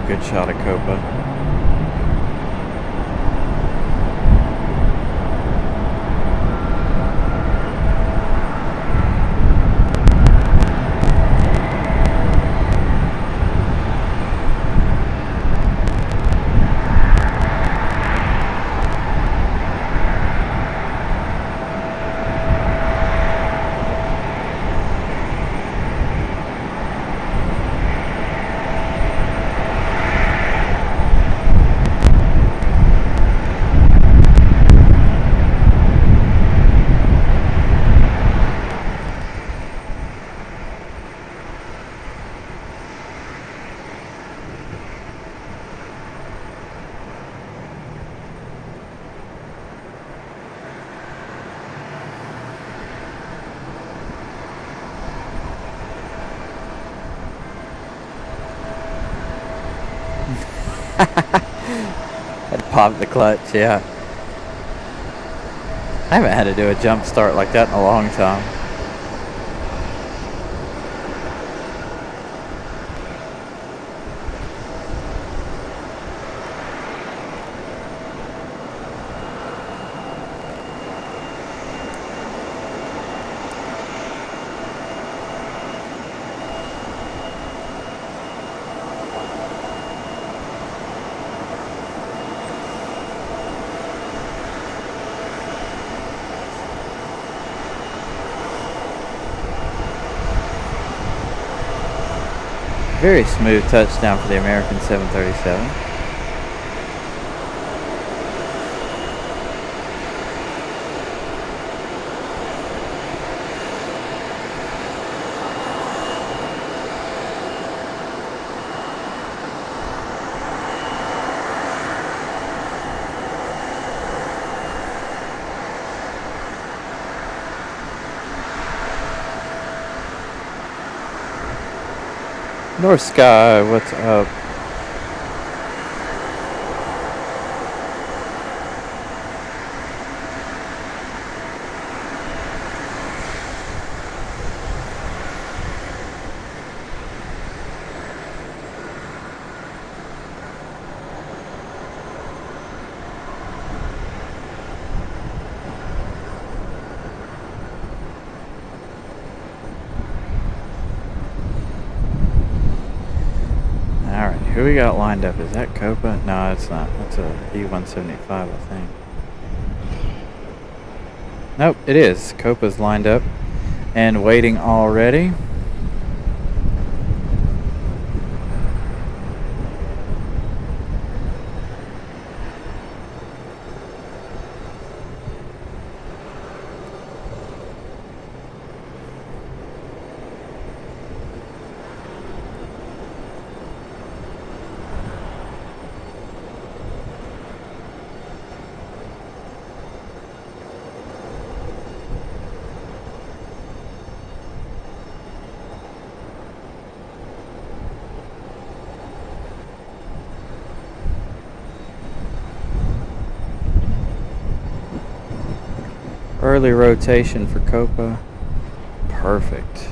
Good shot of Copa. Had to pop the clutch, yeah. I haven't had to do a jump start like that in a long time. Very smooth touchdown for the American 737. North Sky, what's up? Alright, who we got lined up? Is that Copa? No, it's not. That's a E175, I think. Nope, it is. Copa's lined up and waiting already. Early rotation for Copa. Perfect.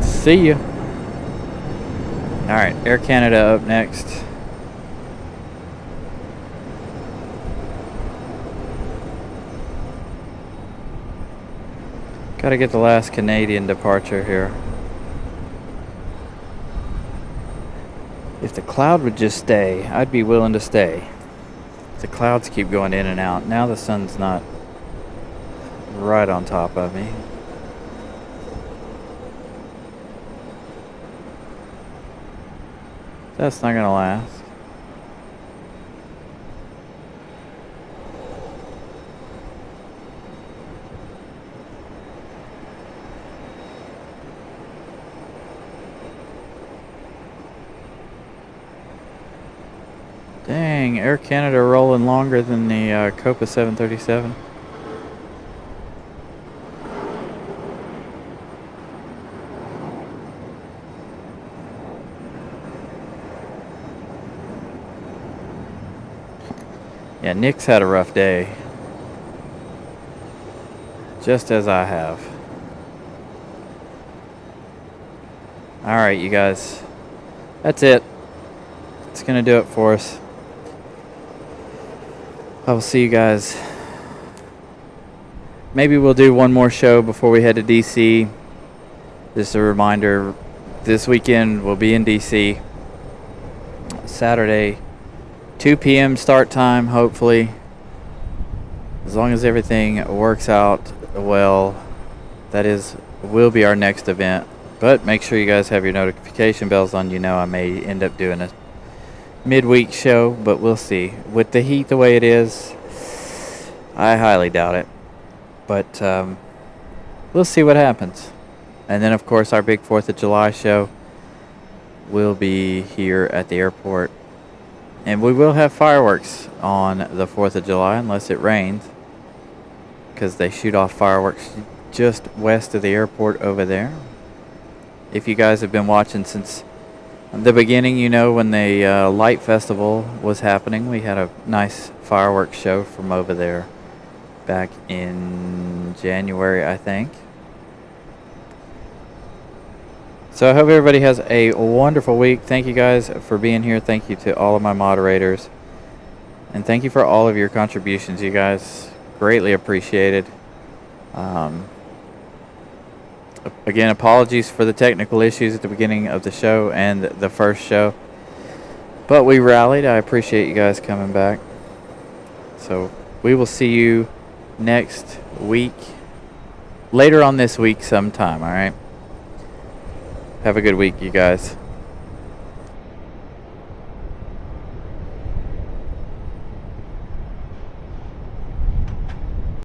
See ya. Alright, Air Canada up next. Gotta get the last Canadian departure here. If the cloud would just stay, I'd be willing to stay. The clouds keep going in and out. Now the sun's not right on top of me. That's not gonna last. Dang, Air Canada rolling longer than the Copa 737. Yeah, Nick's had a rough day. Just as I have. Alright, you guys. That's it. It's gonna do it for us. I will see you guys. Maybe we'll do one more show before we head to DC. Just a reminder, this weekend we'll be in DC. Saturday, 2 p.m. start time, hopefully. As long as everything works out well, that will be our next event. But make sure you guys have your notification bells on. You know I may end up doing a midweek show, but we'll see. With the heat the way it is, I highly doubt it. But we'll see what happens. And then, of course, our big 4th of July show will be here at the airport. And we will have fireworks on the 4th of July, unless it rains, because they shoot off fireworks just west of the airport over there. If you guys have been watching since the beginning, you know when the Light Festival was happening, we had a nice fireworks show from over there back in January, I think. So I hope everybody has a wonderful week. Thank you guys for being here. Thank you to all of my moderators. And thank you for all of your contributions, you guys. Greatly appreciated. Again, apologies for the technical issues at the beginning of the show and the first show. But we rallied. I appreciate you guys coming back. So we will see you next week. Later on this week sometime, all right? Have a good week, you guys.